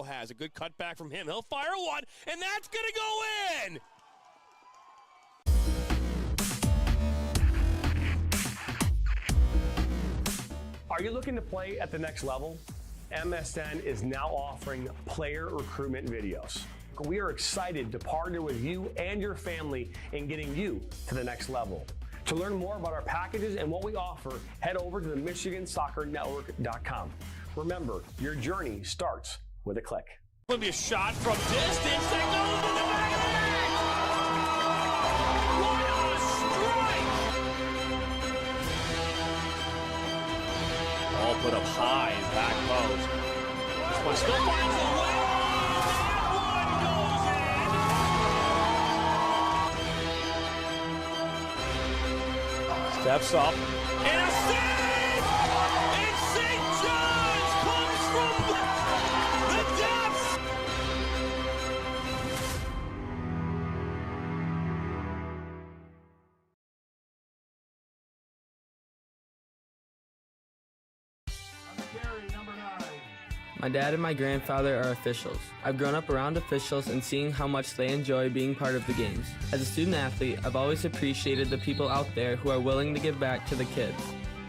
Has a good cutback from him. He'll fire one, and that's going to go in. Are you looking to play at the next level? MSN is now offering player recruitment videos. We are excited to partner with you and your family in getting you to the next level. To learn more about our packages and what we offer, head over to the MichiganSoccerNetwork.com. Remember, your journey starts with a click. Going to be a shot from distance that goes to the back of the net! What a strike! Ball put up high in back post. This one still finds the way. That one goes in. Steps up. And a save! And St. John's comes from the depths! My dad and my grandfather are officials. I've grown up around officials and seeing how much they enjoy being part of the games. As a student athlete, I've always appreciated the people out there who are willing to give back to the kids.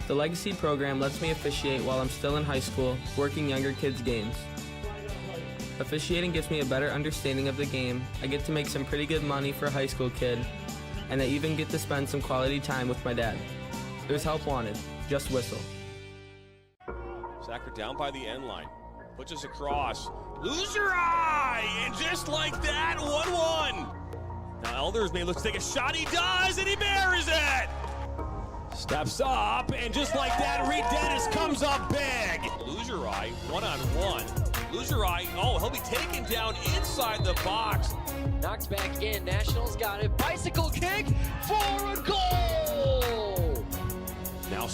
The Legacy program lets me officiate while I'm still in high school, working younger kids' games. Officiating gives me a better understanding of the game, I get to make some pretty good money for a high school kid, and I even get to spend some quality time with my dad. There's help wanted. Just whistle. Sacker down by the end line. Puts us across. Loser eye! And just like that, 1-1. Now Elders may look to take a shot. He does, and he buries it! Steps up, and just like that, Reed Dennis comes up big. Loser eye, one-on-one. Loser eye, oh, he'll be taken down inside the box. Knocked back in, Nationals got it. Bicycle kick for a goal!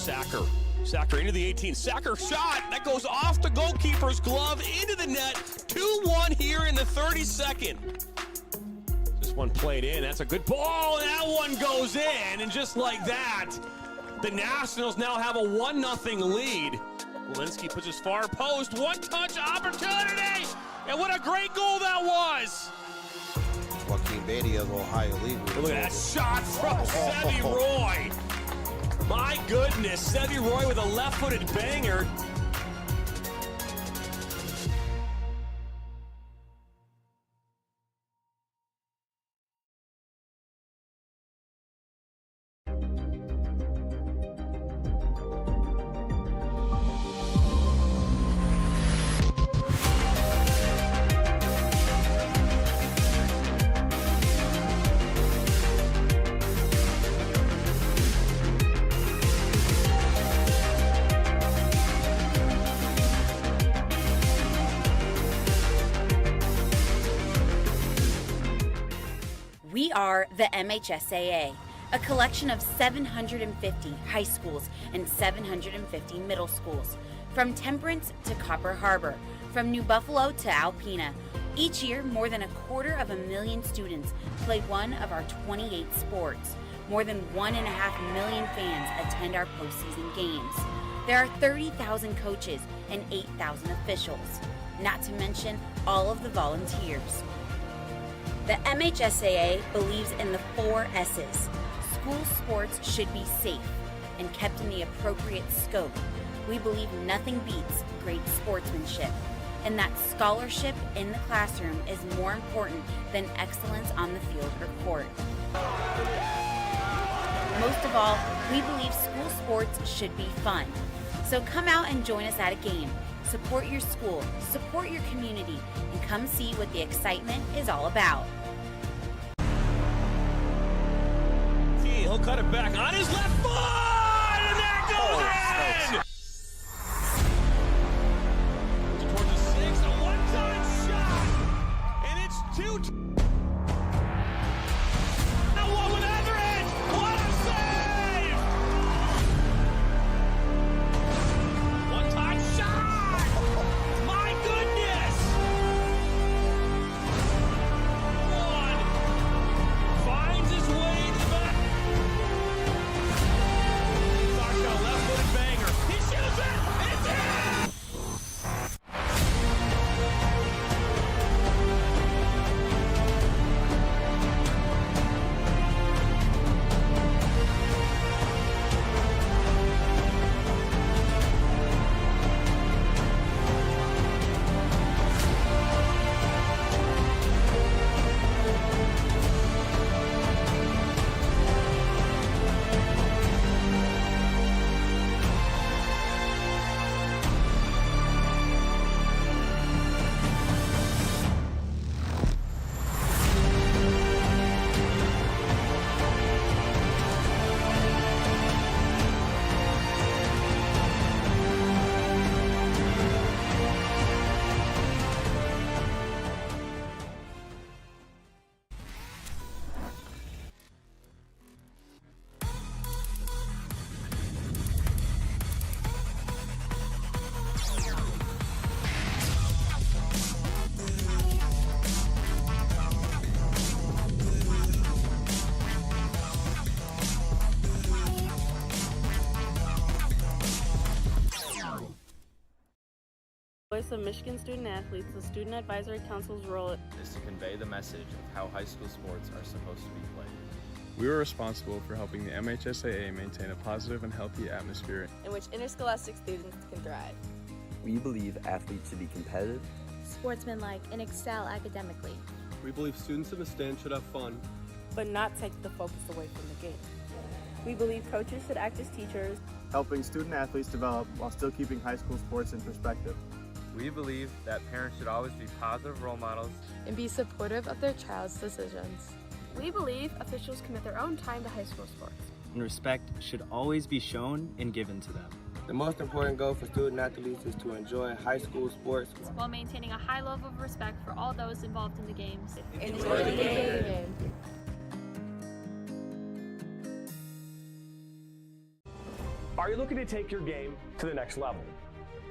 Sacker. Sacker into the 18. Sacker shot. That goes off the goalkeeper's glove into the net. 2-1 here in the 32nd. This one played in. That's a good ball. And that one goes in. And just like that, the Nationals now have a 1-0 lead. Walensky puts his far post. One-touch opportunity. And what a great goal that was. Joaquin Beatty of Ohio League. Look at that shot from Sevy Roy. My goodness, Sevy Roy with a left-footed banger. We are the MHSAA, a collection of 750 high schools and 750 middle schools, from Temperance to Copper Harbor, from New Buffalo to Alpena. Each year, more than 250,000 students play one of our 28 sports. More than 1.5 million fans attend our postseason games. There are 30,000 coaches and 8,000 officials, not to mention all of the volunteers. The MHSAA believes in the 4 S's. School sports should be safe and kept in the appropriate scope. We believe nothing beats great sportsmanship, and that scholarship in the classroom is more important than excellence on the field or court. Most of all, we believe school sports should be fun. So come out and join us at a game. Support your school, support your community, and come see what the excitement is all about. He'll cut it back on his left foot, and there goes in! Towards the 6, a one-time shot, and it's 2. Now one with Etheridge, what a save! One-time shot! My goodness! One finds his way to the back. Left-footed banger. He shoots it! It's in! Voice of Michigan Student Athletes, the Student Advisory Council's role is to convey the message of how high school sports are supposed to be played. We are responsible for helping the MHSAA maintain a positive and healthy atmosphere in which interscholastic students can thrive. We believe athletes should be competitive, sportsmanlike, and excel academically. We believe students in the stand should have fun, but not take the focus away from the game. We believe coaches should act as teachers, helping student athletes develop while still keeping high school sports in perspective. We believe that parents should always be positive role models and be supportive of their child's decisions. We believe officials commit their own time to high school sports. And respect should always be shown and given to them. The most important goal for student athletes is to enjoy high school sports while maintaining a high level of respect for all those involved in the games. Enjoy the game. Are you looking to take your game to the next level?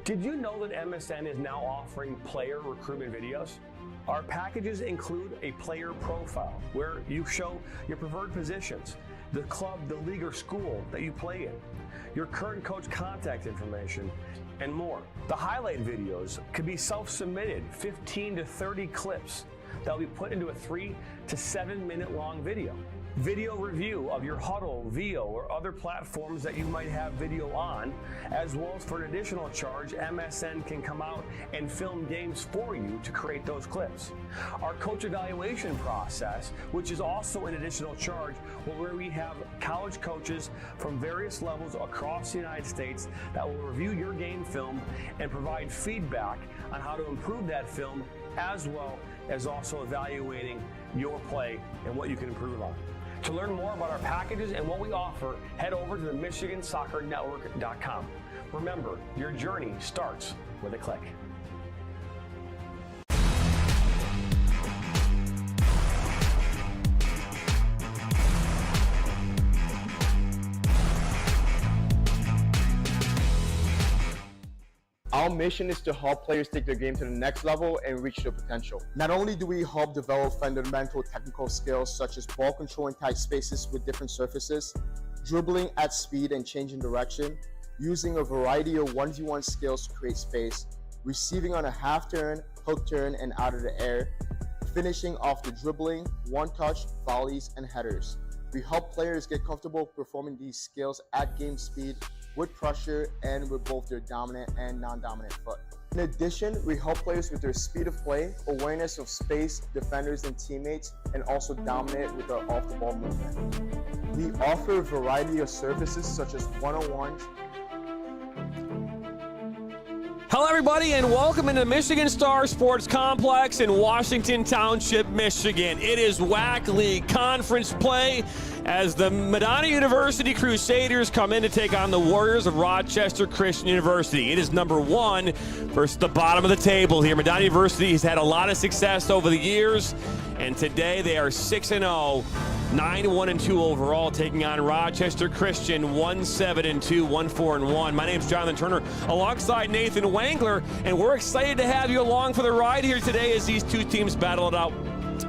Did you know that MSN is now offering player recruitment videos? Our packages include a player profile where you show your preferred positions, the club, the league, or school that you play in, your current coach contact information, and more. The highlight videos could be self-submitted, 15 to 30 clips that will be put into a 3 to 7 minute long video. Video review of your Huddle, VO, or other platforms that you might have video on, as well as for an additional charge, MSN can come out and film games for you to create those clips. Our coach evaluation process, which is also an additional charge, where we have college coaches from various levels across the United States that will review your game film and provide feedback on how to improve that film, as well as also evaluating your play and what you can improve on. To learn more about our packages and what we offer, head over to the MichiganSoccerNetwork.com. Remember, your journey starts with a click. Our mission is to help players take their game to the next level and reach their potential. Not only do we help develop fundamental technical skills such as ball control in tight spaces with different surfaces, dribbling at speed and changing direction, using a variety of 1v1 skills to create space, receiving on a half turn, hook turn, and out of the air, finishing off the dribbling, one-touch, volleys, and headers. We help players get comfortable performing these skills at game speed, with pressure, and with both their dominant and non-dominant foot. In addition, we help players with their speed of play, awareness of space, defenders and teammates, and also dominate with our off-the-ball movement. We offer a variety of services such as one-on-ones. Hello, everybody, and welcome into the Michigan Star Sports Complex in Washington Township, Michigan. It is WHAC League Conference play as the Madonna University Crusaders come in to take on the Warriors of Rochester Christian University. It is number 1 versus the bottom of the table here. Madonna University has had a lot of success over the years, and today they are 6-0. 9-1-2 overall, taking on Rochester Christian 1-7-2, 1-4-1. My name's Jonathan Turner, alongside Nathan Wangler, and we're excited to have you along for the ride here today as these two teams battle it out.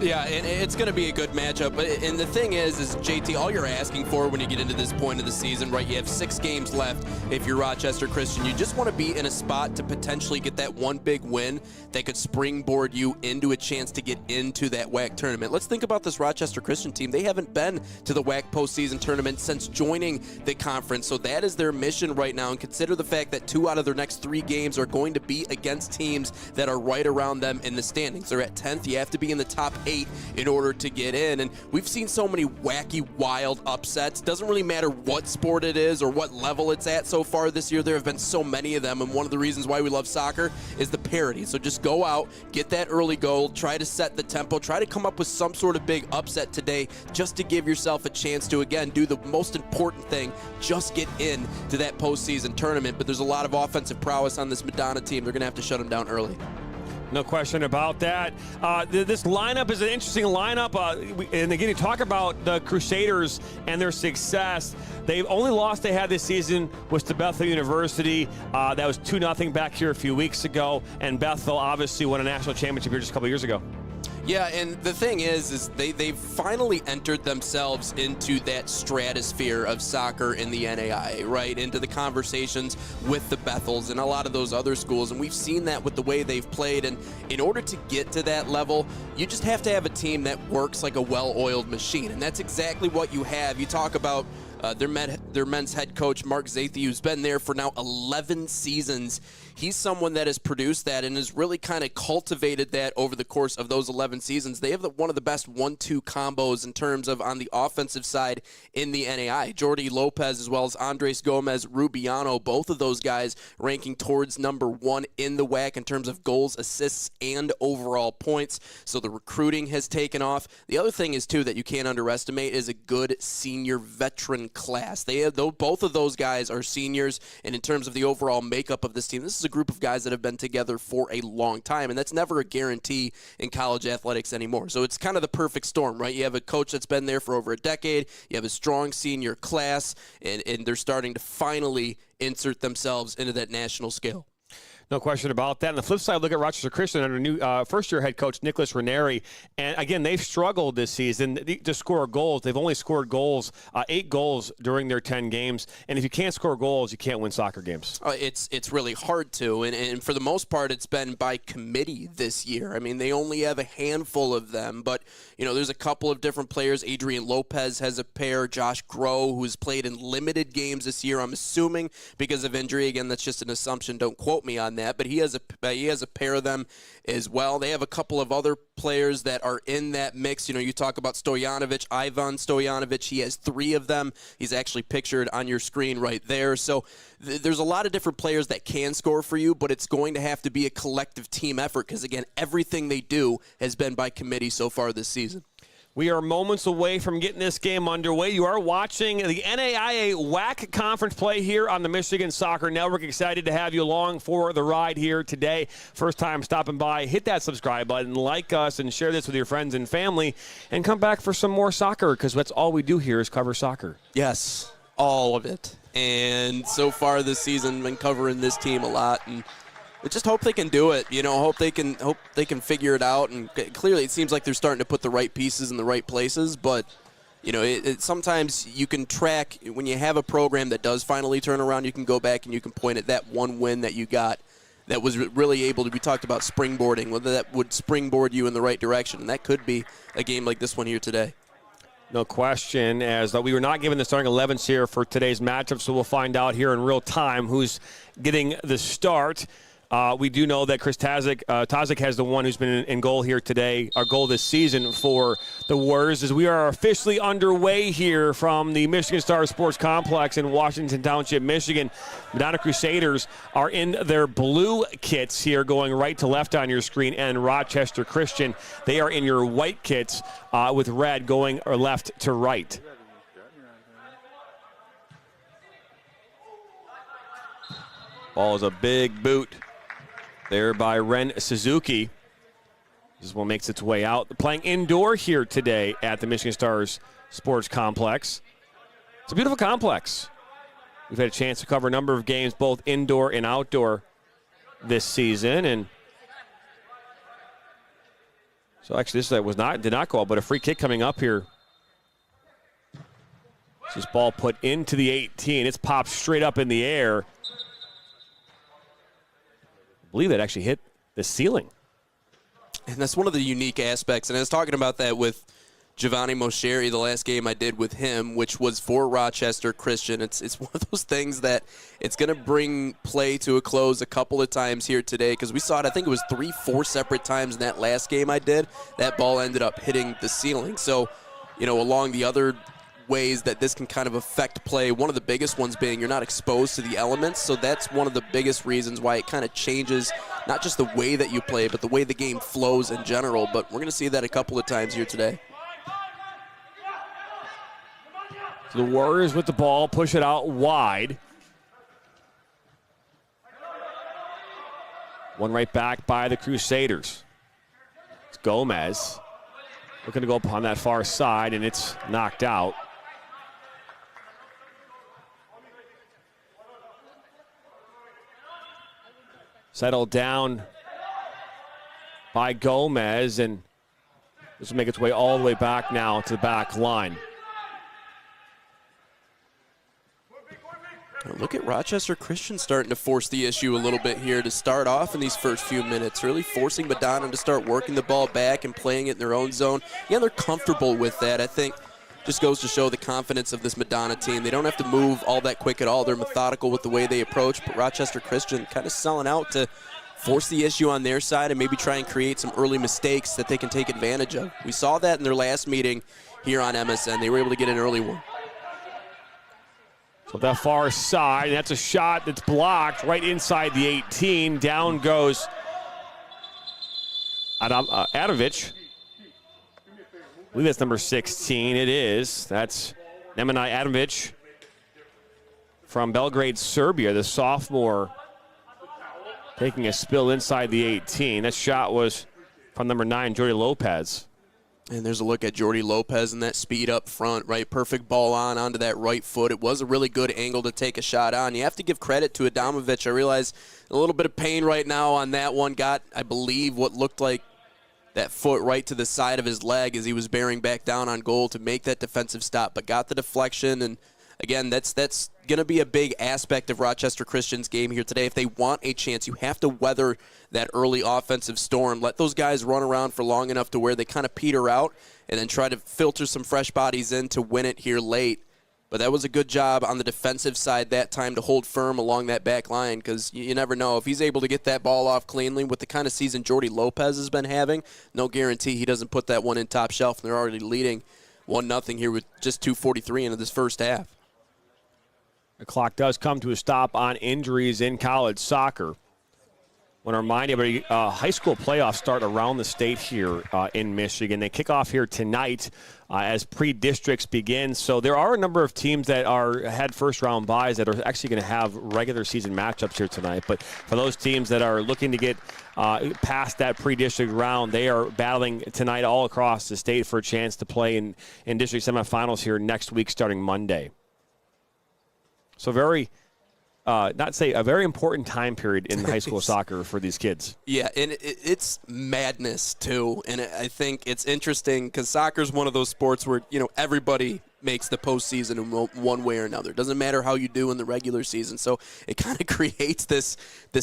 Yeah, and it's going to be a good matchup. And the thing is JT, all you're asking for when you get into this point of the season, right, you have 6 games left if you're Rochester Christian. You just want to be in a spot to potentially get that one big win that could springboard you into a chance to get into that WHAC tournament. Let's think about this Rochester Christian team. They haven't been to the WHAC postseason tournament since joining the conference, so that is their mission right now. And consider the fact that 2 out of their next 3 games are going to be against teams that are right around them in the standings. They're at 10th. You have to be in the top 8 in order to get in, and we've seen so many wacky, wild upsets. Doesn't really matter what sport it is or what level it's at so far this year. There have been so many of them, and one of the reasons why we love soccer is the parity. So just go out, get that early goal, try to set the tempo, try to come up with some sort of big upset today just to give yourself a chance to, again, do the most important thing, just get in to that postseason tournament. But there's a lot of offensive prowess on this Madonna team. They're going to have to shut them down early. No question about that. This lineup is an interesting lineup. And again, you talk about the Crusaders and their success. The only loss they had this season was to Bethel University. That was 2-0 back here a few weeks ago. And Bethel obviously won a national championship here just a couple years ago. Yeah, and the thing is they've finally entered themselves into that stratosphere of soccer in the NAIA, right? Into the conversations with the Bethels and a lot of those other schools, and we've seen that with the way they've played. And in order to get to that level, you just have to have a team that works like a well-oiled machine, and that's exactly what you have. You talk about their men's head coach, Mark Zathe, who's been there for now 11 seasons. He's someone that has produced that and has really kind of cultivated that over the course of those 11 seasons. They have one of the best 1-2 combos in terms of on the offensive side in the NAI. Jordi Lopez as well as Andres Gomez Rubiano, both of those guys ranking towards number 1 in the WHAC in terms of goals, assists, and overall points. So the recruiting has taken off. The other thing is, too, that you can't underestimate is a good senior veteran class. Both of those guys are seniors, and in terms of the overall makeup of this team, this is a group of guys that have been together for a long time, and that's never a guarantee in college athletics anymore. So it's kind of the perfect storm, right? You have a coach that's been there for over a decade, you have a strong senior class, and they're starting to finally insert themselves into that national scale. No question about that. On the flip side, look at Rochester Christian under new first-year head coach Nicholas Ranieri. And, again, they've struggled this season to score goals. They've only scored goals, 8 goals during their 10 games. And if you can't score goals, you can't win soccer games. It's really hard to. And for the most part, it's been by committee this year. I mean, they only have a handful of them. But, there's a couple of different players. Adrian Lopez has a pair. Josh Groh, who's played in limited games this year, I'm assuming, because of injury. Again, that's just an assumption. Don't quote me on that. But he has a pair of them as well. They have a couple of other players that are in that mix. You talk about Stojanovic, Ivan Stojanovic. He has 3 of them. He's actually pictured on your screen right there. So there's a lot of different players that can score for you, but it's going to have to be a collective team effort because, again, everything they do has been by committee so far this season. We are moments away from getting this game underway. You are watching the NAIA WHAC conference play here on the Michigan Soccer Network. Excited to have you along for the ride here today. First time stopping by, hit that subscribe button, like us, and share this with your friends and family, and come back for some more soccer because that's all we do here is cover soccer. Yes, all of it. And so far this season, been covering this team a lot, and I just hope they can do it. Hope they can figure it out. And clearly, it seems like they're starting to put the right pieces in the right places. But sometimes you can track when you have a program that does finally turn around. You can go back and you can point at that one win that you got that was really able to be talked about springboarding, whether that would springboard you in the right direction. And that could be a game like this one here today. No question, as we were not given the starting 11s here for today's matchup, so we'll find out here in real time who's getting the start. We do know that Chris Tazik has the one who's been in goal here today, our goal this season for the Warriors, as we are officially underway here from the Michigan Star Sports Complex in Washington Township, Michigan. Madonna Crusaders are in their blue kits here going right to left on your screen, and Rochester Christian, they are in your white kits with red going left to right. Ball is a big boot there by Ren Suzuki. This one makes its way out. They're playing indoor here today at the Michigan Stars Sports Complex. It's a beautiful complex. We've had a chance to cover a number of games, both indoor and outdoor this season. And so actually this did not go out, but a free kick coming up here. This ball put into the 18. It's popped straight up in the air. I believe that actually hit the ceiling. And that's one of the unique aspects. And I was talking about that with Giovanni Moscheri, the last game I did with him, which was for Rochester Christian. It's one of those things that it's going to bring play to a close a couple of times here today, because we saw it, I think it was 3-4 separate times in that last game I did. That ball ended up hitting the ceiling. So, along the other ways that this can kind of affect play, one of the biggest ones being you're not exposed to the elements, so that's one of the biggest reasons why it kind of changes not just the way that you play, but the way the game flows in general. But we're going to see that a couple of times here today. So the Warriors with the ball, push it out wide. One right back by the Crusaders. It's Gomez looking to go up on that far side, and it's knocked out. Settled down by Gomez, and this will make its way all the way back now to the back line. Look at Rochester Christian starting to force the issue a little bit here to start off in these first few minutes, really forcing Madonna to start working the ball back and playing it in their own zone. Yeah, they're comfortable with that. I think just goes to show the confidence of this Madonna team. They don't have to move all that quick at all. They're methodical with the way they approach, but Rochester Christian kind of selling out to force the issue on their side and maybe try and create some early mistakes that they can take advantage of. We saw that in their last meeting here on MSN. They were able to get an early one. So that far side, that's a shot that's blocked right inside the 18. Down goes Adovich. I believe that's number 16. It is. That's Nemanai Adovich from Belgrade, Serbia, the sophomore, taking a spill inside the 18. That shot was from number 9, Jordy Lopez. And there's a look at Jordy Lopez and that speed up front, right? Perfect ball onto that right foot. It was a really good angle to take a shot on. You have to give credit to Adamovic. I realize a little bit of pain right now on that one. Got, I believe, what looked like that foot right to the side of his leg as he was bearing back down on goal to make that defensive stop, but got the deflection. And again, that's going to be a big aspect of Rochester Christian's game here today. If they want a chance, you have to weather that early offensive storm. Let those guys run around for long enough to where they kind of peter out and then try to filter some fresh bodies in to win it here late. But that was a good job on the defensive side that time to hold firm along that back line, because you never know. If he's able to get that ball off cleanly with the kind of season Jordy Lopez has been having, no guarantee he doesn't put that one in top shelf, and they're already leading 1-0 here with just 2:43 into this first half. The clock does come to a stop on injuries in college soccer. I want to remind everybody, high school playoffs start around the state here in Michigan. They kick off here tonight as pre-districts begin. So there are a number of teams that had first-round byes that are actually going to have regular season matchups here tonight. But for those teams that are looking to get past that pre-district round, they are battling tonight all across the state for a chance to play in district semifinals here next week starting Monday. So a very important time period in high school soccer for these kids. Yeah, and it's madness, too. And I think it's interesting because soccer is one of those sports where, everybody makes the postseason in one way or another. It doesn't matter how you do in the regular season. So it kind of creates this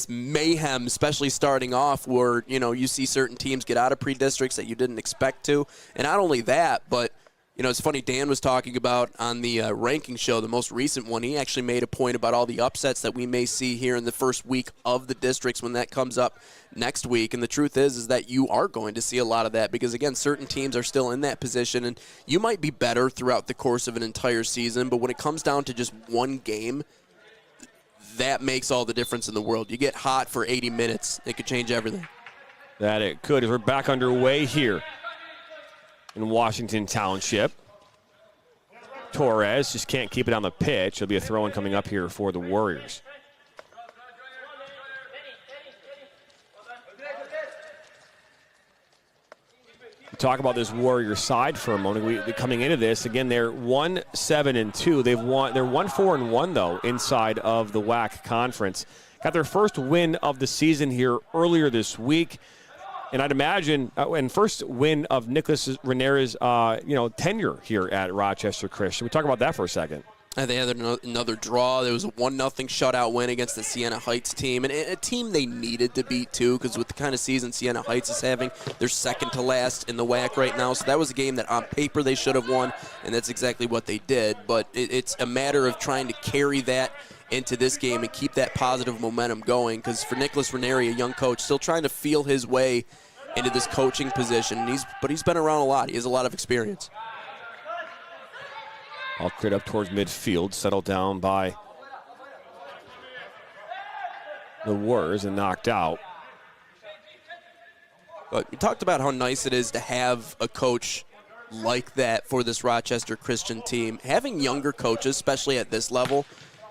mayhem, especially starting off where, you see certain teams get out of pre-districts that you didn't expect to. And not only that, but it's funny, Dan was talking about on the ranking show, the most recent one, he actually made a point about all the upsets that we may see here in the first week of the districts when that comes up next week. And the truth is that you are going to see a lot of that because, again, certain teams are still in that position, and you might be better throughout the course of an entire season, but when it comes down to just one game, that makes all the difference in the world. You get hot for 80 minutes, it could change everything. That it could, as we're back underway here in Washington Township. Torres just can't keep it on the pitch. There'll be a throw-in coming up here for the Warriors. Talk about this Warriors side for a moment. Coming into this, again, they're 1-7-2. They're 1-4-1 though inside of the WHAC conference. Got their first win of the season here earlier this week. And I'd imagine, and first win of Nicholas Renere's, tenure here at Rochester Christian. We talk about that for a second. They had another draw. There was a 1-0 shutout win against the Siena Heights team, and a team they needed to beat too, because with the kind of season Siena Heights is having, they're second to last in the WHAC right now. So that was a game that on paper they should have won, and that's exactly what they did. But it's a matter of trying to carry that into this game and keep that positive momentum going, because for Nicholas Reneri, a young coach, still trying to feel his way into this coaching position. But he's been around a lot. He has a lot of experience. All cleared up towards midfield, settled down by the Warriors and knocked out. But we talked about how nice it is to have a coach like that for this Rochester Christian team. Having younger coaches, especially at this level,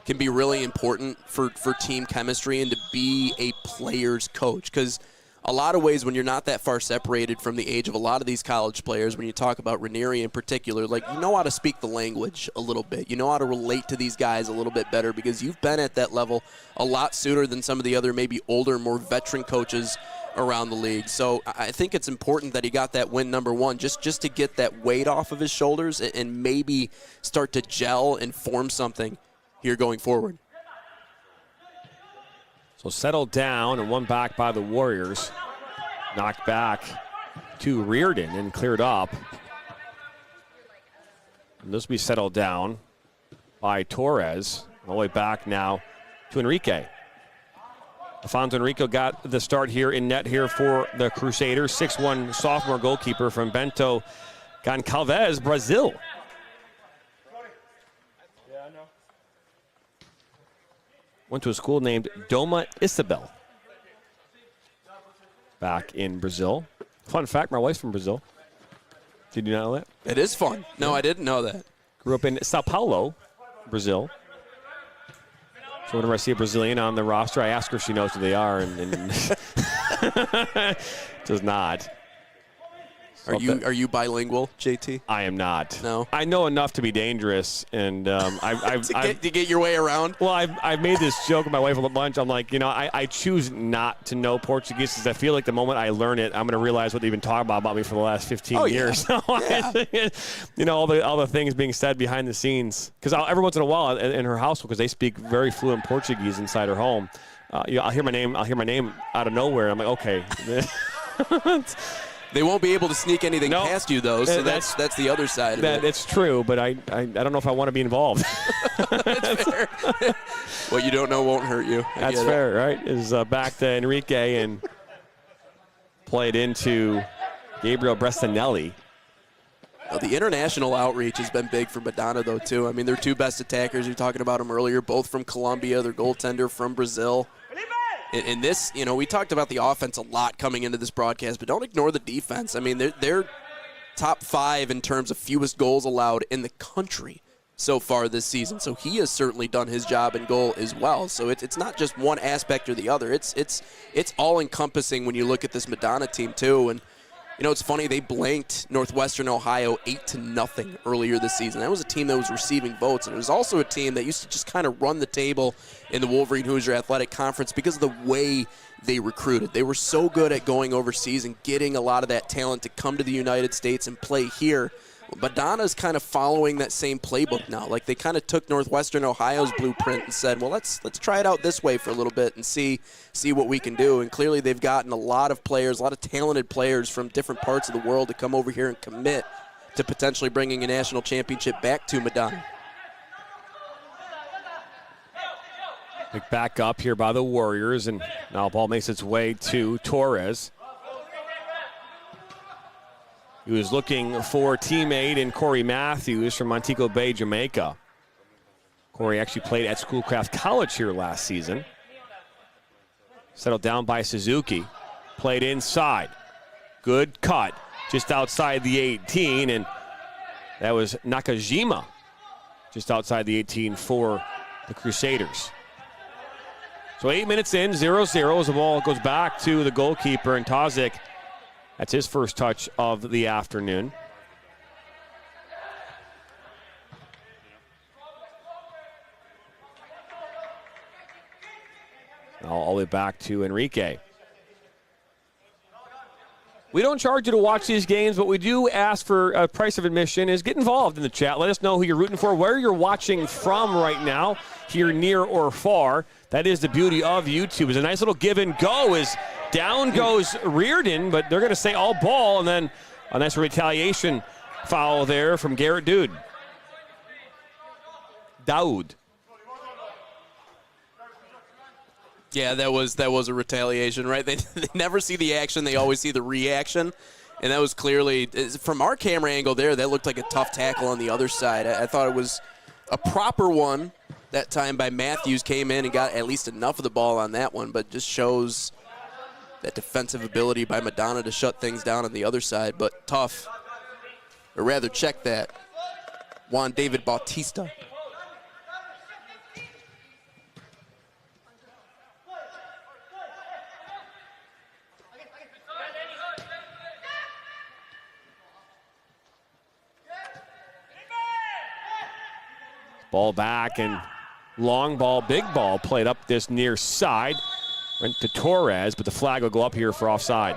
can be really important for team chemistry and to be a player's coach. Because a lot of ways when you're not that far separated from the age of a lot of these college players, when you talk about Ranieri in particular, you know how to speak the language a little bit. You know how to relate to these guys a little bit better because you've been at that level a lot sooner than some of the other maybe older, more veteran coaches around the league. So I think it's important that he got that win number one just to get that weight off of his shoulders and maybe start to gel and form something here going forward. So settled down and one back by the Warriors. Knocked back to Reardon and cleared up. And this will be settled down by Torres. All the way back now to Enrique. Alfonso Enrico got the start here in net here for the Crusaders. 6'1" sophomore goalkeeper from Bento Goncalves, Brazil. Went to a school named Doma Isabel. Back in Brazil. Fun fact, my wife's from Brazil. Did you know that? It is fun. No, I didn't know that. Grew up in Sao Paulo, Brazil. So whenever I see a Brazilian on the roster, I ask her if she knows who they are, and does not. Are you bilingual, JT? I am not. No. I know enough to be dangerous, and to get your way around. Well, I've made this joke with my wife a bunch. I'm like, I choose not to know Portuguese because I feel like the moment I learn it, I'm going to realize what they've been talking about me for the last 15 years. Yeah. all the things being said behind the scenes. Because every once in a while in her household, because they speak very fluent Portuguese inside her home, I'll hear my name out of nowhere. I'm like, okay. They won't be able to sneak anything past you, though, so that's the other side of it. It's true, but I don't know if I want to be involved. That's fair. What you don't know won't hurt you. That's fair, right? Is back to Enrique and played into Gabriel Bressanelli. Well, the international outreach has been big for Madonna, though, too. I mean, their two best attackers, you were talking about them earlier, both from Colombia, their goaltender from Brazil. In this, we talked about the offense a lot coming into this broadcast, but don't ignore the defense. I mean, they're top 5 in terms of fewest goals allowed in the country so far this season. So he has certainly done his job in goal as well. So it's not just one aspect or the other. It's all-encompassing when you look at this Madonna team, too. And, it's funny, they blanked Northwestern Ohio 8-0 earlier this season. That was a team that was receiving votes, and it was also a team that used to just kind of run the table in the Wolverine Hoosier Athletic Conference because of the way they recruited. They were so good at going overseas and getting a lot of that talent to come to the United States and play here. Madonna's kind of following that same playbook now. Like, they kind of took Northwestern Ohio's blueprint and said, well, let's try it out this way for a little bit and see what we can do. And clearly they've gotten a lot of players, a lot of talented players from different parts of the world to come over here and commit to potentially bringing a national championship back to Madonna. Picked back up here by the Warriors, and now ball makes its way to Torres. He was looking for teammate in Corey Matthews from Montego Bay, Jamaica. Corey actually played at Schoolcraft College here last season. Settled down by Suzuki. Played inside. Good cut just outside the 18, and that was Nakajima just outside the 18 for the Crusaders. So 8 minutes in, 0-0 as the ball goes back to the goalkeeper, and Tozic. That's his first touch of the afternoon. Now all the way back to Enrique. We don't charge you to watch these games, but we do ask for a price of admission. Is get involved in the chat. Let us know who you're rooting for, where you're watching from right now, here near or far. That is the beauty of YouTube. It's a nice little give and go as down goes Reardon, but they're going to say all ball, and then a nice retaliation foul there from Garrett Daoud. Yeah, that was a retaliation, right? They never see the action. They always see the reaction. And that was clearly, from our camera angle there, that looked like a tough tackle on the other side. I thought it was a proper one that time by Matthews. Came in and got at least enough of the ball on that one, but just shows that defensive ability by Madonna to shut things down on the other side. But tough, or rather check that, Juan David Bautista. Ball back and long ball, big ball played up this near side. Went to Torres, but the flag will go up here for offside.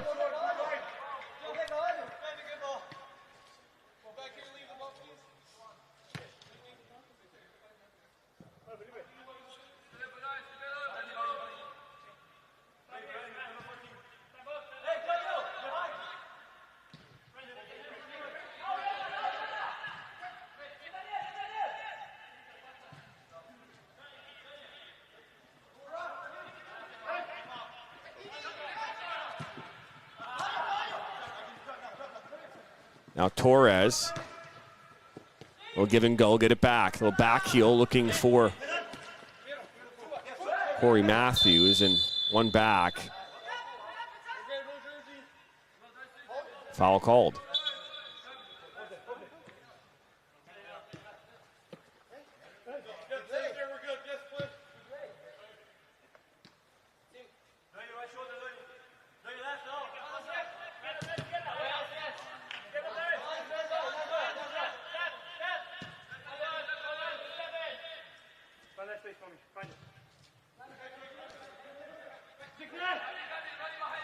Now Torres will give and go, get it back. A little back heel looking for Corey Matthews, and one back. Foul called.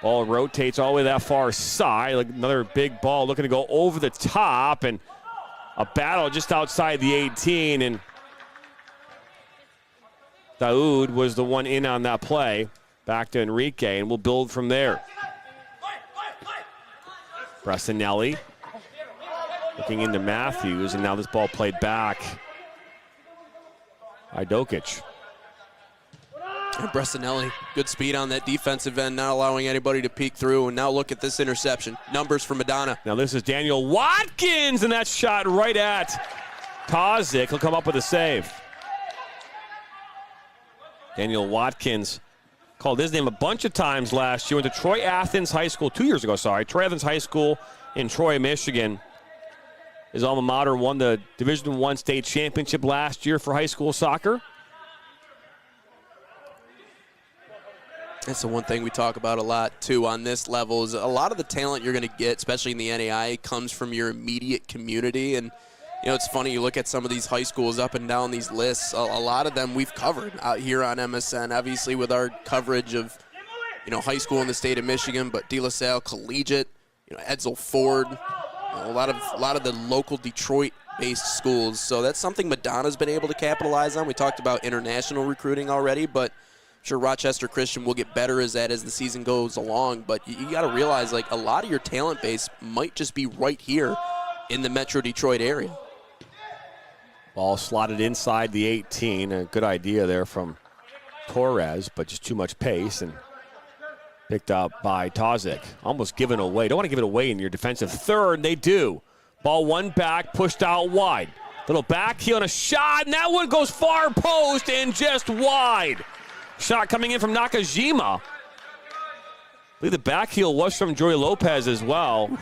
Ball rotates all the way that far side. Like another big ball looking to go over the top, and a battle just outside the 18. And Daoud was the one in on that play. Back to Enrique, and we'll build from there. Bressanelli looking into Matthews, and now this ball played back by Dokic. And Bressanelli, good speed on that defensive end, not allowing anybody to peek through. And now look at this interception. Numbers for Madonna. Now this is Daniel Watkins, and that shot right at Tozic. He'll come up with a save. Daniel Watkins called his name a bunch of times last year. Went to Troy Athens High School, 2 years ago, sorry. Troy Athens High School in Troy, Michigan. His alma mater won the Division I state championship last year for high school soccer. That's the one thing we talk about a lot, too, on this level is a lot of the talent you're going to get, especially in the NAIA, comes from your immediate community. And, you know, it's funny, you look at some of these high schools up and down these lists, a lot of them we've covered out here on MSN, obviously with our coverage of, you know, high school in the state of Michigan, but De La Salle Collegiate, you know, Edsel Ford, you know, a lot of the local Detroit-based schools. So that's something Madonna's been able to capitalize on. We talked about international recruiting already, but sure, Rochester Christian will get better as the season goes along, but you got to realize, like, a lot of your talent base might just be right here in the Metro Detroit area. Ball slotted inside the 18. A good idea there from Torres, but just too much pace, and picked up by Tozic. Almost given away. Don't want to give it away in your defensive third. They do. Ball one back, pushed out wide. Little back heel and a shot, and that one goes far post and just wide. Shot coming in from Nakajima. I believe the back heel was from Jory Lopez as well.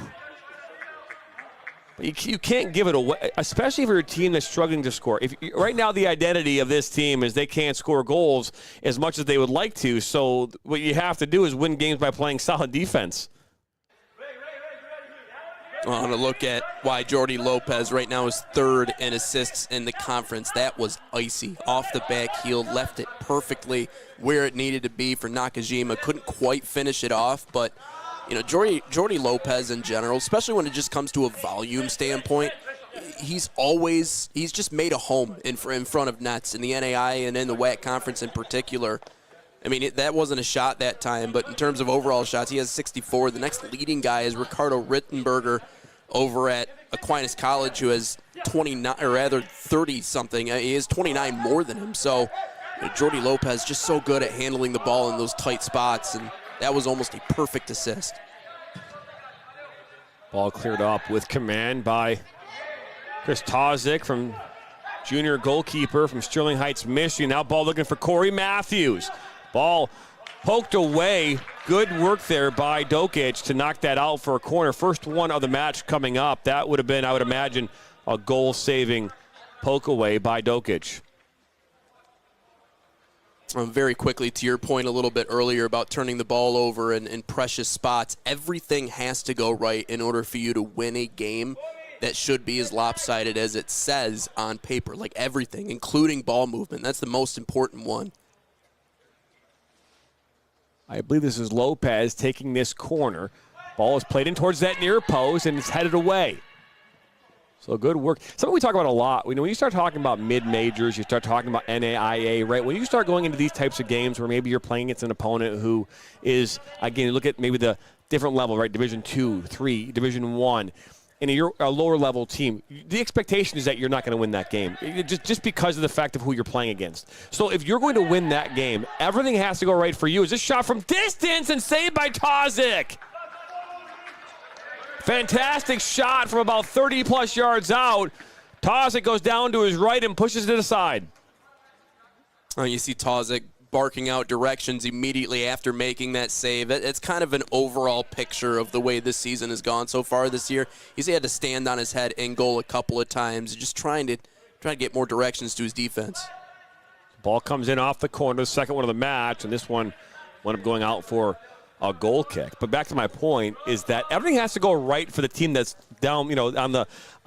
But you can't give it away, especially if you're a team that's struggling to score. Right now, the identity of this team is they can't score goals as much as they would like to. So what you have to do is win games by playing solid defense. I want to look at why Jordy Lopez right now is third in assists in the conference. That was icy. Off the back heel, left it perfectly where it needed to be for Nakajima. Couldn't quite finish it off, but you know, Jordy Lopez in general, especially when it just comes to a volume standpoint, he's just made a home in front of nets in the NAI and in the WHAC conference in particular. I mean, that wasn't a shot that time, but in terms of overall shots, he has 64. The next leading guy is Ricardo Rittenberger over at Aquinas College, who has 29, or rather 30-something. He has 29 more than him. So, Jordy Lopez just so good at handling the ball in those tight spots, and that was almost a perfect assist. Ball cleared up with command by Chris Tozic from junior goalkeeper from Sterling Heights, Michigan. Now ball looking for Corey Matthews. Ball poked away. Good work there by Dokic to knock that out for a corner. First one of the match coming up. That would have been, I would imagine, a goal-saving poke away by Dokic. Very quickly, to your point a little bit earlier about turning the ball over in precious spots, everything has to go right in order for you to win a game that should be as lopsided as it says on paper. Like everything, including ball movement. That's the most important one. I believe this is Lopez taking this corner. Ball is played in towards that near post, and it's headed away. So good work. Something we talk about a lot. When you start talking about mid-majors, you start talking about NAIA, right? When you start going into these types of games where maybe you're playing against an opponent who is, again, look at maybe the different level, right? Division 2, 3, Division 1. And you're a lower-level team, the expectation is that you're not going to win that game, just because of the fact of who you're playing against. So if you're going to win that game, everything has to go right for you. Is this shot from distance and saved by Tozic? Fantastic shot from about 30-plus yards out. Tozic goes down to his right and pushes it aside. You see Tozic barking out directions immediately after making that save. It's kind of an overall picture of the way this season has gone so far this year. He's had to stand on his head in goal a couple of times, just trying to get more directions to his defense. Ball comes in off the corner, the second one of the match, and this one wound up going out for a goal kick. But back to my point is that everything has to go right for the team that's down, on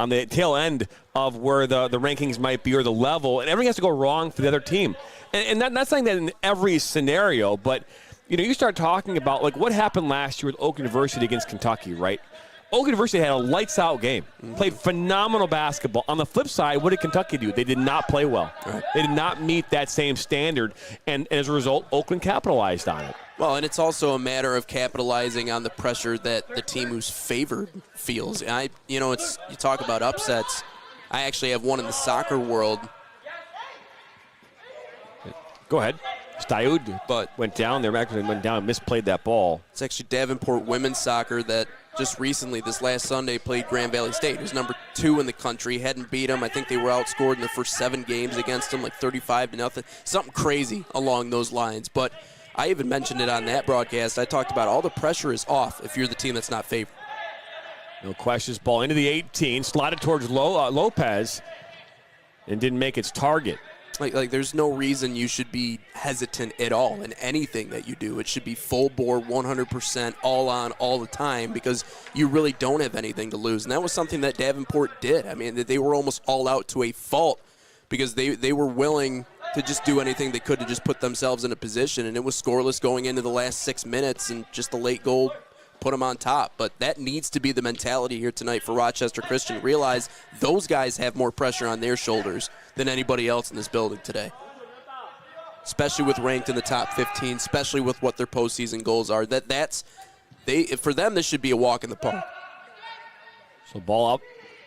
the tail end of where the rankings might be or the level, and everything has to go wrong for the other team. And not saying that in every scenario, but you start talking about like what happened last year with Oak University against Kentucky, right? Oak University had a lights-out game, played phenomenal basketball. On the flip side, what did Kentucky do? They did not play well. Right. They did not meet that same standard, and as a result, Oakland capitalized on it. Well, and it's also a matter of capitalizing on the pressure that the team who's favored feels. You talk about upsets. I actually have one in the soccer world. Go ahead. Staud but went down there, actually went down and misplayed that ball. It's actually Davenport women's soccer that just recently, this last Sunday, played Grand Valley State, who's number 2 in the country, hadn't beat them. I think they were outscored in the first 7 games against them, like 35-0. Something crazy along those lines. But I even mentioned it on that broadcast. I talked about all the pressure is off if you're the team that's not favored. No questions. Ball into the 18, slotted towards Lopez, and didn't make its target. Like there's no reason you should be hesitant at all in anything that you do. It should be full bore, 100%, all on, all the time, because you really don't have anything to lose. And that was something that Davenport did. I mean, they were almost all out to a fault because they were willing to just do anything they could to just put themselves in a position. And it was scoreless going into the last 6 minutes, and just the late goal put them on top. But that needs to be the mentality here tonight for Rochester Christian. Realize those guys have more pressure on their shoulders than anybody else in this building today, especially with ranked in the top 15, especially with what their postseason goals are. For them, this should be a walk in the park. So ball up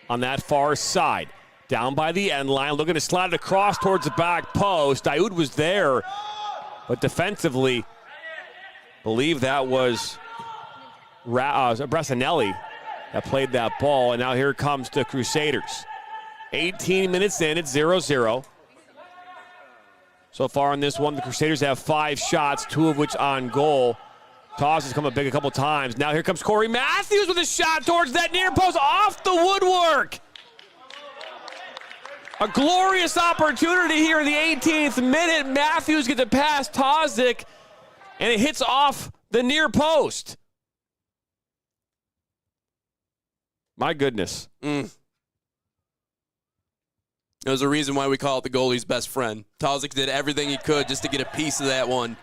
on that far side, down by the end line, looking to slide it across towards the back post. Daoud was there, but defensively, believe that was Brassanelli that played that ball, and now here comes the Crusaders. 18 minutes in, it's 0-0. So far in this one, the Crusaders have 5 shots, 2 of which on goal. Toss has come up big a couple times. Now here comes Corey Matthews with a shot towards that near post off the woodwork. A glorious opportunity here in the 18th minute. Matthews gets it past Tozic, and it hits off the near post. My goodness. There's a reason why we call it the goalie's best friend. Tozic did everything he could just to get a piece of that one,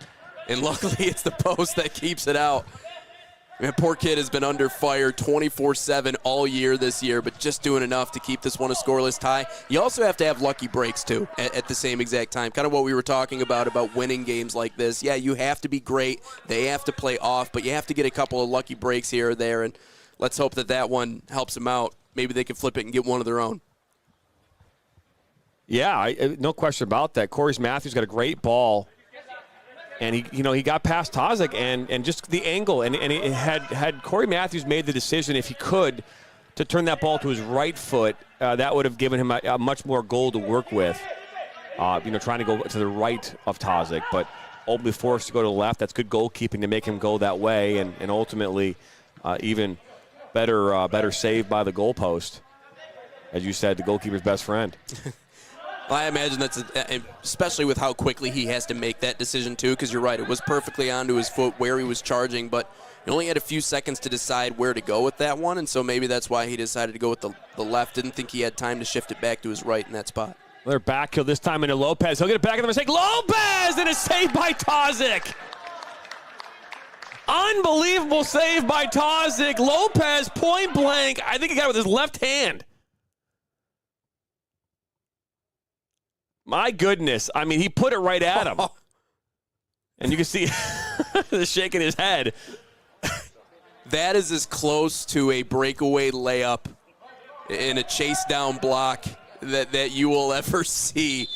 and luckily it's the post that keeps it out. Man, poor kid has been under fire 24/7 all year this year, but just doing enough to keep this one a scoreless tie. You also have to have lucky breaks, too, at the same exact time. Kind of what we were talking about winning games like this. Yeah, you have to be great. They have to play off, but you have to get a couple of lucky breaks here or there, and let's hope that one helps them out. Maybe they can flip it and get one of their own. Yeah, no question about that. Corey Matthews got a great ball, and he got past Tozic and just the angle, and it had Corey Matthews made the decision, if he could, to turn that ball to his right foot, that would have given him a much more goal to work with. Trying to go to the right of Tozic, but ultimately forced to go to the left. That's good goalkeeping to make him go that way, and ultimately even better save by the goalpost. As you said, the goalkeeper's best friend. Well, I imagine that's, especially with how quickly he has to make that decision, too, because you're right, it was perfectly onto his foot where he was charging, but he only had a few seconds to decide where to go with that one, and so maybe that's why he decided to go with the left. Didn't think he had time to shift it back to his right in that spot. They're back kill this time into Lopez. He'll get it back in the mistake. Lopez, and a save by Tozic. Unbelievable save by Tozic. Lopez, point blank. I think he got it with his left hand. My goodness. I mean, he put it right at him. And you can see shaking his head. That is as close to a breakaway layup in a chase down block that you will ever see.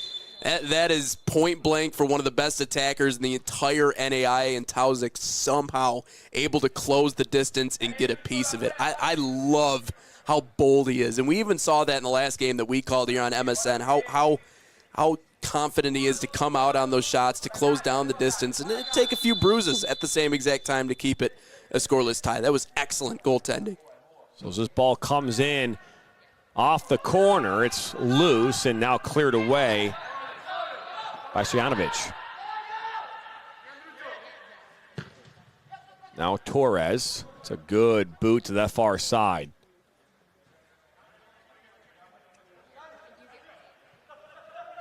That is point blank for one of the best attackers in the entire NAI, and Tozic somehow able to close the distance and get a piece of it. I love how bold he is. And we even saw that in the last game that we called here on MSN, how confident he is to come out on those shots, to close down the distance, and then take a few bruises at the same exact time to keep it a scoreless tie. That was excellent goaltending. So as this ball comes in off the corner, it's loose and now cleared away by Stojanovic. Now Torres. It's a good boot to that far side.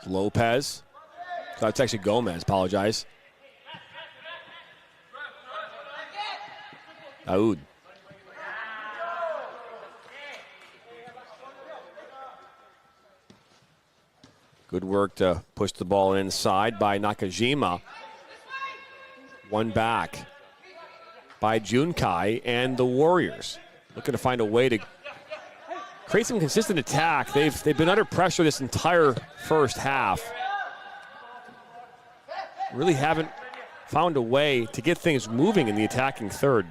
Lopez. So it's actually Gomez, apologize. Aoud. Good work to push the ball inside by Nakajima. One back by Junkai and the Warriors. Looking to find a way to create some consistent attack. They've been under pressure this entire first half. Really haven't found a way to get things moving in the attacking third.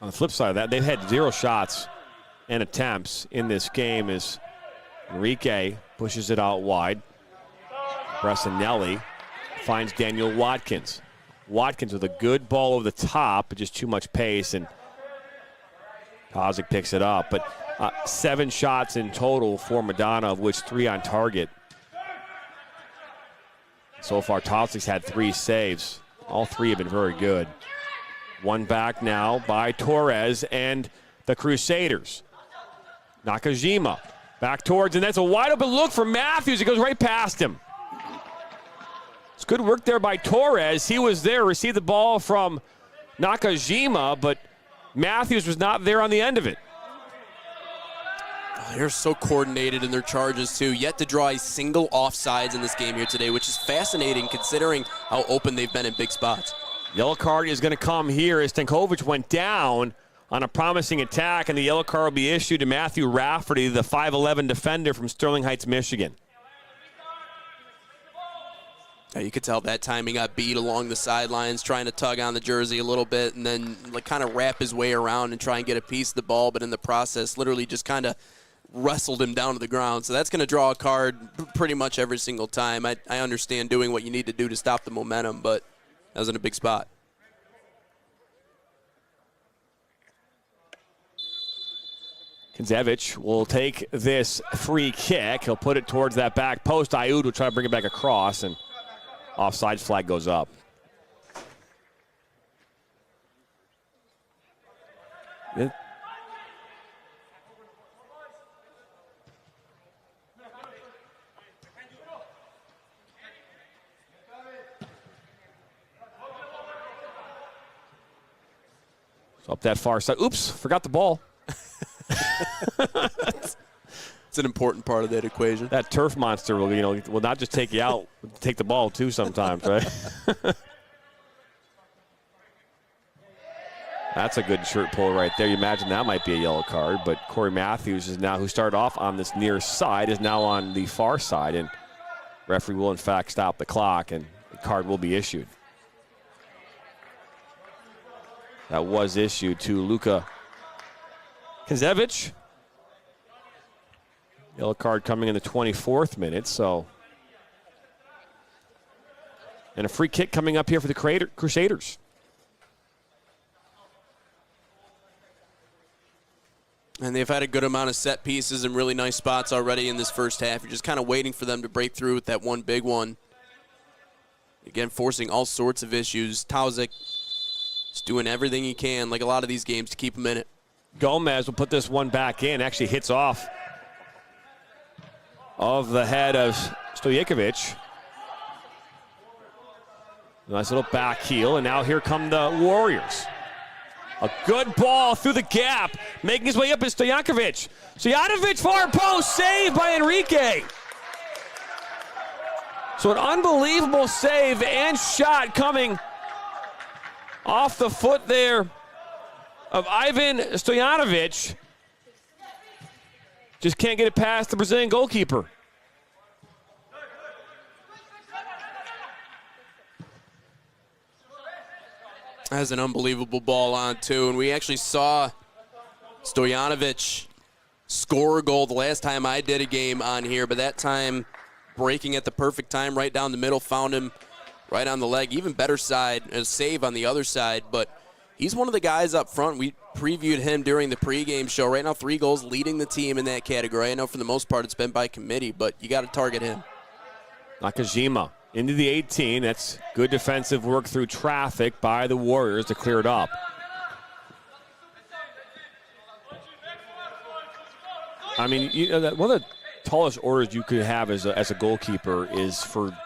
On the flip side of that, they've had 0 shots and attempts in this game as Enrique pushes it out wide. Bressanelli finds Daniel Watkins. Watkins with a good ball over the top, but just too much pace, and Tozic picks it up. But 7 shots in total for Madonna, of which 3 on target. So far, Tozic's had 3 saves. All 3 have been very good. One back now by Torres and the Crusaders. Nakajima back towards, and that's a wide open look for Matthews. It goes right past him. It's good work there by Torres. He was there, received the ball from Nakajima, but Matthews was not there on the end of it. They're so coordinated in their charges, too. Yet to draw a single offsides in this game here today, which is fascinating considering how open they've been in big spots. Yellow card is going to come here as Stankovic went down on a promising attack, and the yellow card will be issued to Matthew Rafferty, the 5'11 defender from Sterling Heights, Michigan. You could tell that time he got beat along the sidelines, trying to tug on the jersey a little bit and then kind of wrap his way around and try and get a piece of the ball, but in the process literally just kind of wrestled him down to the ground. So that's going to draw a card pretty much every single time. I understand doing what you need to do to stop the momentum, but that was in a big spot. Kinzevich will take this free kick. He'll put it towards that back post. Ayoud will try to bring it back across, and offside flag goes up. So up that far side. Oops, forgot the ball. It's an important part of that equation. That turf monster will not just take you out, take the ball too sometimes, right? That's a good shirt pull right there. You imagine that might be a yellow card, but Corey Matthews is now, who started off on this near side, is now on the far side, and referee will in fact stop the clock, and the card will be issued. That was issued to Luka Kinzevich. Yellow card coming in the 24th minute, so. And a free kick coming up here for the Crusaders. And they've had a good amount of set pieces and really nice spots already in this first half. You're just kind of waiting for them to break through with that one big one. Again, forcing all sorts of issues. Tozic is doing everything he can, like a lot of these games, to keep him in it. Gomez will put this one back in. Actually hits off of the head of Stojakovic. Nice little back heel, and now here come the Warriors. A good ball through the gap, making his way up is Stojakovic. Stojakovic, far post, saved by Enrique. So an unbelievable save and shot coming off the foot there of Ivan Stojanovic. Just can't get it past the Brazilian goalkeeper. Has an unbelievable ball on, too. And we actually saw Stojanovic score a goal the last time I did a game on here, but that time breaking at the perfect time right down the middle, found him right on the leg. Even better side, a save on the other side, but he's one of the guys up front. We previewed him during the pregame show. Right now, 3 goals, leading the team in that category. I know for the most part it's been by committee, but you got to target him. Nakajima into the 18. That's good defensive work through traffic by the Warriors to clear it up. I mean, you know, one of the tallest orders you could have as a goalkeeper is for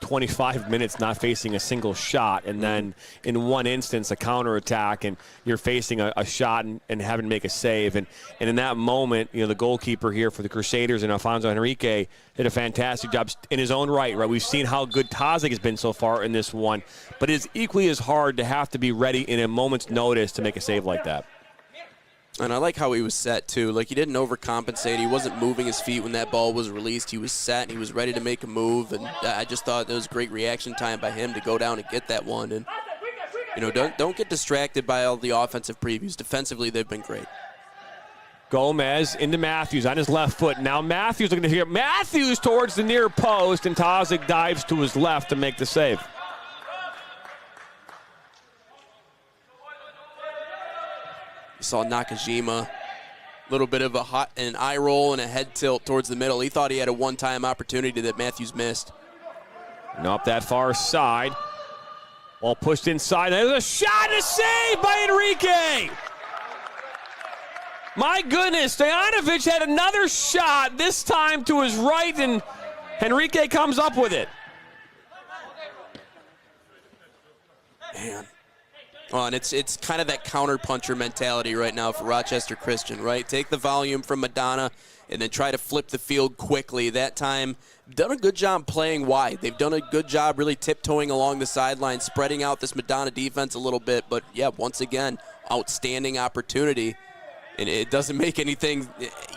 25 minutes not facing a single shot, and then in one instance a counterattack and you're facing a shot and having to make a save. And in that moment, you know, the goalkeeper here for the Crusaders and Alfonso Henrique did a fantastic job in his own right. We've seen how good Tozik has been so far in this one, but it's equally as hard to have to be ready in a moment's notice to make a save like that. And I like how he was set, too. Like, he didn't overcompensate. He wasn't moving his feet when that ball was released. He was set, and he was ready to make a move. And I just thought there was great reaction time by him to go down and get that one. And, you know, don't get distracted by all the offensive previews. Defensively, they've been great. Gomez into Matthews on his left foot. Now Matthews looking to get Matthews towards the near post, and Tozik dives to his left to make the save. You saw Nakajima, a little bit of an eye roll and a head tilt towards the middle. He thought he had a one-time opportunity that Matthews missed. And up that far side. Ball pushed inside. There's a shot and a save by Enrique. My goodness, Stojanovic had another shot, this time to his right, and Enrique comes up with it. Man. Oh, and it's kind of that counter-puncher mentality right now for Rochester Christian, right? Take the volume from Madonna and then try to flip the field quickly. That time, done a good job playing wide. They've done a good job really tiptoeing along the sideline, spreading out this Madonna defense a little bit. But, yeah, once again, outstanding opportunity. And it doesn't make anything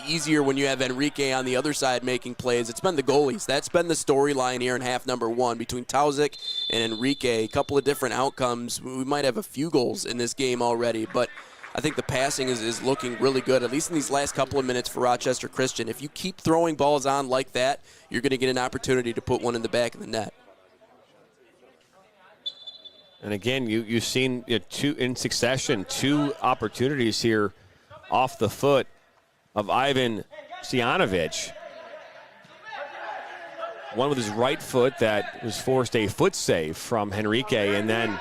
easier when you have Enrique on the other side making plays. It's been the goalies. That's been the storyline here in half number one between Tozik and Enrique. A couple of different outcomes. We might have a few goals in this game already, but I think the passing is looking really good, at least in these last couple of minutes for Rochester Christian. If you keep throwing balls on like that, you're going to get an opportunity to put one in the back of the net. And again, you've seen two in succession, two opportunities here off the foot of Ivan Stojanovic. One with his right foot that was forced a foot save from Henrique, and then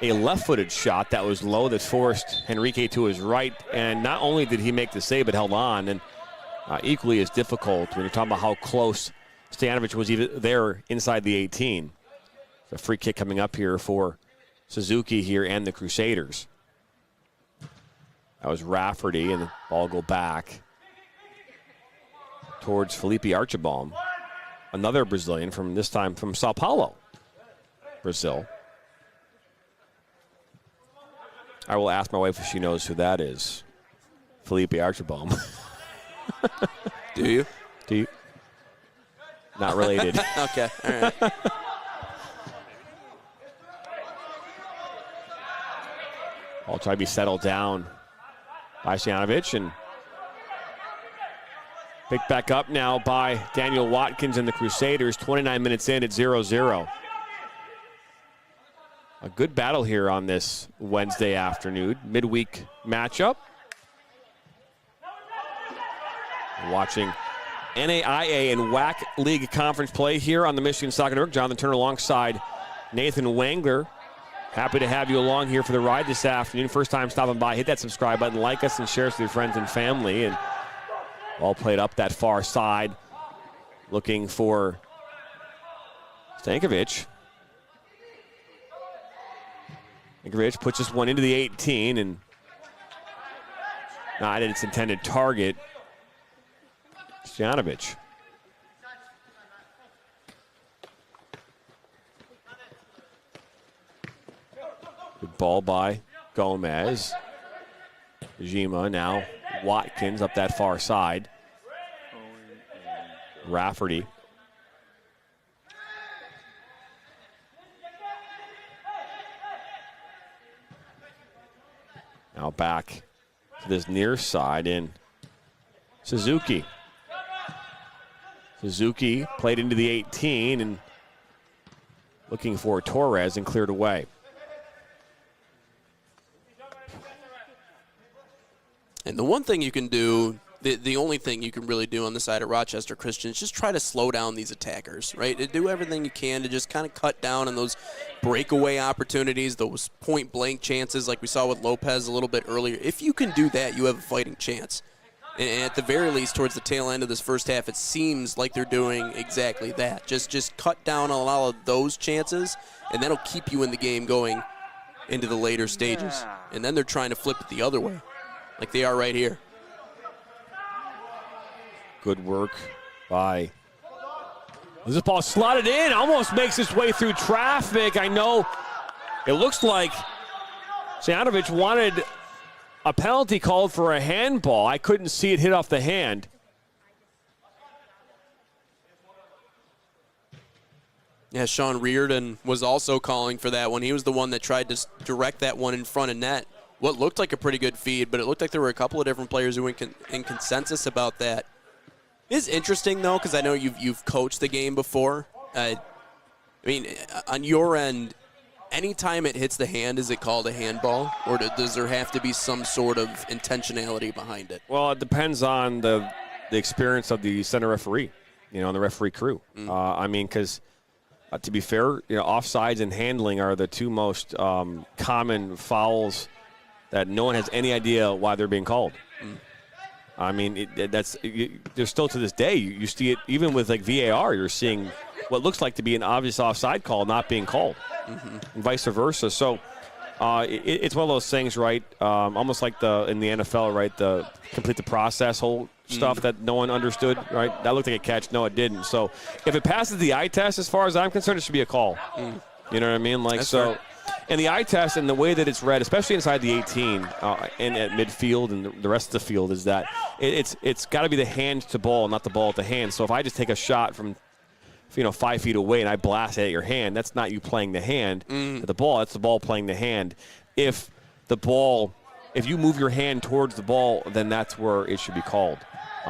a left-footed shot that was low that forced Henrique to his right. And not only did he make the save, but held on. And equally as difficult when you're talking about how close Stojanovic was even there inside the 18. A free kick coming up here for Suzuki here and the Crusaders. That was Rafferty, and the ball go back towards Felipe Archibald, another Brazilian from this time from Sao Paulo, Brazil. I will ask my wife if she knows who that is. Felipe Archibald. Do you? Do you? Not related. Okay, all right. I'll try to be settled down by Stojanovic, and picked back up now by Daniel Watkins and the Crusaders. 29 minutes in at 0-0. A good battle here on this Wednesday afternoon, midweek matchup. Watching NAIA and WHAC League Conference play here on the Michigan Soccer Network. Jonathan Turner alongside Nathan Wangler. Happy to have you along here for the ride this afternoon. First time stopping by, hit that subscribe button, like us, and share us with your friends and family. And all played up that far side, looking for Stankovic. Stankovic puts this one into the 18 and not at its intended target. Stojanovic. Good ball by Gomez. Jima now. Watkins up that far side. Rafferty. Now back to this near side in Suzuki. Suzuki played into the 18 and looking for Torres and cleared away. And the one thing you can do the only thing you can really do on the side of Rochester Christian is just try to slow down these attackers, right? Do everything you can to just kind of cut down on those breakaway opportunities, those point-blank chances like we saw with Lopez a little bit earlier. If you can do that, you have a fighting chance. And at the very least, towards the tail end of this first half, it seems like they're doing exactly that. Just cut down on a lot of those chances, and that'll keep you in the game going into the later stages. And then they're trying to flip it the other way, like they are right here. Good work by. This ball slotted in, almost makes its way through traffic. I know it looks like Stjanovic wanted a penalty called for a handball. I couldn't see it hit off the hand. Yeah, Sean Reardon was also calling for that one. He was the one that tried to direct that one in front of net. What looked like a pretty good feed, but it looked like there were a couple of different players who were in consensus about that. It's interesting, though, because I know you've coached the game before. I mean, on your end, anytime it hits the hand, is it called a handball? Or does there have to be some sort of intentionality behind it? Well, it depends on the experience of the center referee, and the referee crew. I mean, because to be fair, offsides and handling are the two most common fouls that no one has any idea why they're being called. I mean, there's still to this day, you see it even with like VAR, you're seeing what looks like to be an obvious offside call not being called, and vice versa. So it's one of those things, right? Almost like in the NFL, right? The complete the process whole stuff that no one understood, right? That looked like a catch. No, it didn't. So if it passes the eye test, as far as I'm concerned, it should be a call. You know what I mean? Like, so. Fair. And the eye test and the way that it's read, especially inside the 18 and at midfield and the rest of the field, is that it's got to be the hand to ball, not the ball at the hand. So if I just take a shot from 5 feet away and I blast it at your hand, that's not you playing the hand at the ball. That's the ball playing the hand. If you move your hand towards the ball, then that's where it should be called,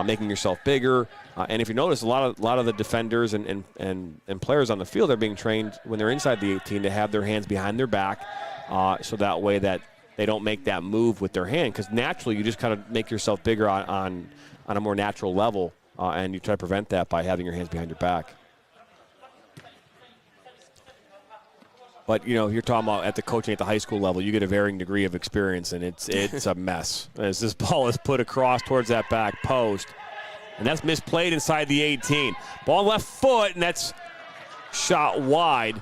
making yourself bigger. And if you notice, a lot of the defenders and players on the field are being trained when they're inside the 18 to have their hands behind their back, so that way that they don't make that move with their hand. Because naturally, you just kind of make yourself bigger on a more natural level, and you try to prevent that by having your hands behind your back. But, you're talking about at the coaching at the high school level, you get a varying degree of experience, and it's a mess. As this ball is put across towards that back post. And that's misplayed inside the 18. Ball left foot, and that's shot wide.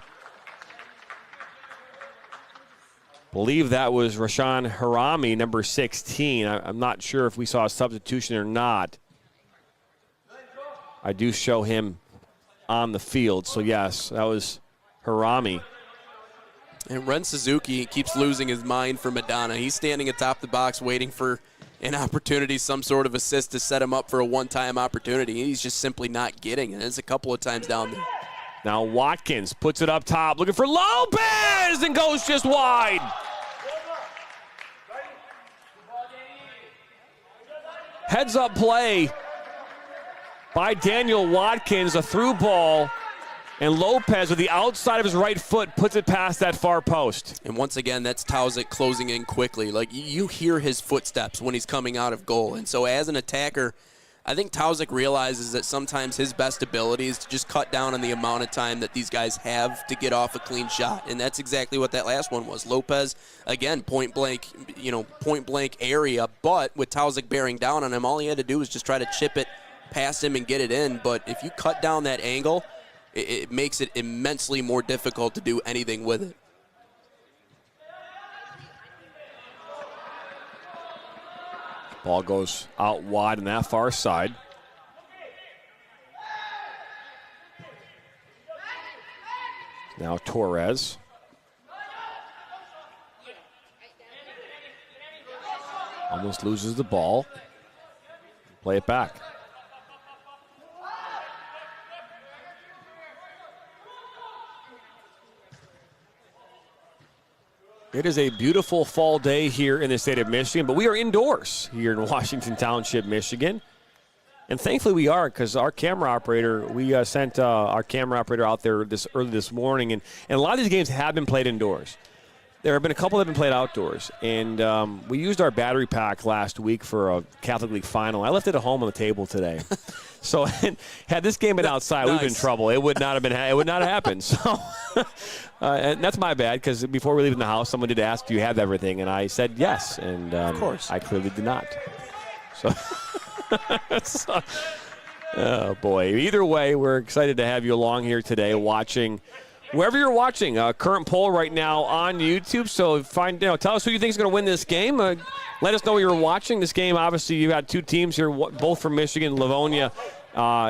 Believe that was Rashawn Harami, number 16. I'm not sure if we saw a substitution or not. I do show him on the field. So, yes, that was Harami. And Ren Suzuki keeps losing his mind for Madonna. He's standing atop the box waiting for an opportunity, some sort of assist to set him up for a one-time opportunity. He's just simply not getting it. It's a couple of times down there. Now Watkins puts it up top, looking for Lopez, and goes just wide. Heads-up play by Daniel Watkins, a through ball. And Lopez, with the outside of his right foot, puts it past that far post. And once again, that's Tauzik closing in quickly. Like, you hear his footsteps when he's coming out of goal. And so as an attacker, I think Tauzik realizes that sometimes his best ability is to just cut down on the amount of time that these guys have to get off a clean shot. And that's exactly what that last one was. Lopez, again, point blank area. But with Tauzik bearing down on him, all he had to do was just try to chip it past him and get it in. But if you cut down that angle, it makes it immensely more difficult to do anything with it. Ball goes out wide on that far side. Now Torres. Almost loses the ball. Play it back. It is a beautiful fall day here in the state of Michigan, but we are indoors here in Washington Township, Michigan. And thankfully we are, because our camera operator, we sent our camera operator out there early this morning, and a lot of these games have been played indoors. There have been a couple that have been played outdoors, and we used our battery pack last week for a Catholic League final. I left it at home on the table today. So had this game been outside, we'd been in trouble. It would not have been. It would not have happened. So and that's my bad, because before we leave the house, someone did ask, "Do you have everything?" And I said yes, and of course I clearly did not. So, oh boy. Either way, we're excited to have you along here today, watching. Wherever you're watching, current poll right now on YouTube. So tell us who you think is going to win this game. Let us know where you're watching this game. Obviously, you got two teams here, both from Michigan. Livonia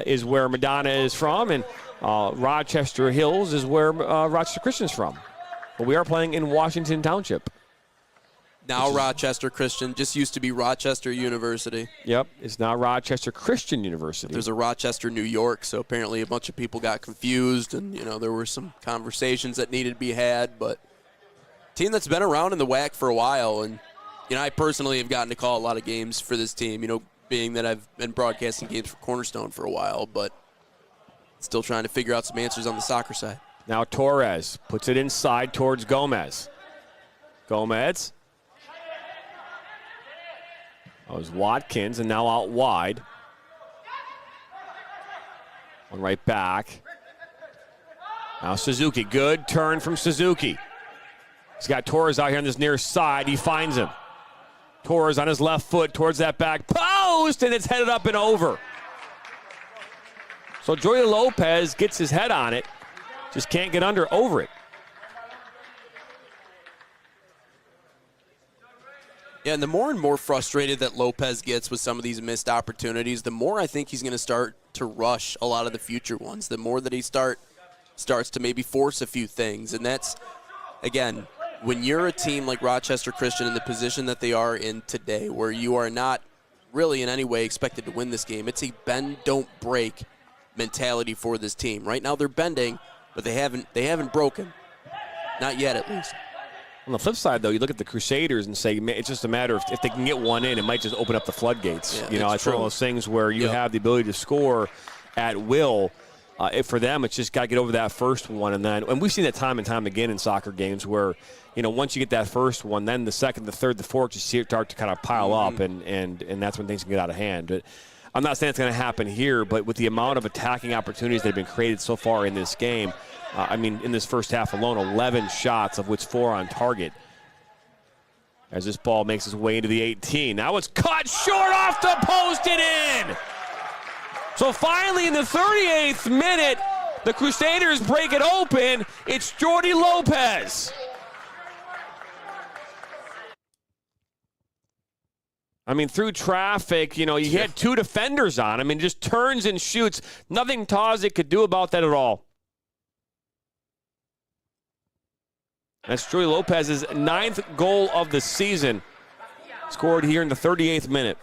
is where Madonna is from, and Rochester Hills is where Rochester Christian is from. But we are playing in Washington Township. Now Rochester Christian, just used to be Rochester University. Yep, it's now Rochester Christian University. There's a Rochester, New York, so apparently a bunch of people got confused, and there were some conversations that needed to be had. But team that's been around in the WHAC for a while, and I personally have gotten to call a lot of games for this team. Being that I've been broadcasting games for Cornerstone for a while, but still trying to figure out some answers on the soccer side. Now Torres puts it inside towards Gomez. Gomez. That was Watkins, and now out wide. One right back. Now Suzuki. Good turn from Suzuki. He's got Torres out here on this near side. He finds him. Torres on his left foot towards that back post, and it's headed up and over. So Joey Lopez gets his head on it. Just can't get over it. Yeah, and the more and more frustrated that Lopez gets with some of these missed opportunities, the more I think he's going to start to rush a lot of the future ones. The more that he starts to maybe force a few things. And that's, again, when you're a team like Rochester Christian in the position that they are in today, where you are not really in any way expected to win this game, it's a bend, don't break mentality for this team. Right now they're bending, but they haven't broken. Not yet, at least. On the flip side, though, you look at the Crusaders and say it's just a matter of if they can get one in, it might just open up the floodgates. Yeah, it's one of those things where you have the ability to score at will. For them, it's just got to get over that first one, and we've seen that time and time again in soccer games where, once you get that first one, then the second, the third, the fourth just start to kind of pile up, and that's when things can get out of hand. But I'm not saying it's going to happen here, but with the amount of attacking opportunities that have been created so far in this game. In this first half alone, 11 shots, of which 4 on target. As this ball makes its way into the 18. Now it's cut short off the post and in! So finally, in the 38th minute, the Crusaders break it open. It's Jordy Lopez. Through traffic, you had 2 defenders on. Just turns and shoots. Nothing Tozic could do about that at all. That's Joey Lopez's 9th goal of the season. Scored here in the 38th minute.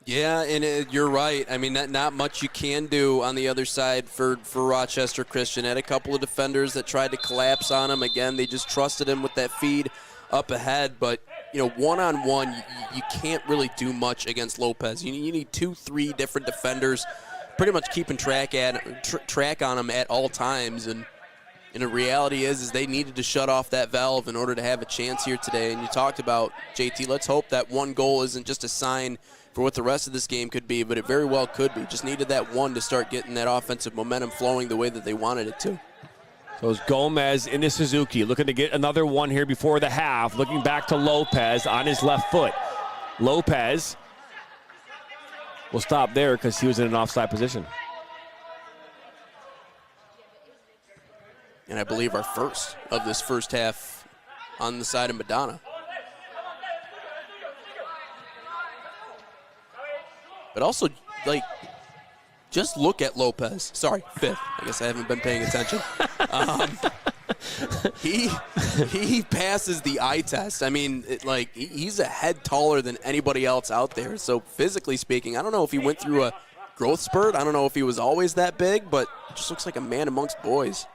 Yeah, and you're right. Not much you can do on the other side for Rochester Christian. Had a couple of defenders that tried to collapse on him. Again, they just trusted him with that feed up ahead. But, one-on-one, you can't really do much against Lopez. You need 2-3 different defenders pretty much keeping track on him at all times, and the reality is they needed to shut off that valve in order to have a chance here today. And you talked about, JT, let's hope that one goal isn't just a sign for what the rest of this game could be, but it very well could be. Just needed that one to start getting that offensive momentum flowing the way that they wanted it to. So it's Gomez into Suzuki, looking to get another one here before the half, looking back to Lopez on his left foot. Lopez will stop there because he was in an offside position. And I believe our first of this first half on the side of Madonna. But also, just look at Lopez. Sorry, 5th. I guess I haven't been paying attention. He passes the eye test. He's a head taller than anybody else out there. So physically speaking, I don't know if he went through a growth spurt. I don't know if he was always that big, but just looks like a man amongst boys.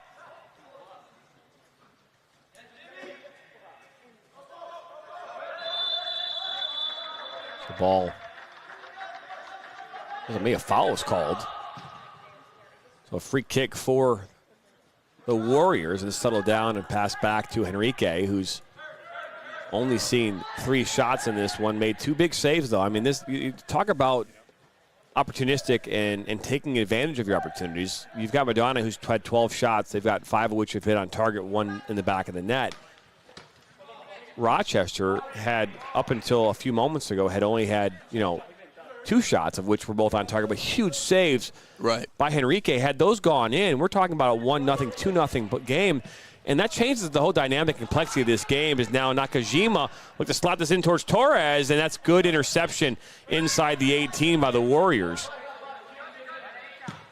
The ball. Doesn't mean a foul is called. So a free kick for the Warriors and settle down and pass back to Henrique, who's only seen 3 shots in this one, made 2 big saves, though. I mean, this, you talk about opportunistic and taking advantage of your opportunities. You've got Madonna, who's had 12 shots. They've got 5 of which have hit on target, 1 in the back of the net. Rochester had, up until a few moments ago, had only had, 2 shots, of which were both on target, but huge saves by Henrique. Had those gone in, we're talking about a 1-0, 2-0 game, and that changes the whole dynamic and complexity of this game. Is now Nakajima look to slot this in towards Torres, and that's good interception inside the 18 by the Warriors.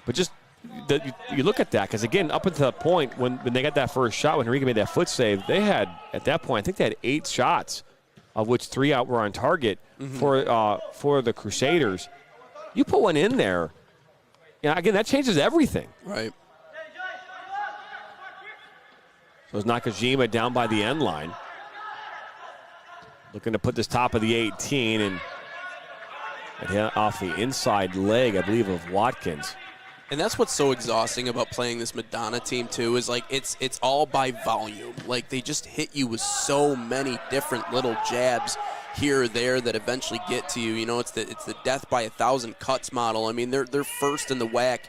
But just you look at that, because again, up until that point when they got that first shot, when Henrique made that foot save, they had, at that point, I think they had 8 shots, of which 3 out were on target for the Crusaders. You put one in there, again, that changes everything. Right. So it's Nakajima down by the end line, looking to put this top of the 18 and hit off the inside leg, I believe, of Watkins. And that's what's so exhausting about playing this Madonna team too, is like it's all by volume. Like they just hit you with so many different little jabs here or there that eventually get to you. It's the death by 1,000 cuts model. I mean, they're first in the WHAC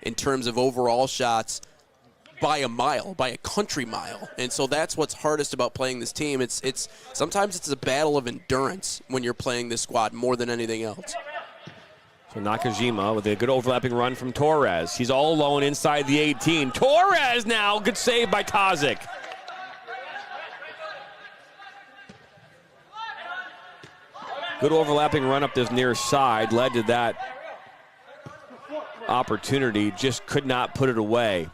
in terms of overall shots by a mile, by a country mile. And so that's what's hardest about playing this team. It's sometimes it's a battle of endurance when you're playing this squad more than anything else. So Nakajima with a good overlapping run from Torres. He's all alone inside the 18. Torres now, good save by Tazik. Good overlapping run up this near side led to that opportunity, just could not put it away.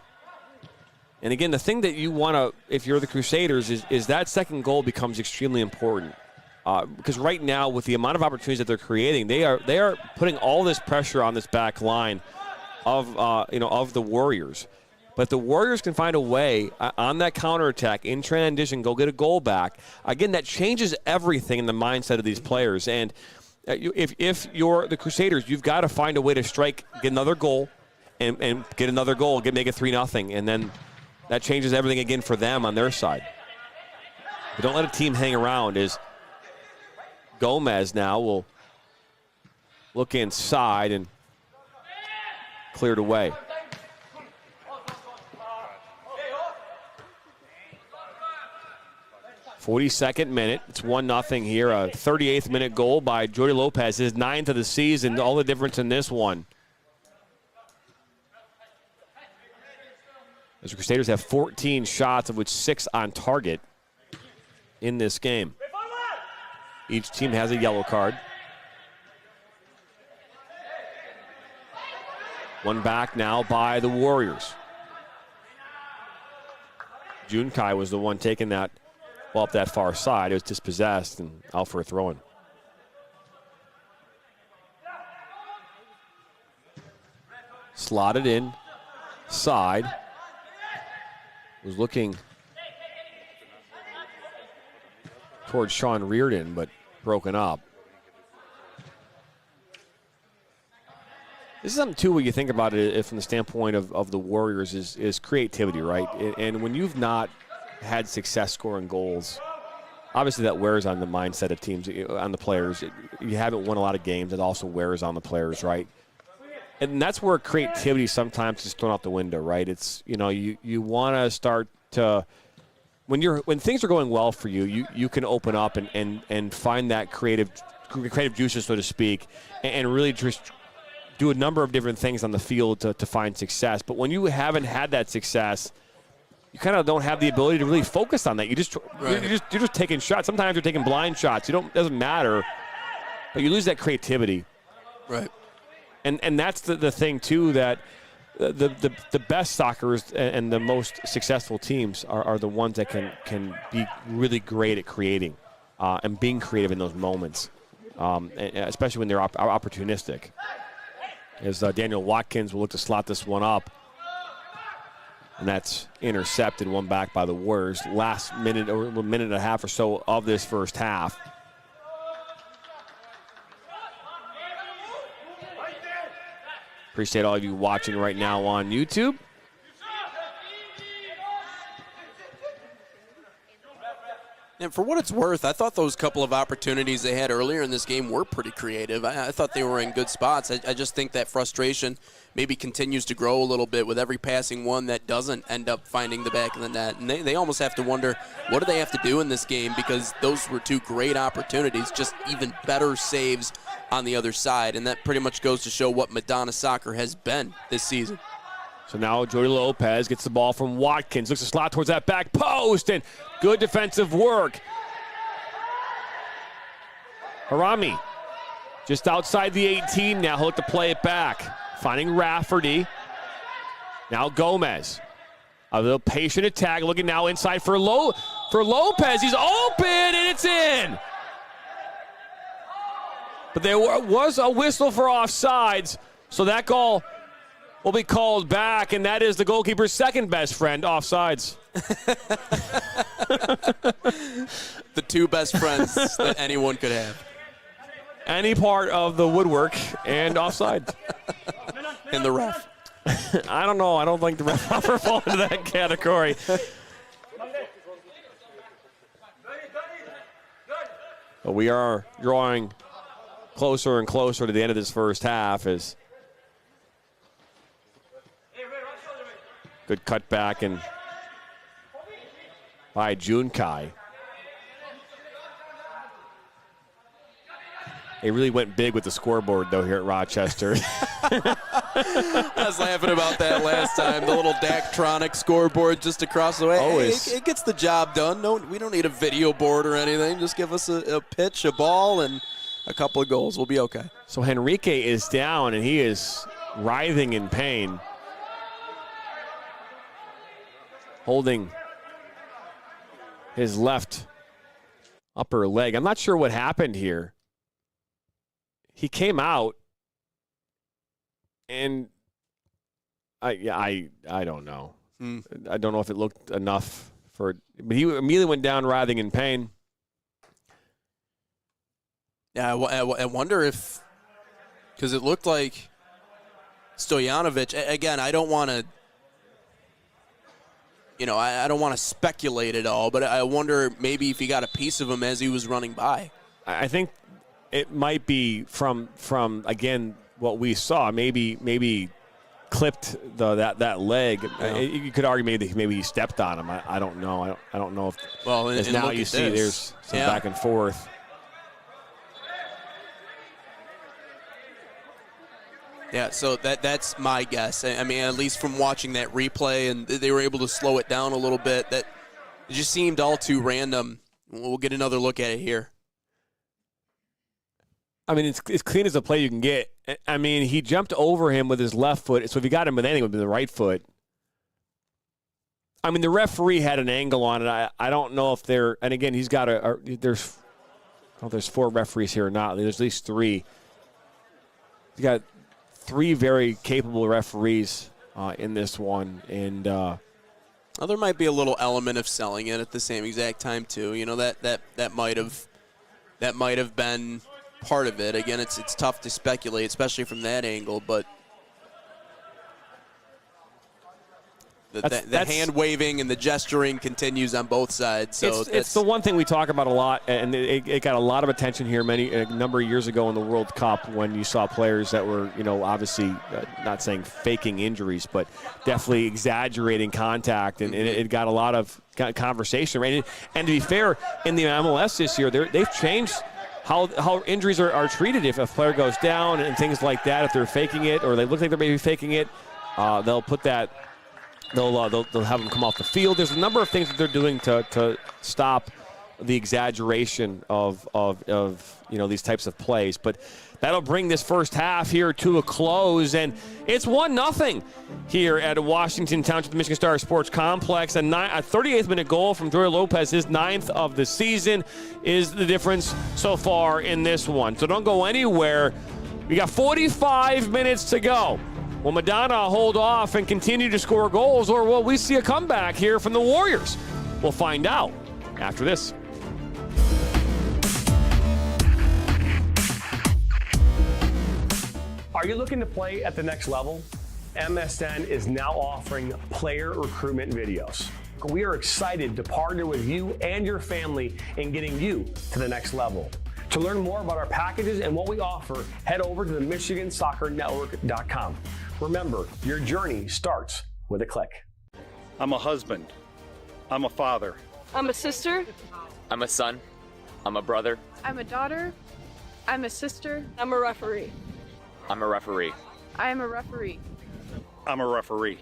And again, the thing that you want to, if you're the Crusaders, is that second goal becomes extremely important. Because right now, with the amount of opportunities that they're creating, they are putting all this pressure on this back line of the Warriors. But the Warriors can find a way on that counterattack in transition, go get a goal back. Again, that changes everything in the mindset of these players. And if you're the Crusaders, you've got to find a way to strike, get another goal, and get another goal, make it 3-0, and then that changes everything again for them on their side. But don't let a team hang around. Is Gomez now will look inside and cleared away. .42nd minute. It's 1-0 here. A 38th minute goal by Jordi Lopez. His 9th of the season. All the difference in this one. As the Crusaders have 14 shots, of which 6 on target in this game. Each team has a yellow card. One back now by the Warriors. Junkai was the one taking that ball up that far side. It was dispossessed and out for a throw-in. Slotted in, side. Was looking towards Sean Reardon, but broken up. This is something, too, when you think about it from the standpoint of the Warriors is creativity, right? And when you've not had success scoring goals, obviously that wears on the mindset of teams, on the players. You haven't won a lot of games. It also wears on the players, right? And that's where creativity sometimes is thrown out the window, right? It's, you want to start to, when things are going well for you, you can open up and find that creative juices, so to speak, and really just do a number of different things on the field to find success. But when you haven't had that success, you kind of don't have the ability to really focus on that. You're just taking shots. Sometimes you're taking blind shots. It doesn't matter, but you lose that creativity. Right. And that's the thing, too, that the best soccerers and the most successful teams are the ones that can be really great at creating and being creative in those moments, especially when they're opportunistic. As Daniel Watkins will look to slot this one up. And that's intercepted, one back by the Warriors. Last minute or minute and a half or so of this first half. Appreciate all of you watching right now on YouTube. And for what it's worth, I thought those couple of opportunities they had earlier in this game were pretty creative. I thought they were in good spots. I just think that frustration maybe continues to grow a little bit with every passing one that doesn't end up finding the back of the net. And they almost have to wonder, what do they have to do in this game? Because those were two great opportunities, just even better saves on the other side. And that pretty much goes to show what Madonna soccer has been this season. So now Jody Lopez gets the ball from Watkins, looks to slot towards that back post, and good defensive work. Harami just outside the 18 now. He'll look to play it back. Finding Rafferty. Now Gomez. A little patient attack, looking now inside for Lopez. He's open, and it's in. But there was a whistle for offsides, so that goal will be called back, and that is the goalkeeper's second best friend, offsides. The two best friends that anyone could have. Any part of the woodwork and offside. And the ref. I don't know. I don't think the ref ever fall into that category. But we are drawing closer and closer to the end of this first half as good cutback and by Junkai. They really went big with the scoreboard, though, here at Rochester. I was laughing about that last time. The little Daktronic scoreboard just across the way. Always. It gets the job done. No, we don't need a video board or anything. Just give us a pitch, a ball, and a couple of goals. We'll be okay. So Henrique is down, and he is writhing in pain. Holding his left upper leg. I'm not sure what happened here. He came out, and I don't know. I don't know if it looked enough for, but he immediately went down writhing in pain. Yeah, I wonder if, because it looked like Stojanovic, again, I don't want to, I don't want to speculate at all, but I wonder maybe if he got a piece of him as he was running by. I think it might be from again what we saw. Maybe clipped that leg. Yeah. You could argue maybe he stepped on him. I don't know. I don't know if. Well, as now you see there's some back and forth. Yeah, so that's my guess. I mean, at least from watching that replay, and they were able to slow it down a little bit. That it just seemed all too random. We'll get another look at it here. I mean, it's as clean as a play you can get. I mean, he jumped over him with his left foot, so if he got him with anything, it would be the right foot. I mean, the referee had an angle on it. I don't know if they're, and again, he's got there's 4 referees here or not. There's at least 3. He's got 3 very capable referees in this one, and there might be a little element of selling it at the same exact time too. That might have been part of it. Again, it's tough to speculate, especially from that angle, but the hand waving and the gesturing continues on both sides. So it's the one thing we talk about a lot, and it got a lot of attention here a number of years ago in the World Cup when you saw players that were, obviously not saying faking injuries, but definitely exaggerating contact, and it got a lot of conversation. Right? And to be fair, in the MLS this year, they've changed how injuries are treated. If a player goes down and things like that, if they're faking it or they look like they're maybe faking it, they'll put that. They'll have them come off the field. There's a number of things that they're doing to stop the exaggeration of these types of plays. But that'll bring this first half here to a close, and it's 1-0 here at Washington Township Michigan Star Sports Complex. A 38th minute goal from Joy Lopez, his 9th of the season, is the difference so far in this one. So don't go anywhere. We got 45 minutes to go. Will Madonna hold off and continue to score goals, or will we see a comeback here from the Warriors? We'll find out after this. Are you looking to play at the next level? MSN is now offering player recruitment videos. We are excited to partner with you and your family in getting you to the next level. To learn more about our packages and what we offer, head over to the MichiganSoccerNetwork.com. Remember, your journey starts with a click. I'm a husband. I'm a father. I'm a sister. I'm a son. I'm a brother. I'm a daughter. I'm a sister. I'm a referee. I'm a referee. I am a referee. I'm a referee.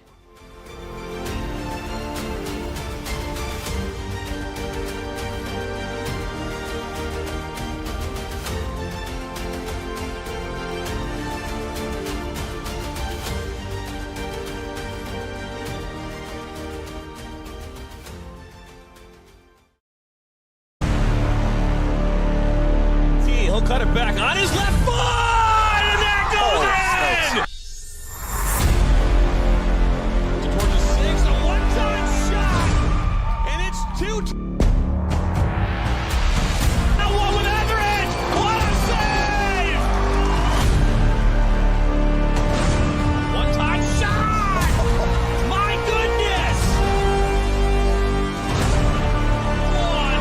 He'll cut it back on his left foot, and that goes in! Towards the 6, a one-time shot, and it's 2. Now one with Everett! What a save! One-time shot! My goodness! One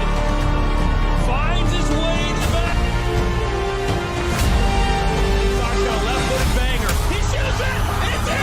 finds his way to the back. Left-footed banger. He shoots it! It's in!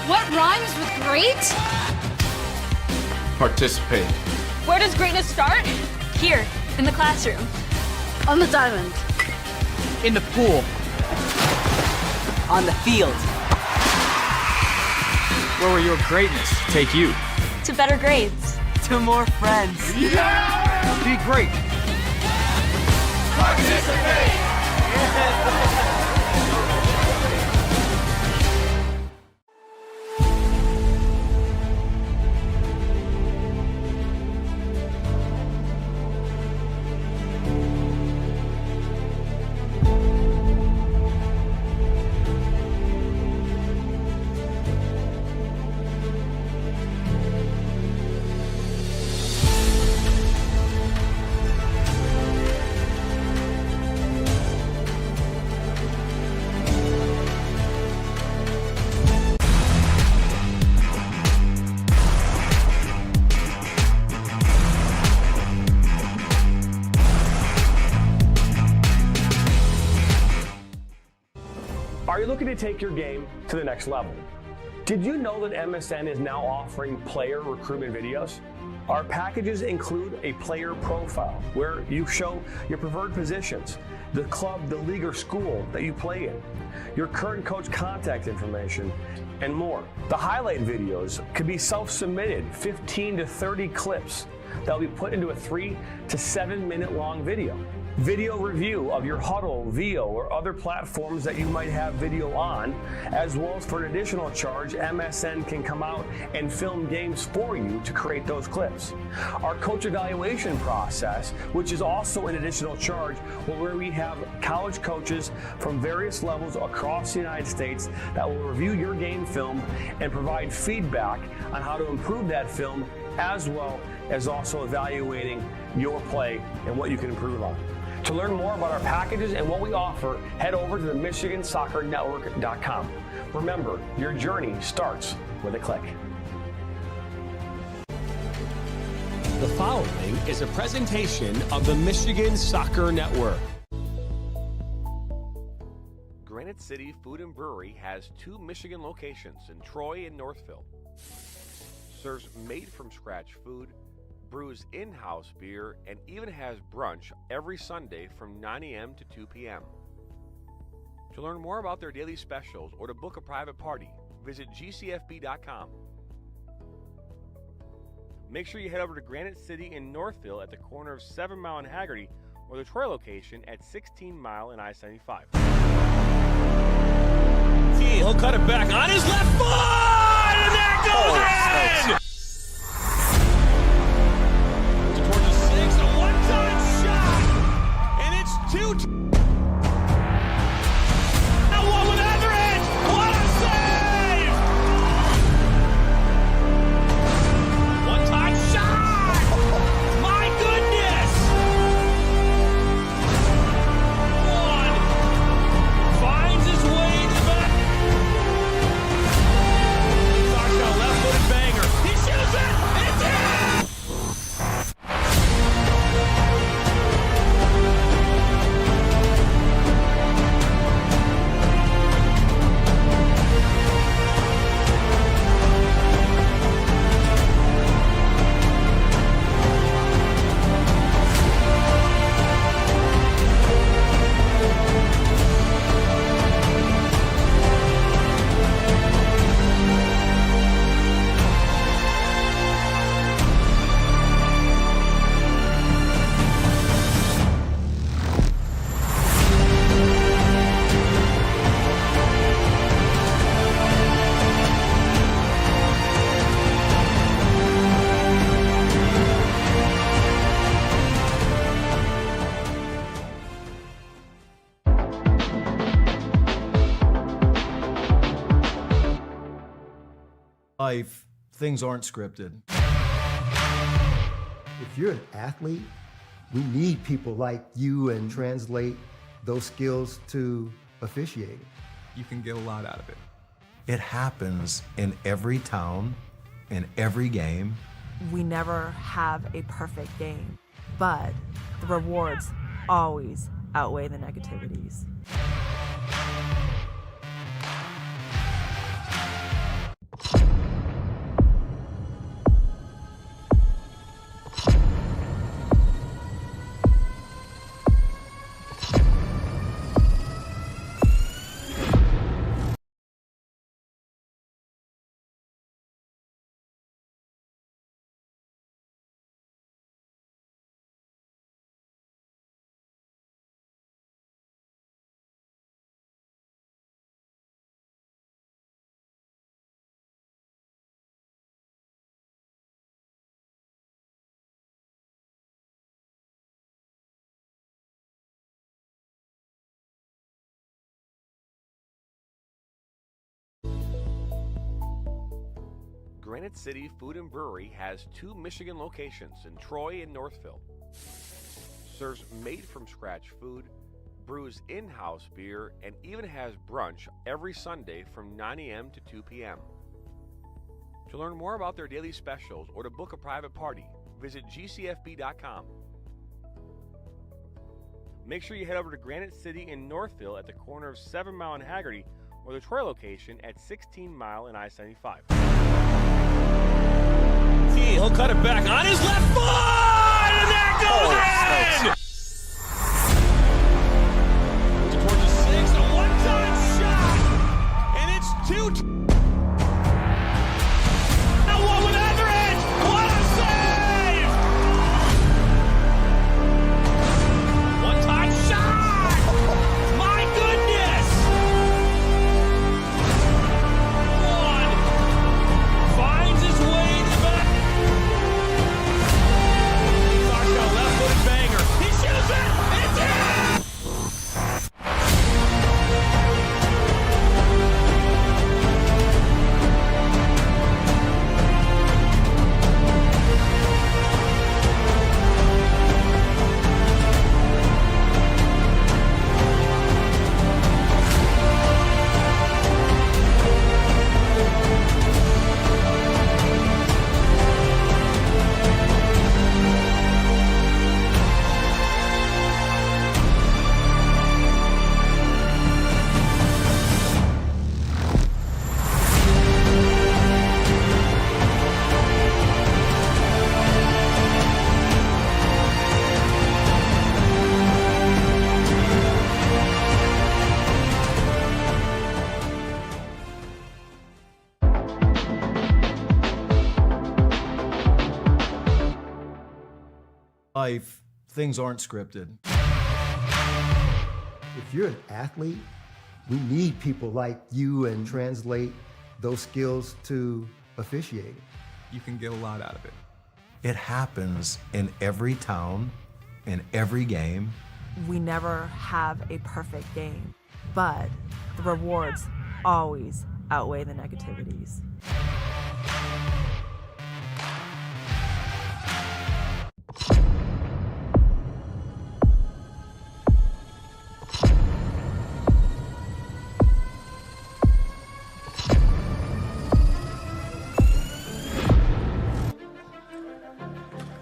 What rhymes with great? Participate. Where does greatness start? Here, in the classroom. On the diamond. In the pool. On the field. Where will your greatness take you? To better grades. To more friends. Yeah! Be great. Participate! Are you looking to take your game to the next level? Did you know that MSN is now offering player recruitment videos? Our packages include a player profile where you show your preferred positions, the club, the league, or school that you play in, your current coach contact information, and more. The highlight videos could be self-submitted, 15 to 30 clips that will be put into a 3 to 7 minute long video. Video review of your Huddle, VO, or other platforms that you might have video on, as well as for an additional charge, MSN can come out and film games for you to create those clips. Our coach evaluation process, which is also an additional charge, where we have college coaches from various levels across the United States that will review your game film and provide feedback on how to improve that film, as well as also evaluating your play and what you can improve on. To learn more about our packages and what we offer, head over to the MichiganSoccerNetwork.com. Remember, your journey starts with a click. The following is a presentation of the Michigan Soccer Network. Granite City Food and Brewery has 2 Michigan locations in Troy and Northville. Serves made-from-scratch food, brews in-house beer, and even has brunch every Sunday from 9 a.m. to 2 p.m. To learn more about their daily specials or to book a private party, visit gcfb.com. Make sure you head over to Granite City in Northville at the corner of 7 Mile and Haggerty, or the Troy location at 16 Mile and I-75. He'll cut it back on his left foot, and that goes in! Towards the 6, a one-time shot, and it's 2. Now one with Etheridge, what a save! One-time shot! My goodness! One finds his way to the back. Talks about a left-footed banger. He shoots it! It's in! Life, things aren't scripted. If you're an athlete, we need people like you and translate those skills to officiating. You can get a lot out of it. It happens in every town, in every game. We never have a perfect game, but the rewards always outweigh the negativities. Granite City Food and Brewery has 2 Michigan locations in Troy and Northville. Serves made-from-scratch food, brews in-house beer, and even has brunch every Sunday from 9 a.m. to 2 p.m. To learn more about their daily specials or to book a private party, visit gcfb.com. Make sure you head over to Granite City in Northville at the corner of 7 Mile and Haggerty, or the Troy location at 16 Mile and I-75. He'll cut it back on his left foot, and that goes in! life, things aren't scripted. If you're an athlete, we need people like you and translate those skills to officiating. You can get a lot out of it. It happens in every town, in every game. We never have a perfect game, but the rewards always outweigh the negativities.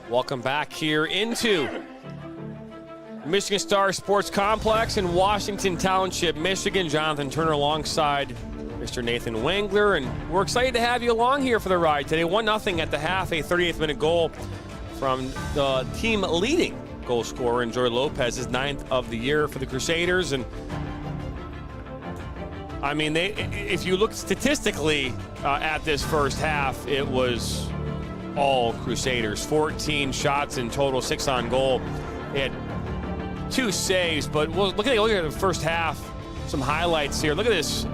Welcome back here into Michigan Star Sports Complex in Washington Township, Michigan. Jonathan Turner alongside Mr. Nathan Wengler, and we're excited to have you along here for the ride today. 1-0 at the half, a 38th minute goal from the team leading goal scorer, and Jordy Lopez, his 9th of the year for the Crusaders. And I mean, if you look statistically at this first half, it was all Crusaders. 14 shots in total, 6 on goal. They had 2 saves, but look at the first half. Some highlights here. Look at this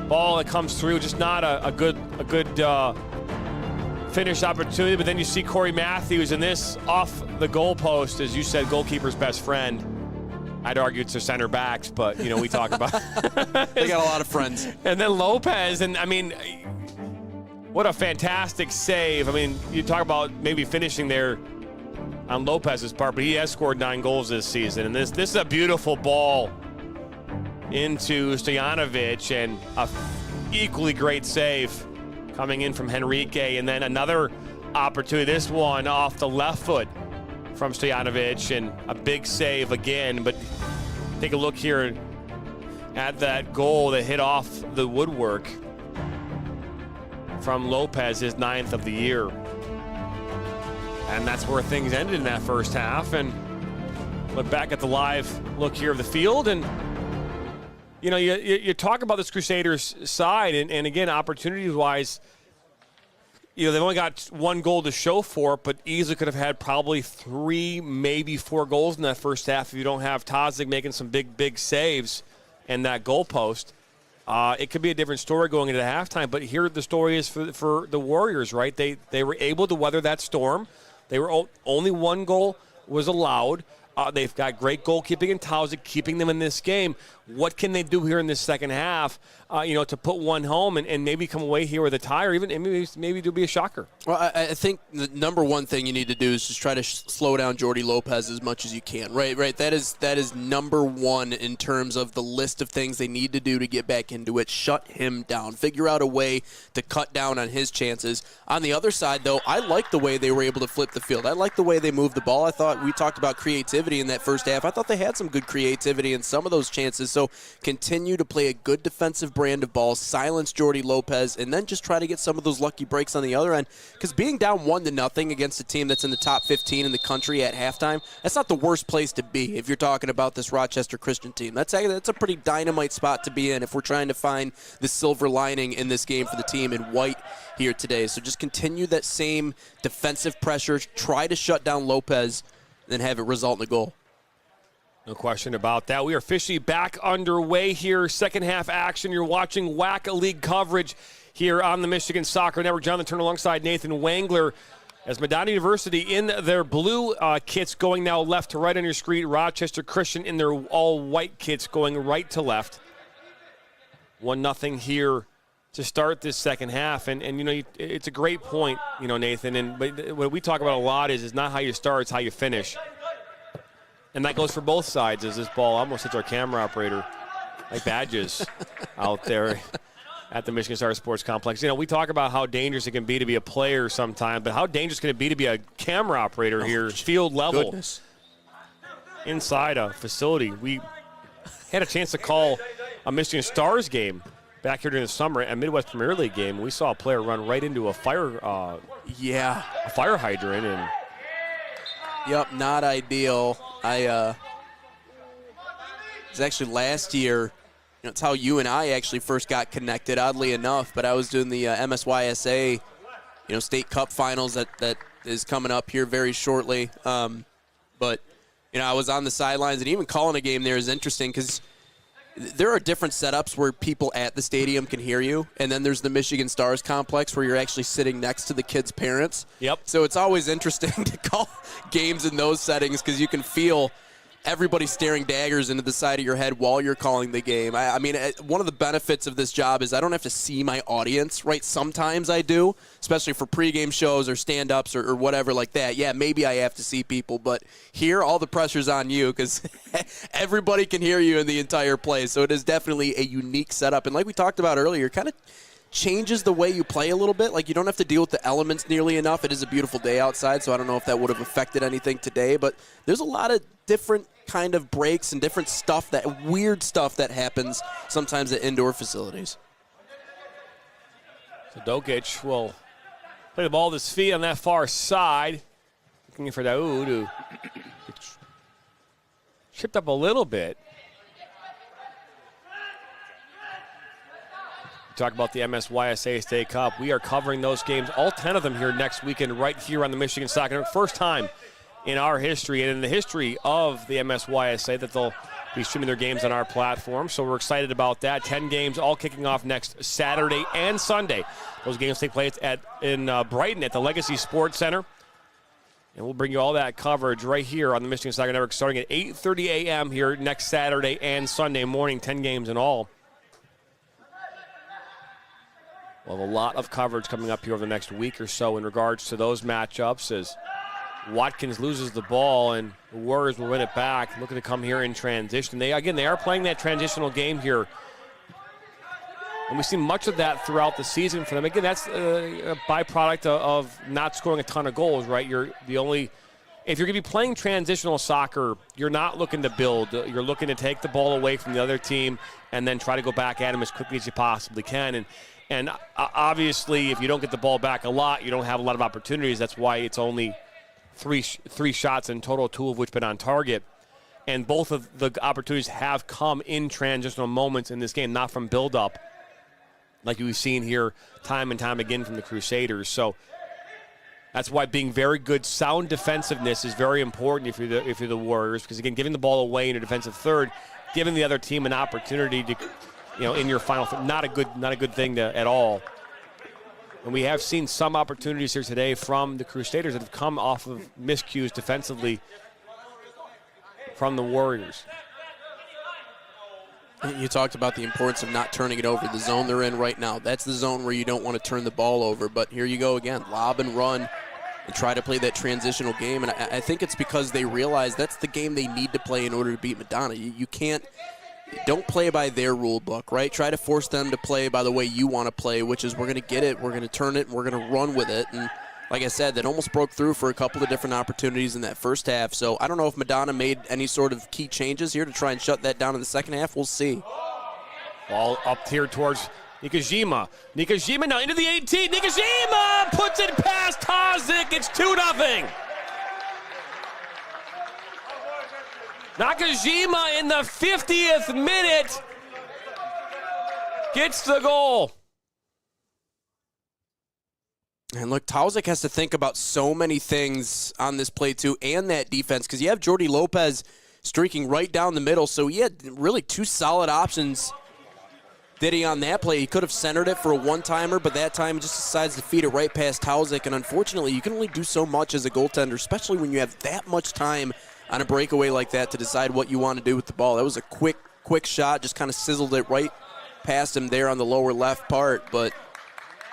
ball that comes through. Just not a good finish opportunity. But then you see Corey Matthews, and this off the goalpost, as you said, goalkeeper's best friend. I'd argue it's their center backs, but you know we talk about. They got a lot of friends. And then Lopez, and I mean, what a fantastic save. I mean, you talk about maybe finishing there on Lopez's part, but he has scored 9 goals this season. And this is a beautiful ball into Stojanovic, and a equally great save coming in from Henrique. And then another opportunity, this one off the left foot from Stojanovic, and a big save again. But take a look here at that goal that hit off the woodwork from Lopez, his 9th of the year. And that's where things ended in that first half. And look back at the live look here of the field, and you know, you talk about this Crusaders side, and again, opportunities-wise, you know, they've only got 1 goal to show for it, but easily could have had probably 3, maybe 4 goals in that first half if you don't have Tozig making some big saves and that goalpost. It could be a different story going into the halftime, but here the story is for the Warriors, right? They were able to weather that storm. They were only 1 goal was allowed. They've got great goalkeeping in Towsik, keeping them in this game. What can they do here in this second half, to put one home and maybe come away here with a tie, or even maybe it'll be a shocker? Well, I think the number one thing you need to do is just try to slow down Jordy Lopez as much as you can. Right. That is number one in terms of the list of things they need to do to get back into it. Shut him down. Figure out a way to cut down on his chances. On the other side, though, I like the way they were able to flip the field. I like the way they moved the ball. I thought we talked about creativity in that first half. I thought they had some good creativity in some of those chances. So continue to play a good defensive brand of ball, silence Jordy Lopez, and then just try to get some of those lucky breaks on the other end. Because being down 1-0 against a team that's in the top 15 in the country at halftime, that's not the worst place to be if you're talking about this Rochester Christian team. That's a pretty dynamite spot to be in if we're trying to find the silver lining in this game for the team in white here today. So just continue that same defensive pressure, try to shut down Lopez, then have it result in a goal. No question about that. We are officially back underway here. Second half action. You're watching WHAC League coverage here on the Michigan Soccer Network. Jonathan Turner alongside Nathan Wengler as Madonna University in their blue kits going now left to right on your screen. Rochester Christian in their all-white kits going right to left. 1-0 here to start this second half. And it's a great point, Nathan. But what we talk about a lot is not how you start, it's how you finish. And that goes for both sides as this ball almost hits our camera operator like badges out there at the Michigan Star Sports Complex. We talk about how dangerous it can be to be a player sometimes, but how dangerous can it be to be a camera operator here, field level, goodness. Inside a facility. We had a chance to call a Michigan Stars game back here during the summer, a Midwest Premier League game. We saw a player run right into a fire hydrant. And yep, not ideal. It was actually last year. It's how you and I actually first got connected, oddly enough. But I was doing the MSYSA, State Cup Finals that is coming up here very shortly. But, I was on the sidelines, and even calling a game there is interesting because there are different setups where people at the stadium can hear you, and then there's the Michigan Stars complex where you're actually sitting next to the kids' parents. Yep. So it's always interesting to call games in those settings because you can feel everybody staring daggers into the side of your head while you're calling the game. I mean, one of the benefits of this job is I don't have to see my audience, right? Sometimes I do, especially for pregame shows or stand-ups or whatever like that. Yeah, maybe I have to see people, but here all the pressure's on you because everybody can hear you in the entire play. So it is definitely a unique setup. And like we talked about earlier, kind of changes the way you play a little bit. Like, you don't have to deal with the elements nearly enough. It is a beautiful day outside, so I don't know if that would have affected anything today, but there's a lot of different kind of breaks and different stuff, that weird stuff that happens sometimes at indoor facilities. So Dokic will play the ball with his feet on that far side. Looking for Daoud, who chipped up a little bit. Talk about the MSYSA State Cup. We are covering those games, all 10 of them here next weekend, right here on the Michigan Soccer Network. First time in our history and in the history of the MSYSA that they'll be streaming their games on our platform. So we're excited about that. 10 games all kicking off next Saturday and Sunday. Those games take place in Brighton at the Legacy Sports Center. And we'll bring you all that coverage right here on the Michigan Soccer Network starting at 8:30 a.m. here next Saturday and Sunday morning, 10 games in all. We'll have a lot of coverage coming up here over the next week or so in regards to those matchups as Watkins loses the ball and the Warriors will win it back. Looking to come here in transition. They are playing that transitional game here. And we've seen much of that throughout the season for them. Again, that's a byproduct of not scoring a ton of goals, right? If you're going to be playing transitional soccer, you're not looking to build. You're looking to take the ball away from the other team and then try to go back at them as quickly as you possibly can. And obviously, if you don't get the ball back a lot, you don't have a lot of opportunities. That's why it's only three shots in total, 2 of which been on target. And both of the opportunities have come in transitional moments in this game, not from build-up, like we've seen here time and time again from the Crusaders. So that's why being very good, sound defensiveness is very important if you're the Warriors, because again, giving the ball away in your defensive third, giving the other team an opportunity to, in your final third, not a good thing at all. And we have seen some opportunities here today from the Crusaders that have come off of miscues defensively from the Warriors. You talked about the importance of not turning it over. The zone they're in right now, that's the zone where you don't want to turn the ball over. But here you go again, lob and run and try to play that transitional game. And I think it's because they realize that's the game they need to play in order to beat Madonna. You can't. Don't play by their rule book, right? Try to force them to play by the way you want to play, which is we're going to get it, we're going to turn it, and we're going to run with it. And like I said, that almost broke through for a couple of different opportunities in that first half. So I don't know if Madonna made any sort of key changes here to try and shut that down in the second half. We'll see. Ball up here towards Nikajima. Nikajima now into the 18. Nikajima puts it past Tozic. It's 2-0. Nakajima in the 50th minute gets the goal. And look, Tozic has to think about so many things on this play too, and that defense, because you have Jordi Lopez streaking right down the middle, so he had really 2 solid options. Did he on that play? He could have centered it for a one-timer, but that time he just decides to feed it right past Tozic, and unfortunately, you can only do so much as a goaltender, especially when you have that much time on a breakaway like that to decide what you want to do with the ball. That was a quick shot, just kind of sizzled it right past him there on the lower left part, but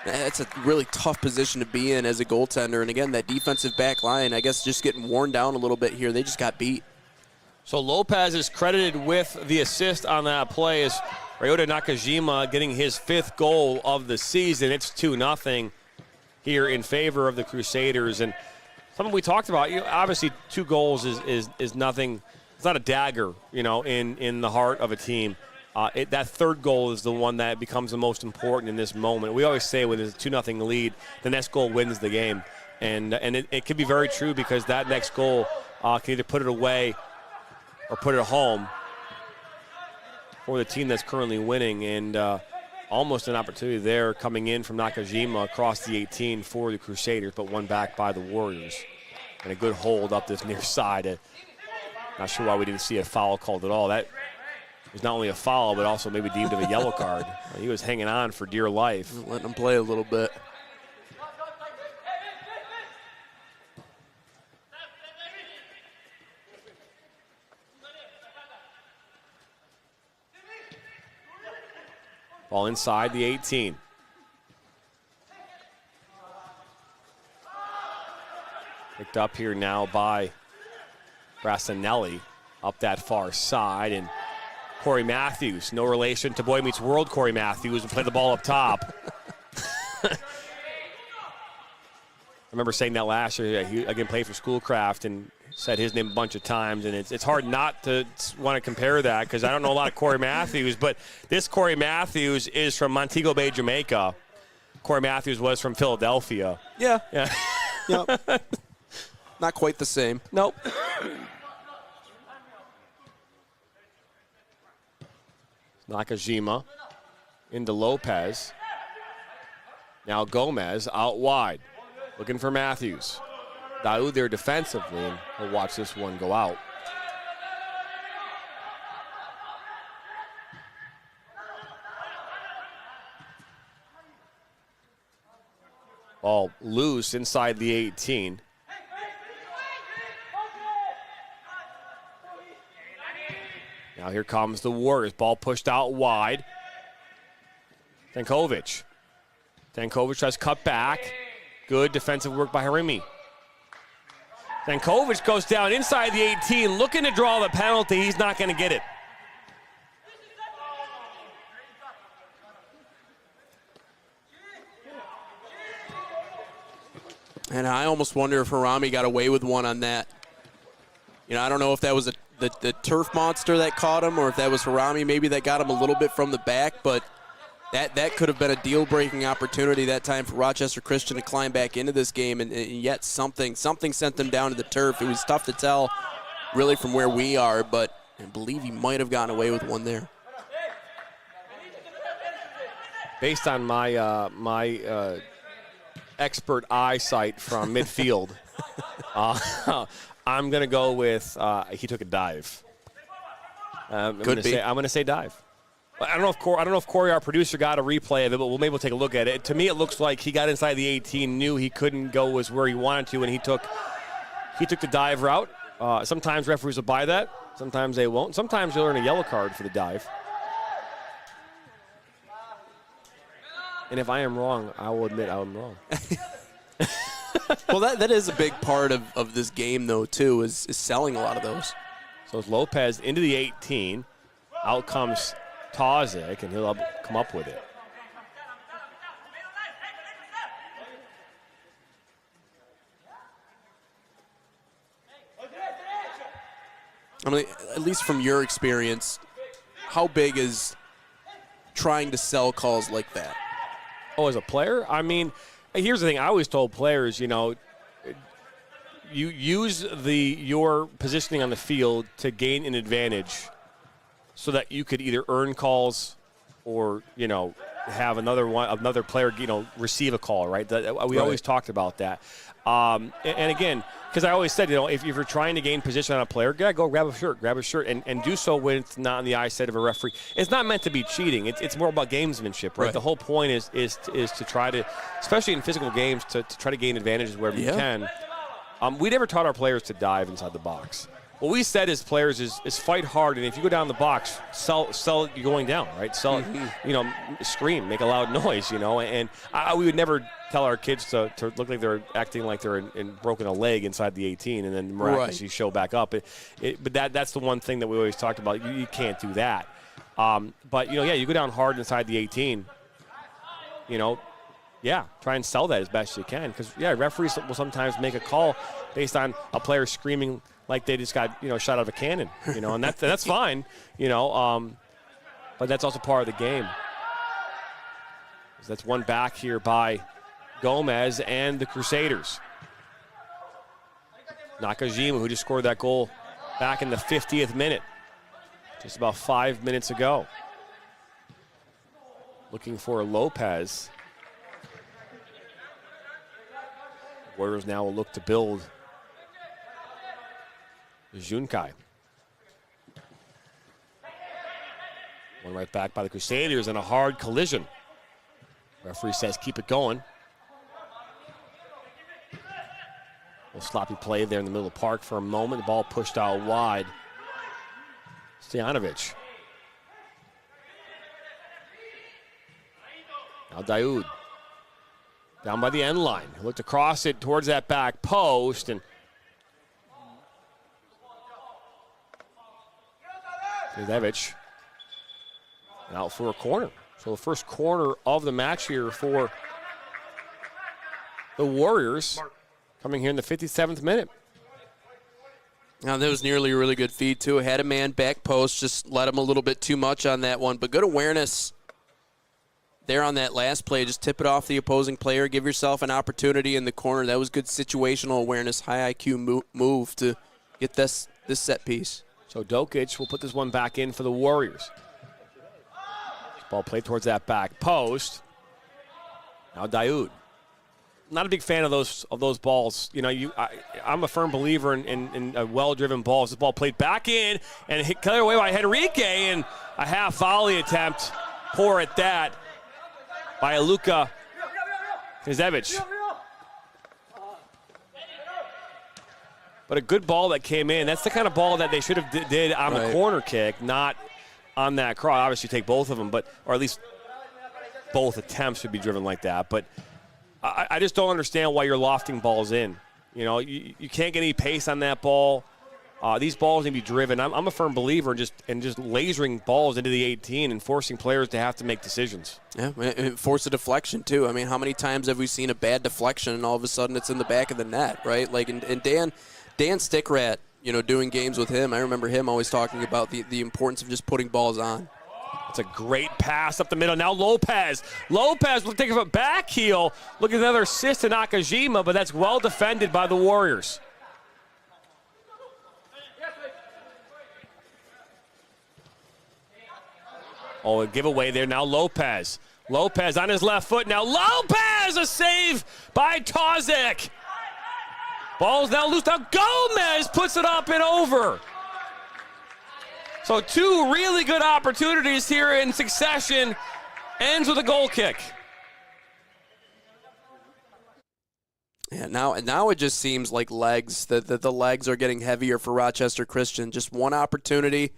that's a really tough position to be in as a goaltender. And again, that defensive back line, I guess, just getting worn down a little bit here. They just got beat. So Lopez is credited with the assist on that play as Ryota Nakajima getting his 5th goal of the season. It's 2-0 here in favor of the Crusaders. And something we talked about, obviously 2 goals is nothing. It's not a dagger, in the heart of a team. That 3rd goal is the one that becomes the most important in this moment. We always say when there's a 2-0 lead, the next goal wins the game. And it can be very true because that next goal can either put it away or put it home for the team that's currently winning. And almost an opportunity there coming in from Nakajima across the 18 for the Crusaders, but won back by the Warriors. And a good hold up this near side. Not sure why we didn't see a foul called at all. That was not only a foul, but also maybe deemed of a yellow card. He was hanging on for dear life. Letting him play a little bit. Ball inside the 18. Picked up here now by Brassinelli up that far side. And Corey Matthews, no relation to Boy Meets World Corey Matthews, and play the ball up top. I remember saying that last year. He again played for Schoolcraft and said his name a bunch of times, and it's hard not to want to compare that because I don't know a lot of Corey Matthews, but this Corey Matthews is from Montego Bay, Jamaica. Corey Matthews was from Philadelphia. Yeah. Yep. Not quite the same. Nope. Nakajima into Lopez. Now Gomez out wide, looking for Matthews. Daoud there defensively, and he'll watch this one go out. Ball loose inside the 18. Now here comes the Warriors. Ball pushed out wide. Tankovic. Tankovic tries cut back. Good defensive work by Harimi. Tankovic goes down inside the 18, looking to draw the penalty. He's not going to get it. And I almost wonder if Harami got away with one on that. You know, I don't know if that was the turf monster that caught him or if that was Harami maybe that got him a little bit from the back, but that could have been a deal-breaking opportunity that time for Rochester Christian to climb back into this game, and yet something sent them down to the turf. It was tough to tell really from where we are, but I believe he might have gotten away with one there. Based on my expert eyesight from midfield, I'm going to go with he took a dive. I'm going to say dive. I don't know if Corey, our producer, got a replay of it, but maybe we'll take a look at it. To me, it looks like he got inside the 18, knew he couldn't go where he wanted to, and he took the dive route. Sometimes referees will buy that. Sometimes they won't. Sometimes you'll earn a yellow card for the dive. And if I am wrong, I will admit I'm wrong. Well, that is a big part of this game, though, too, is selling a lot of those. So it's Lopez into the 18. Out comes Tozic, and he'll come up with it. I mean, at least from your experience, how big is trying to sell calls like that? Oh, as a player? I mean, here's the thing. I always told players, you know, you use your positioning on the field to gain an advantage so that you could either earn calls or, you know, have another player, you know, receive a call, right? We always talked about that. And again, because I always said, you know, if you're trying to gain position on a player, go grab a shirt, and do so when it's not on the eyesight of a referee. It's not meant to be cheating. It's more about gamesmanship, right? The whole point is to try to, especially in physical games, to try to gain advantages wherever you can. We never taught our players to dive inside the box. What we said as players is fight hard, and if you go down the box, sell you going down, right? Sell it, you know, scream, make a loud noise, you know. And we would never tell our kids to look like they're acting like they're broken a leg inside the 18 and then miraculously show back up. But that's the one thing that we always talked about. You can't do that. But, you know, you go down hard inside the 18, you know, try and sell that as best you can. Because, referees will sometimes make a call based on a player screaming like they just got, you know, shot out of a cannon, you know, and that's fine, you know, but that's also part of the game. So that's one back here by Gomez and the Crusaders. Nakajima, who just scored that goal back in the 50th minute, just about 5 minutes ago. Looking for Lopez. Warriors now will look to build Junkai. One right back by the Crusaders and a hard collision. Referee says keep it going. A little sloppy play there in the middle of the park for a moment. The ball pushed out wide. Stojanovic. Now Daoud. Down by the end line. He looked across it towards that back post, and Davic out for a corner. So the first corner of the match here for the Warriors, coming here in the 57th minute. Now, that was nearly a really good feed, too. Had a man back post, just let him a little bit too much on that one. But good awareness there on that last play. Just tip it off the opposing player. Give yourself an opportunity in the corner. That was good situational awareness, high IQ move to get this set piece. So Dokic will put this one back in for the Warriors. Ball played towards that back post. Now Daoud. Not a big fan of those balls. You know, I'm a firm believer in well-driven balls. This ball played back in and hit clear away by Henrique, and a half volley attempt. Poor at that by Luka Knežević. But a good ball that came in. That's the kind of ball that they should have did on the corner kick, not on that cross. Obviously take both of them, or at least both attempts should be driven like that. But I just don't understand why you're lofting balls in. You know, you can't get any pace on that ball. These balls need to be driven. I'm a firm believer in just lasering balls into the 18 and forcing players to have to make decisions. Yeah, and force a deflection too. I mean, how many times have we seen a bad deflection and all of a sudden it's in the back of the net, right? Like, and Dan Stickrat, you know, doing games with him, I remember him always talking about the importance of just putting balls on. It's a great pass up the middle. Now Lopez will take a back heel. Look at another assist to Nakajima, but that's well defended by the Warriors. Oh, a giveaway there. Now Lopez. Lopez on his left foot. Now Lopez, a save by Tozic. Ball's now loose. Now Gomez puts it up and over. So two really good opportunities here in succession. Ends with a goal kick. Yeah, now it just seems like legs, that the legs are getting heavier for Rochester Christian. Just one opportunity.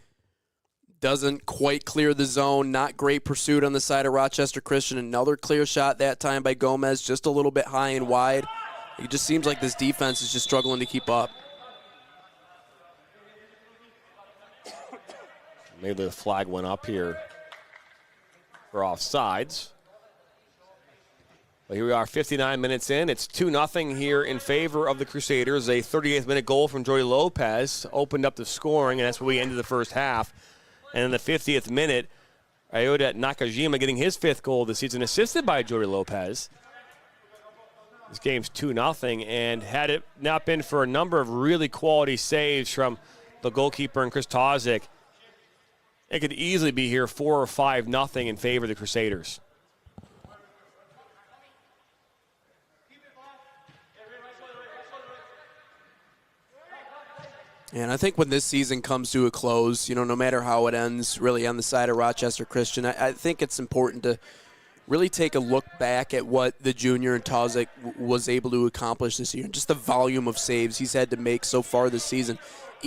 Doesn't quite clear the zone. Not great pursuit on the side of Rochester Christian. Another clear shot that time by Gomez, just a little bit high and wide. It just seems like this defense is just struggling to keep up. Maybe the flag went up here for offsides. But here we are, 59 minutes in. It's 2-0 here in favor of the Crusaders. A 38th minute goal from Jordy Lopez opened up the scoring, and that's where we ended the first half. And in the 50th minute, Ryota Nakajima getting his 5th goal of the season, assisted by Jordy Lopez. This game's 2-0, and had it not been for a number of really quality saves from the goalkeeper and Chris Tozic, it could easily be here 4 or 5-0 in favor of the Crusaders. And I think when this season comes to a close, you know, no matter how it ends, really on the side of Rochester Christian, I think it's important to really take a look back at what the junior and Tozic was able to accomplish this year, and just the volume of saves he's had to make so far this season.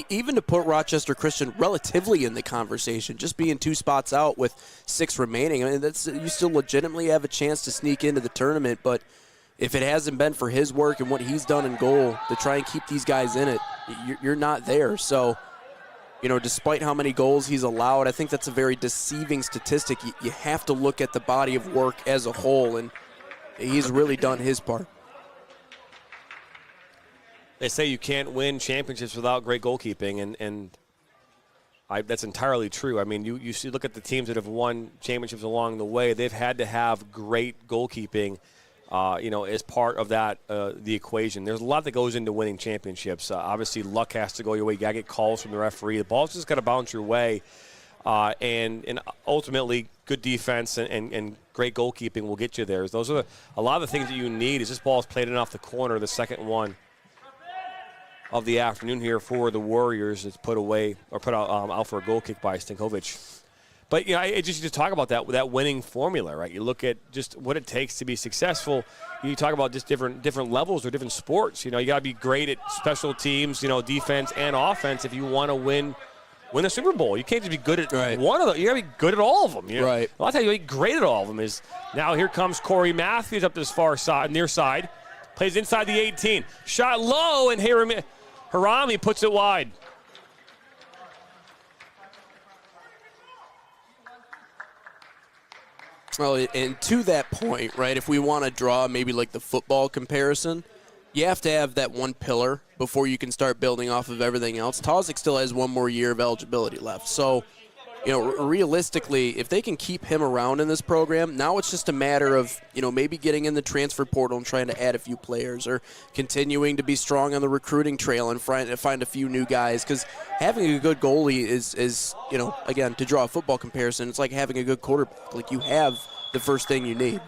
Even to put Rochester Christian relatively in the conversation, just being 2 spots out with 6 remaining. I mean, you still legitimately have a chance to sneak into the tournament, but if it hasn't been for his work and what he's done in goal to try and keep these guys in it, you're not there. So, you know, despite how many goals he's allowed, I think that's a very deceiving statistic. You have to look at the body of work as a whole, and he's really done his part. They say you can't win championships without great goalkeeping, and that's entirely true. I mean, you see, look at the teams that have won championships along the way. They've had to have great goalkeeping, you know, as part of that the equation. There's a lot that goes into winning championships. Obviously, luck has to go your way. You got to get calls from the referee. The ball's just got to bounce your way, and ultimately, good defense and great goalkeeping will get you there. Those are a lot of the things that you need. Is this ball is played in off the corner, the second one. of the afternoon here for the Warriors. It's put away or put out for a goal kick by Stankovic. But you just talk about that winning formula, right? You look at just what it takes to be successful. You talk about just different levels or different sports. You got to be great at special teams, defense and offense if you want to win a Super Bowl. You can't just be good at one of them. You got to be good at all of them. Right. A lot of times you be great at all of them. Now here comes Corey Matthews up this far side, near side, plays inside the 18, shot low, and Harami puts it wide. Well, and to that point, right, if we want to draw maybe like the football comparison, you have to have that one pillar before you can start building off of everything else. Tozic still has one more year of eligibility left. So, realistically, if they can keep him around in this program, now it's just a matter of, maybe getting in the transfer portal and trying to add a few players or continuing to be strong on the recruiting trail and find a few new guys. Because having a good goalie is, again, to draw a football comparison, it's like having a good quarterback. Like, you have the first thing you need.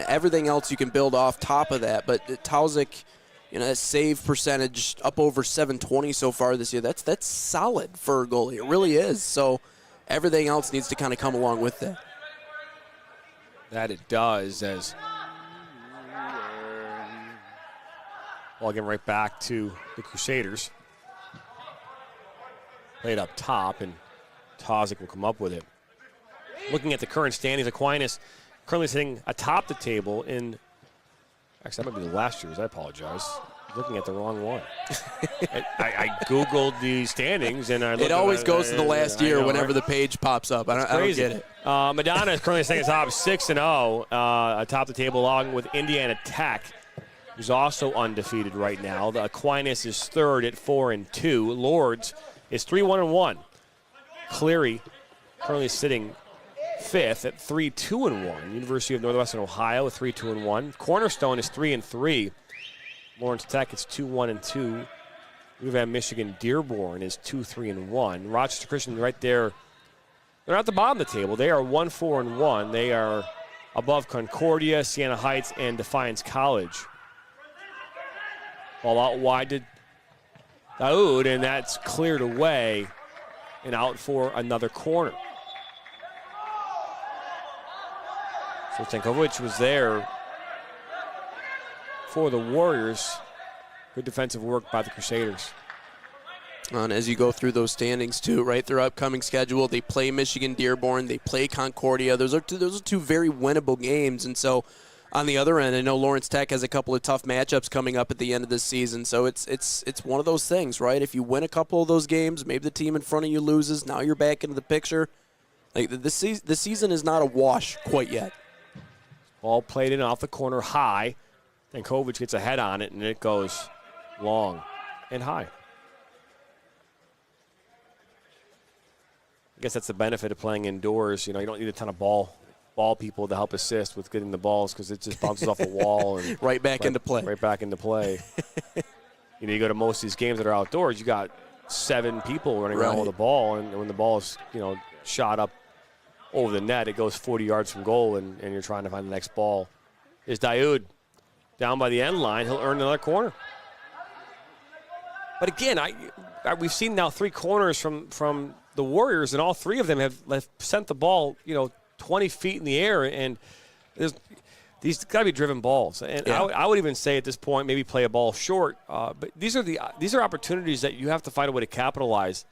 Everything else you can build off top of that. But Tozic, that save percentage up over 720 so far this year, that's solid for a goalie. It really is. So everything else needs to kind of come along with that. That it does, as well, again, right back to the Crusaders. Played up top, and Tozic will come up with it. Looking at the current standings, Aquinas currently sitting atop the table in, actually, that might be the last year's. I apologize. Looking at the wrong one. I Googled the standings, and it always goes to the last year whenever the page pops up. I don't get it. Madonna is currently sitting atop 6-0 atop the table, along with Indiana Tech, who's also undefeated right now. The Aquinas is third at 4-2. Lourdes is 3-1-1. Cleary currently sitting fifth at 3-2-1. University of Northwestern Ohio 3-2-1. Cornerstone is 3-3. Lawrence Tech is 2-1-2. We've had Michigan Dearborn is 2-3-1. Rochester Christian right there. They're at the bottom of the table. They are 1-4-1. They are above Concordia, Siena Heights, and Defiance College. Ball out wide to Daoud, and that's cleared away and out for another corner. So Stankovic was there for the Warriors. Good defensive work by the Crusaders. And as you go through those standings too, right, their upcoming schedule, they play Michigan Dearborn, they play Concordia. Those are two very winnable games. And so on the other end, I know Lawrence Tech has a couple of tough matchups coming up at the end of this season. So it's one of those things, right? If you win a couple of those games, maybe the team in front of you loses, now you're back into the picture. Like the season is not a wash quite yet. Ball played in off the corner high. Stankovic gets a head on it, and it goes long and high. I guess that's the benefit of playing indoors. You don't need a ton of ball people to help assist with getting the balls because it just bounces off the wall and right back into play. Right back into play. You go to most of these games that are outdoors, you got 7 people running around with the ball, and when the ball is shot up over the net, it goes 40 yards from goal, and you're trying to find the next ball. Is Daoud down by the end line? He'll earn another corner. But again, we've seen now 3 corners from the Warriors, and all 3 of them have sent the ball 20 feet in the air, and these got to be driven balls. And yeah. I would even say at this point maybe play a ball short. But these are opportunities that you have to find a way to capitalize.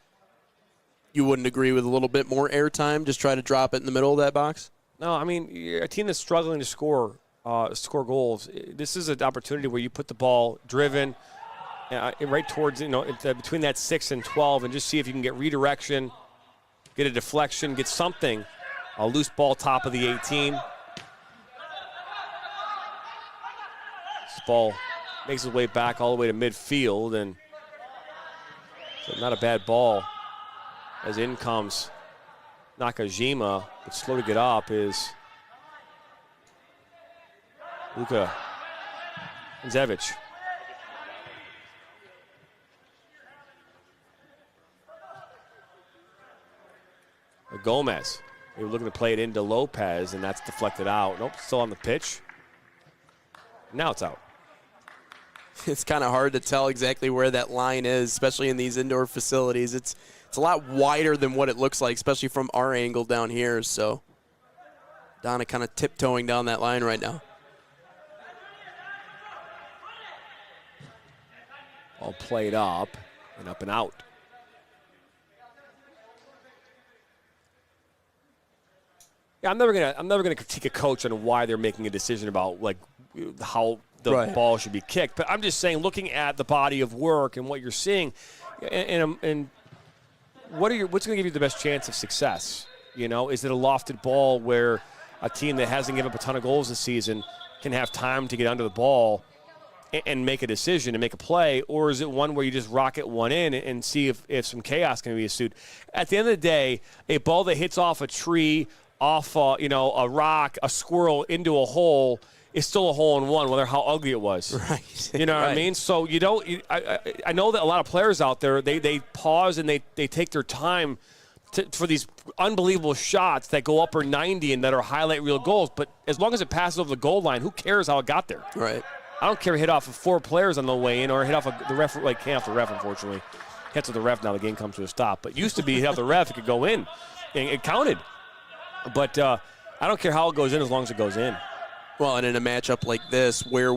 You wouldn't agree with a little bit more airtime? Just try to drop it in the middle of that box? No, I mean, a team that's struggling to score goals, this is an opportunity where you put the ball driven right towards, between that 6 and 12, and just see if you can get redirection, get a deflection, get something. A loose ball top of the 18. This ball makes its way back all the way to midfield, and so not a bad ball. As in comes Nakajima, but slow to get up is Luka Zevich. Gomez. They were looking to play it into Lopez, and that's deflected out. Nope, still on the pitch. Now it's out. It's kind of hard to tell exactly where that line is, especially in these indoor facilities. It's a lot wider than what it looks like, especially from our angle down here. So Donna kind of tiptoeing down that line right now. All played up and out. Yeah, I'm never gonna critique a coach on why they're making a decision about like how the ball should be kicked. But I'm just saying, looking at the body of work and what you're seeing, and what's going to give you the best chance of success? You know, is it a lofted ball where a team that hasn't given up a ton of goals this season can have time to get under the ball and make a decision and make a play, or is it one where you just rocket one in and see if some chaos can be ensued? At the end of the day, a ball that hits off a tree, off a rock, a squirrel into a hole is still a hole in one, whether how ugly it was. Right. You know what I mean? So you don't. I know that a lot of players out there they pause and they take their time for these unbelievable shots that go upper 90 and that are highlight reel goals. But as long as it passes over the goal line, who cares how it got there? Right. I don't care if it hit off of 4 players on the way in or hit off of the ref. Like can't off the ref, unfortunately. Hits with the ref now. The game comes to a stop. But used to be hit off the ref, it could go in, and it counted. But I don't care how it goes in as long as it goes in. Well, and in a matchup like this, where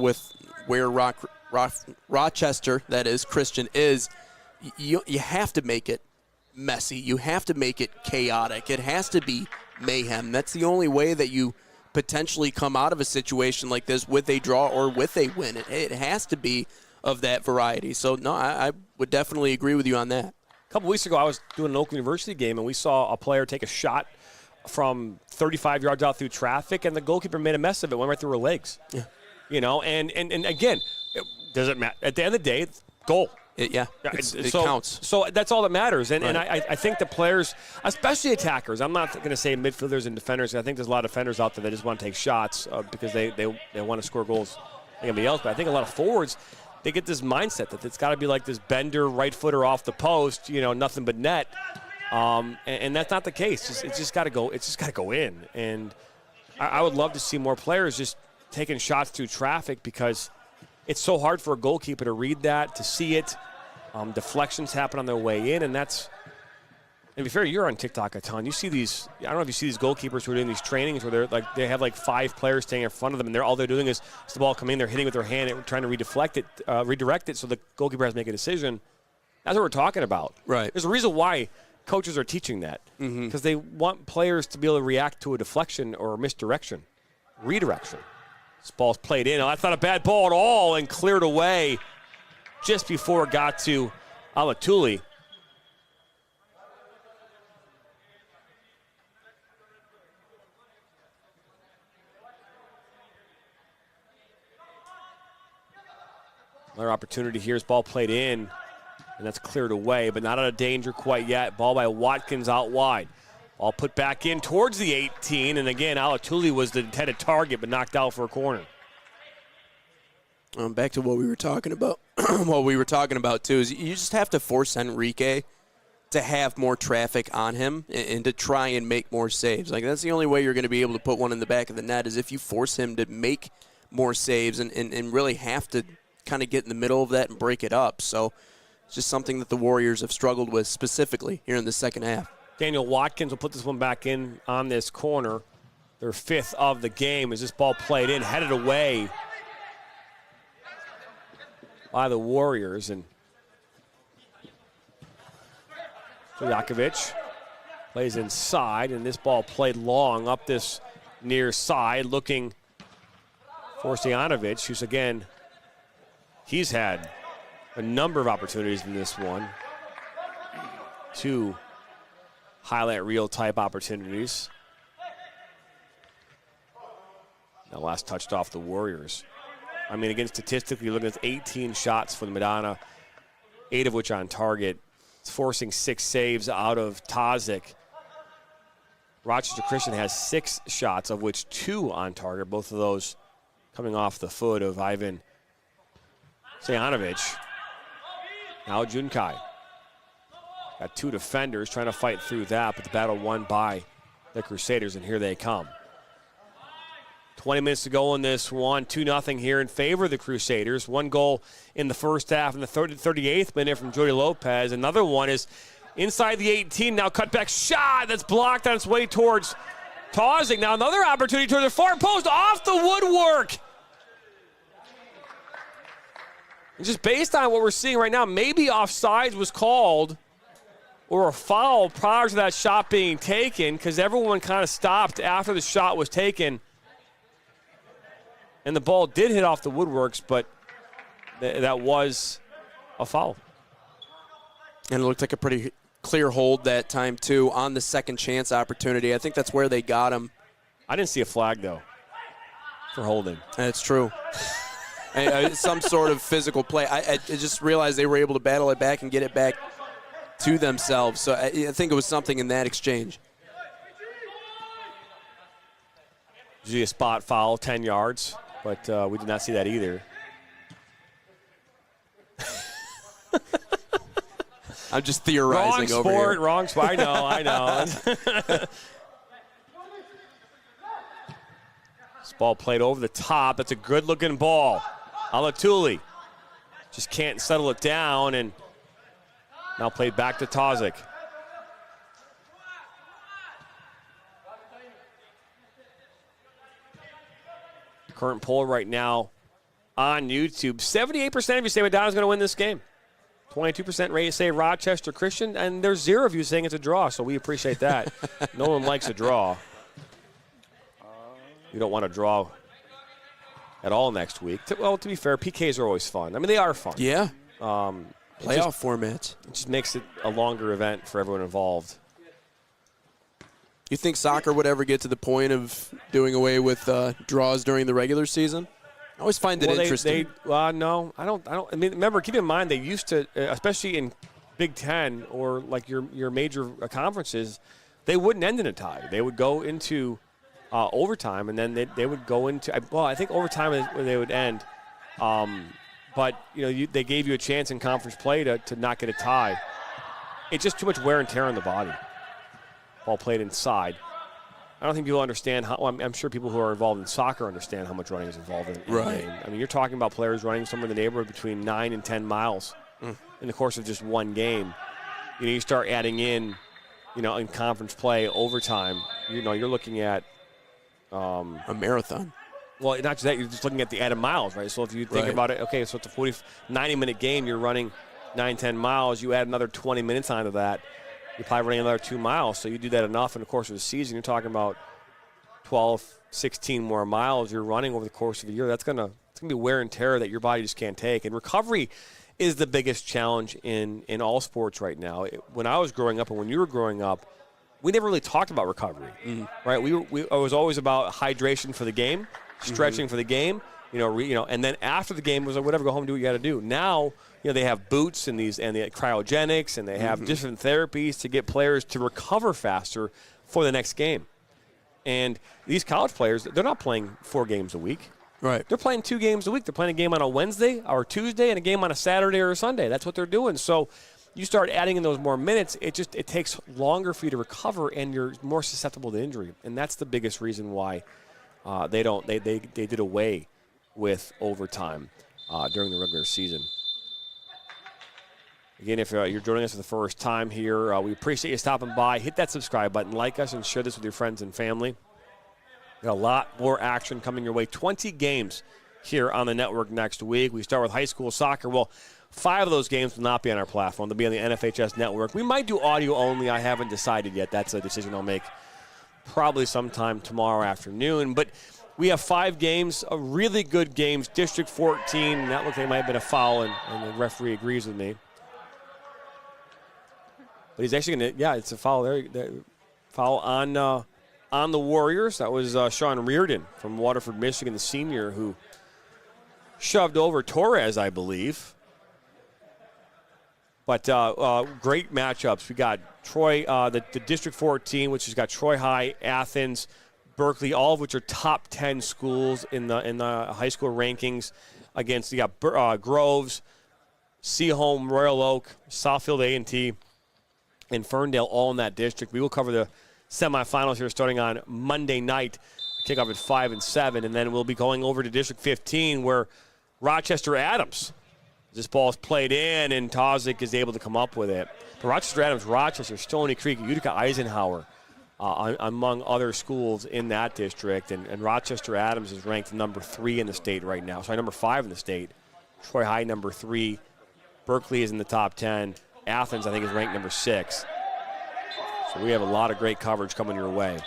Rochester, that is, Christian is, you have to make it messy. You have to make it chaotic. It has to be mayhem. That's the only way that you potentially come out of a situation like this with a draw or with a win. It has to be of that variety. So, no, I would definitely agree with you on that. A couple weeks ago, I was doing an Oakland University game, and we saw a player take a shot from 35 yards out through traffic, and the goalkeeper made a mess of it, went right through her legs. Yeah. You know, and again, does it matter? At the end of the day, goal. It counts. So that's all that matters. And, right. and I think the players, especially attackers, I'm not going to say midfielders and defenders. I think there's a lot of defenders out there that just want to take shots because they want to score goals like anybody else. But I think a lot of forwards, they get this mindset that it's got to be like this bender right footer off the post, nothing but net. And that's not the case. It's just got to go. It's just got to go in. And I would love to see more players just taking shots through traffic because it's so hard for a goalkeeper to read that, to see it. Deflections happen on their way in, and that's. And to be fair, you're on TikTok a ton. You see these. I don't know if you see these goalkeepers who are doing these trainings where they have like 5 players standing in front of them, and all they're doing is the ball coming in, they're hitting with their hand, and trying to redirect it, so the goalkeeper has to make a decision. That's what we're talking about. Right. There's a reason why coaches are teaching that because they want players to be able to react to a deflection or a misdirection, redirection. This ball's played in. That's not a bad ball at all and cleared away just before it got to Alatuli. Another opportunity here. This ball played in. And that's cleared away, but not out of danger quite yet. Ball by Watkins out wide. Ball put back in towards the 18, and again, Alatuli was the intended target, but knocked out for a corner. Back to what we were talking about. What we were talking about, too, is you just have to force Enrique to have more traffic on him and to try and make more saves. Like, that's the only way you're going to be able to put one in the back of the net is if you force him to make more saves and really have to kind of get in the middle of that and break it up. So it's just something that the Warriors have struggled with specifically here in the second half. Daniel Watkins will put this one back in on this corner. Their 5th of the game as this ball played in, headed away by the Warriors. And Stojakovic plays inside, and this ball played long up this near side, looking for Stojanovic, who's again, he's had a number of opportunities in this one. 2 highlight reel type opportunities. Now last touched off the Warriors. I mean, again, statistically, looking at 18 shots for the Madonna, 8 of which on target. It's forcing 6 saves out of Tazik. Rochester Christian has 6 shots, of which 2 on target, both of those coming off the foot of Ivan Stojanovic. Now Junkai. Got 2 defenders trying to fight through that, but the battle won by the Crusaders, and here they come. 20 minutes to go in this one. 2-0 here in favor of the Crusaders. One goal in the first half in the 38th minute from Jody Lopez. Another one is inside the 18. Now cut back shot that's blocked on its way towards Tauzik. Now another opportunity towards the far post off the woodwork. And just based on what we're seeing right now, maybe offsides was called or a foul prior to that shot being taken, because everyone kind of stopped after the shot was taken. And the ball did hit off the woodworks, but that was a foul. And it looked like a pretty clear hold that time, too, on the second chance opportunity. I think that's where they got him. I didn't see a flag, though, for holding. That's true. Some sort of physical play. I just realized they were able to battle it back and get it back to themselves. So I think it was something in that exchange. Usually a spot foul, 10 yards, but we did not see that either. I'm just theorizing over here. Wrong sport. I know. This ball played over the top. That's a good-looking ball. Alatuli just can't settle it down, and now played back to Tauzik. Current poll right now on YouTube. 78% of you say Madonna's going to win this game. 22% say Rochester Christian, and there's 0 of you saying it's a draw, so we appreciate that. No one likes a draw. You don't want to draw at all next week. Well, to be fair, PKs are always fun. I mean, they are fun. Yeah. Playoff formats. It just makes it a longer event for everyone involved. You think soccer would ever get to the point of doing away with draws during the regular season? I always find it interesting. No, I don't. I mean, remember, keep in mind they used to, especially in Big Ten or like your major conferences, they wouldn't end in a tie. They would go into overtime, and then they would go into. I think overtime is where they would end. But they gave you a chance in conference play to not get a tie. It's just too much wear and tear on the body. Ball played inside. I don't think people understand how. I'm sure people who are involved in soccer understand how much running is involved in the game. I mean, you're talking about players running somewhere in the neighborhood between 9 and 10 miles in the course of just one game. You start adding in, in conference play, overtime. You're looking at a marathon. Well, not just that. You're just looking at the added miles, right? So if you think about it, okay, so it's a 90-minute game. You're running 9, 10 miles. You add another 20 minutes onto that. You're probably running another 2 miles, so you do that enough in the course of the season. You're talking about 12, 16 more miles you're running over the course of a year. It's gonna be wear and tear that your body just can't take. And recovery is the biggest challenge in all sports right now. When I was growing up and when you were growing up, we never really talked about recovery, right? It was always about hydration for the game, stretching for the game, and then after the game it was like, whatever, go home and do what you got to do. Now, they have boots and the cryogenics, and they have different therapies to get players to recover faster for the next game. And these college players, they're not playing 4 games a week. Right. They're playing 2 games a week. They're playing a game on a Wednesday or Tuesday and a game on a Saturday or a Sunday. That's what they're doing. So you start adding in those more minutes, it takes longer for you to recover, and you're more susceptible to injury. And that's the biggest reason why they did away with overtime during the regular season. Again, if you're joining us for the first time here, we appreciate you stopping by. Hit that subscribe button, like us, and share this with your friends and family. Got a lot more action coming your way. 20 games here on the network next week. We start with high school soccer. Well, 5 of those games will not be on our platform. They'll be on the NFHS network. We might do audio only. I haven't decided yet. That's a decision I'll make probably sometime tomorrow afternoon. But we have 5 games, really good games. District 14, that looked like it might have been a foul, and the referee agrees with me. But he's actually going to, it's a foul there. Foul on the Warriors. That was Sean Reardon from Waterford, Michigan, the senior, who shoved over Torres, I believe. But great matchups. We got Troy, the District 14, which has got Troy High, Athens, Berkeley, all of which are top 10 schools in the high school rankings. Against, you got Groves, Seaholm, Royal Oak, Southfield A&T, and Ferndale all in that district. We will cover the semifinals here starting on Monday night. Kickoff at 5 and 7, and then we'll be going over to District 15 where Rochester Adams. This ball is played in, and Tauzik is able to come up with it. But Rochester Adams, Rochester, Stony Creek, Utica Eisenhower, among other schools in that district. And Rochester Adams is ranked number 3 in the state right now. Sorry, number 5 in the state. Troy High, number 3. Berkeley is in the top 10. Athens, I think, is ranked number 6. So we have a lot of great coverage coming your way.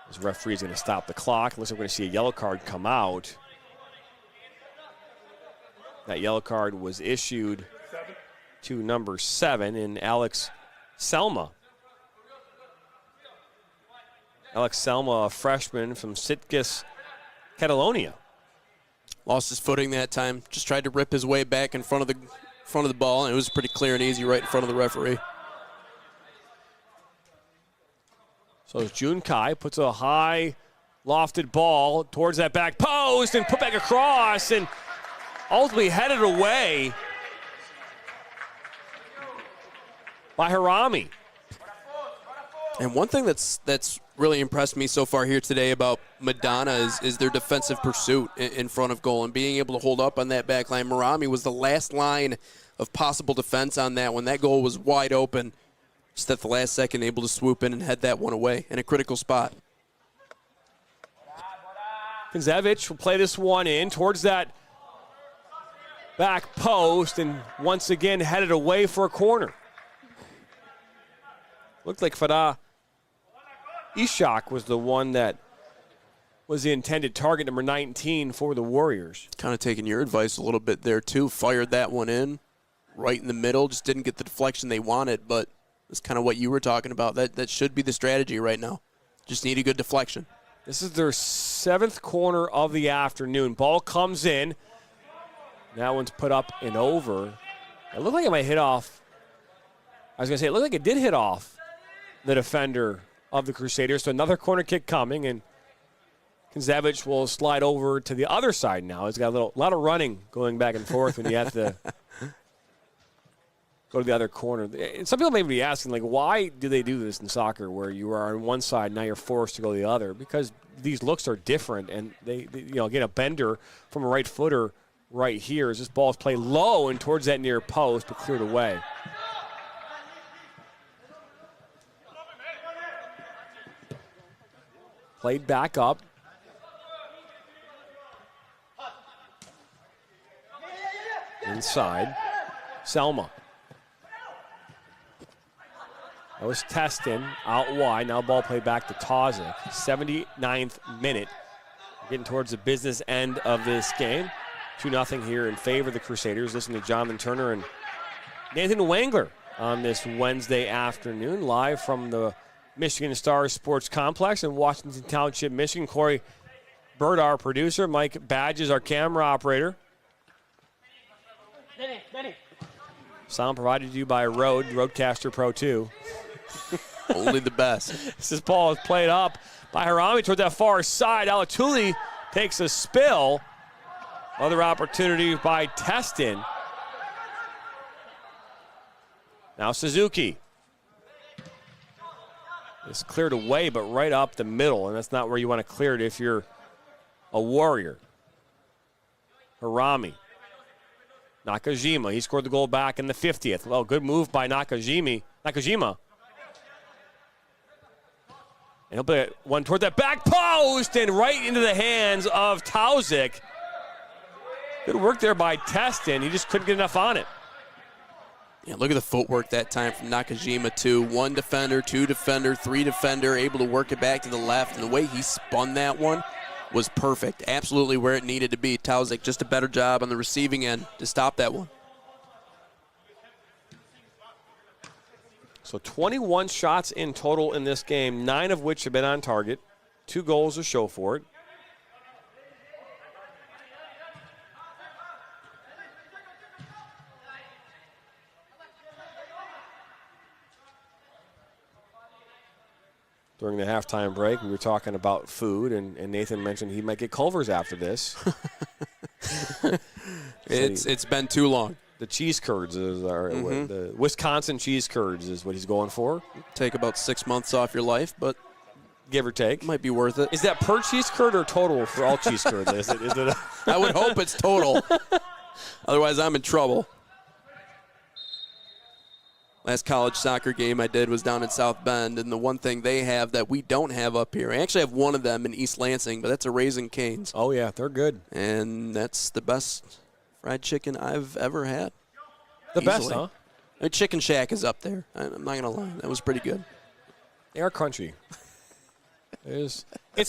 This referee is going to stop the clock. Looks like we're going to see a yellow card come out. That yellow card was issued to number 7 in Alex Selma. Alex Selma, a freshman from Sitges, Catalonia. Lost his footing that time. Just tried to rip his way back in front of the ball, and it was pretty clear and easy right in front of the referee. So as Jun Kai puts a high lofted ball towards that back post and put back across and ultimately headed away by Harami. And one thing that's really impressed me so far here today about Madonna is their defensive pursuit in front of goal and being able to hold up on that back line. Marami was the last line of possible defense on that when that goal was wide open. Just at the last second, able to swoop in and head that one away in a critical spot. Kinzevich will play this one in towards that back post and once again headed away for a corner. Looked like Farah Ishak was the one that was the intended target, number 19 for the Warriors. Kind of taking your advice a little bit there too. Fired that one in right in the middle. Just didn't get the deflection they wanted, but it's kind of what you were talking about. That should be the strategy right now. Just need a good deflection. This is their 7th corner of the afternoon. Ball comes in. That one's put up and over. It looked like it might hit off. I was going to say, it looked like it did hit off the defender of the Crusaders. So another corner kick coming, and Kinzevich will slide over to the other side now. He's got a lot of running going back and forth when you have to go to the other corner. Some people may be asking, like, why do they do this in soccer where you are on one side, now you're forced to go to the other? Because these looks are different, and they get a bender from a right footer right here as this ball is played low and towards that near post, but cleared away. Played back up. Inside. Selma. That was Teston out wide. Now ball played back to Tauzik. 79th minute. We're getting towards the business end of this game. 2-0 here in favor of the Crusaders. Listen to Jonathan Turner and Nathan Wangler on this Wednesday afternoon, live from the Michigan Star Sports Complex in Washington Township, Michigan. Corey Bird, our producer. Mike Badges, our camera operator. Sound provided to you by Rodecaster Pro 2. Only the best. This ball is played up by Harami toward that far side. Alatuli takes a spill. Other opportunity by Teston. Now Suzuki. It's cleared away, but right up the middle, and that's not where you want to clear it if you're a Warrior. Harami. Nakajima, he scored the goal back in the 50th. Well, good move by Nakajima. And he'll put one toward that back post and right into the hands of Tauzik. Good work there by Teston. He just couldn't get enough on it. Yeah, look at the footwork that time from Nakajima, too. 1 defender, 2 defender, 3 defender, able to work it back to the left. And the way he spun that one was perfect. Absolutely where it needed to be. Tauzik, just a better job on the receiving end to stop that one. So 21 shots in total in this game, 9 of which have been on target. 2 goals to show for it. During the halftime break, we were talking about food, and Nathan mentioned he might get Culver's after this. It's been too long. The cheese curds the Wisconsin cheese curds is what he's going for. Take about 6 months off your life, but give or take. Might be worth it. Is that per cheese curd or total for all cheese curds? Is it I would hope it's total. Otherwise, I'm in trouble. Last college soccer game I did was down in South Bend, and the one thing they have that we don't have up here, I actually have one of them in East Lansing, but that's a Raising Cane's. Oh, yeah, they're good. And that's the best fried chicken I've ever had. The best, Easily. huh? I mean, Chicken Shack is up there. I'm not going to lie. That was pretty good. They are crunchy. It's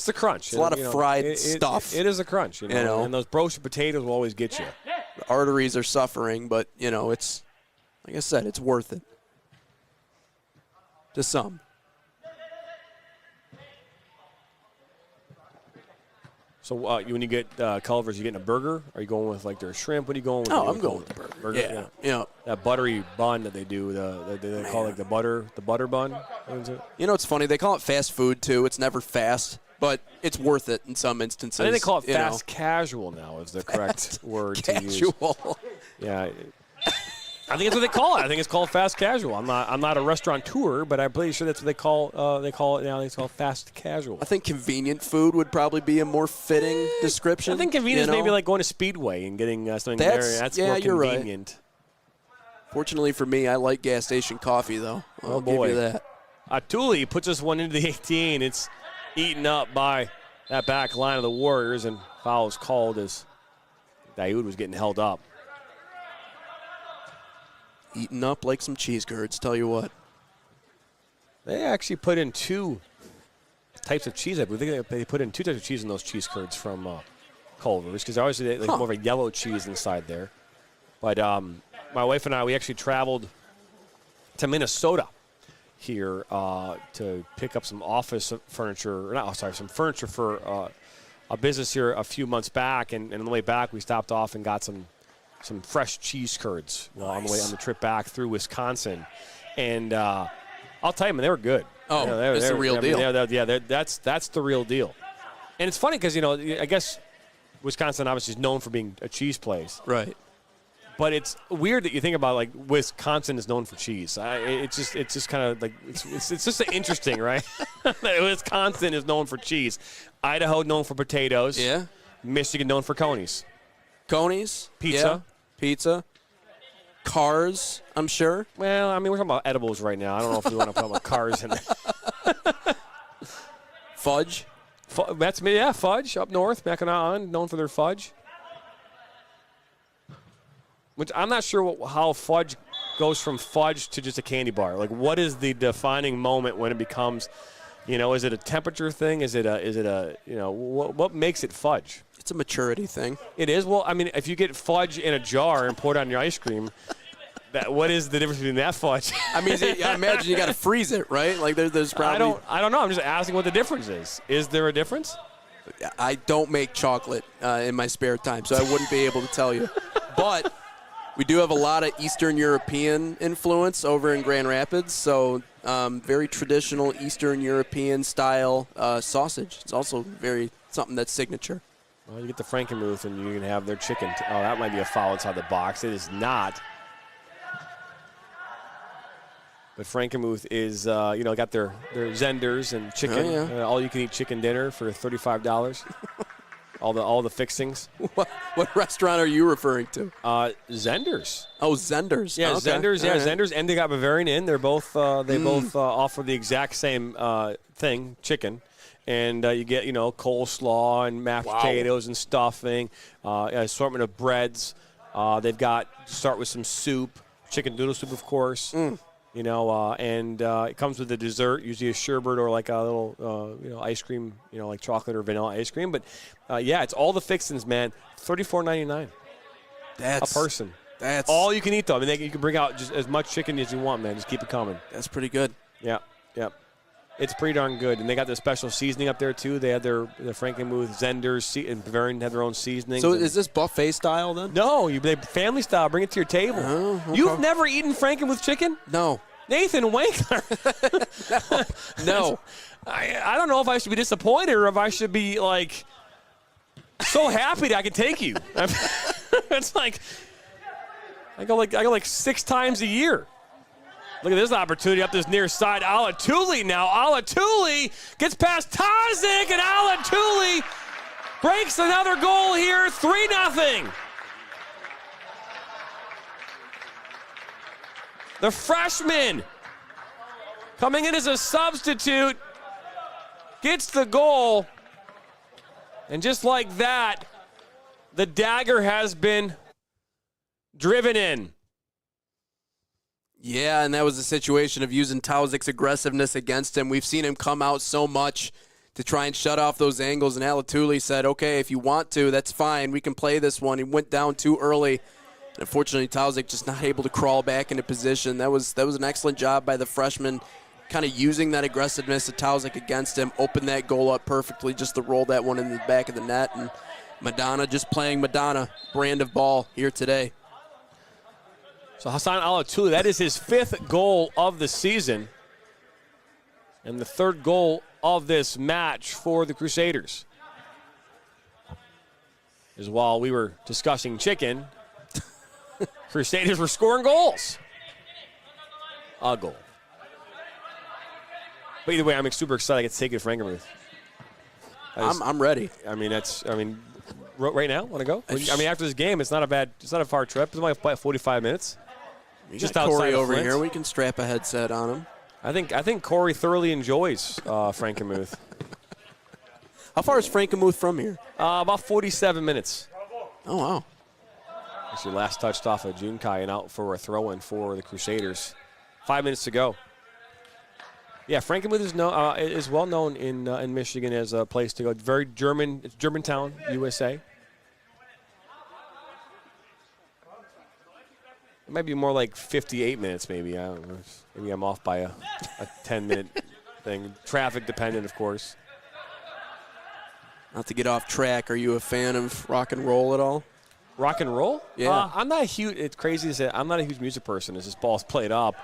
the crunch. It's a lot of fried stuff. It is a crunch, you know? And those roasted potatoes will always get you. The arteries are suffering, but, it's, like I said, it's worth it. To some. So when you get Culver's, you getting a burger? Are you going with like their shrimp? What are you going with? I'm going with the burger. Yeah. That buttery bun that they do. They call it like the butter bun. What is it? It's funny. They call it fast food too. It's never fast, but it's worth it in some instances. I think they call it fast casual now. Is the correct word to use? Casual. Yeah. I think that's what they call it. I think it's called fast casual. I'm not a restaurateur, but I'm pretty sure that's what they call it now. It's called fast casual. I think convenient food would probably be a more fitting description. I think convenient is maybe like going to Speedway and getting something there. That's more convenient. Right. Fortunately for me, I like gas station coffee, though. I'll give you that. Thule puts this one into the 18. It's eaten up by that back line of the Warriors, and foul is called as Daoud was getting held up. Eaten up like some cheese curds, tell you what. They actually put in two types of cheese. I believe they put in two types of cheese in those cheese curds from Culver's, because obviously they more of a yellow cheese inside there. But my wife and I, we actually traveled to Minnesota here to pick up some office furniture. Some furniture for a business here a few months back. And on the way back, we stopped off and got some fresh cheese curds on the trip back through Wisconsin. And I'll tell you, man, they were good. Oh, that's the real deal. That's the real deal. And it's funny because, I guess Wisconsin obviously is known for being a cheese place. Right. But it's weird that you think about, like, Wisconsin is known for cheese. It's just kind of like, it's just interesting, right? That Wisconsin is known for cheese. Idaho known for potatoes. Yeah. Michigan known for conies. Conies. Pizza. Yeah. Pizza. Cars, I'm sure. Well, I mean, we're talking about edibles right now. I don't know if we want to talk about cars in there. Fudge. That's me, yeah, fudge up north. Mackinac, known for their fudge. Which I'm not sure how fudge goes from fudge to just a candy bar. Like, what is the defining moment when it becomes, is it a temperature thing? Is it a what makes it fudge? It's a maturity thing. It is? Well, I mean, if you get fudge in a jar and pour it on your ice cream, what is the difference between that fudge? I mean, I imagine you got to freeze it, right? Like there's probably. I don't know. I'm just asking what the difference is. Is there a difference? I don't make chocolate in my spare time, so I wouldn't be able to tell you. But we do have a lot of Eastern European influence over in Grand Rapids, so very traditional Eastern European style sausage. It's also something that's signature. Well, you get the Frankenmuth, and you can have their chicken. Oh, that might be a foul inside the box. It is not. But Frankenmuth is, got their Zenders and chicken. Oh, yeah. All-you-can-eat chicken dinner for $35. all the fixings. What restaurant are you referring to? Zenders. Oh, Zenders. Yeah, okay. Zenders. Yeah, right. Zenders and they got Bavarian Inn. They're both both offer the exact same thing, chicken. And you get, coleslaw and mashed potatoes and stuffing, assortment of breads. They've got, start with some soup, chicken noodle soup, of course. And it comes with a dessert, usually a sherbet or like a little, ice cream, like chocolate or vanilla ice cream. But, it's all the fixings, man. $34.99 a person. That's all you can eat, though. I mean, you can bring out just as much chicken as you want, man. Just keep it coming. That's pretty good. Yeah. It's pretty darn good. And they got the special seasoning up there, too. They had their Frankenmuth, Zenders, and Bavarian had their own seasonings. So is this buffet style then? No, they family style. Bring it to your table. Oh, okay. You've never eaten Frankenmuth chicken? No. Nathan Winkler. No. I don't know if I should be disappointed or if I should be, like, so happy that I can take you. It's like I go like 6 times a year. Look at this opportunity up this near side. Alatuli now. Alatuli gets past Tozic, and Alatuli breaks another goal here, 3-0. The freshman coming in as a substitute gets the goal. And just like that, the dagger has been driven in. Yeah, and that was a situation of using Tozic's aggressiveness against him. We've seen him come out so much to try and shut off those angles, and Alatuli said, okay, if you want to, that's fine. We can play this one. He went down too early. And unfortunately, Tozic just not able to crawl back into position. That was an excellent job by the freshman, kind of using that aggressiveness of Tozic against him, opened that goal up perfectly just to roll that one in the back of the net. And Madonna just playing Madonna brand of ball here today. So Hassan Alatuli, that is his 5th goal of the season and the 3rd goal of this match for the Crusaders. As while we were discussing chicken, Crusaders were scoring goals. A goal. But either way, I'm super excited I get to take it for Frankenmuth. I'm ready. Right now, want to go? After this game, it's not a far trip. It's only about 45 minutes. We just got Corey over here. We can strap a headset on him. I think Corey thoroughly enjoys Frankenmuth. How far is Frankenmuth from here? About 47 minutes. Oh, wow. Actually, last touched off of Junkai and out for a throw-in for the Crusaders. 5 minutes to go. Yeah, Frankenmuth is well known in Michigan as a place to go. Very German. It's Germantown, USA. It might be more like 58 minutes, maybe. I don't know. Maybe I'm off by a 10-minute thing. Traffic dependent, of course. Not to get off track, are you a fan of rock and roll at all? Rock and roll? Yeah. I'm not a huge. It's crazy to say I'm not a huge music person. As this ball's played up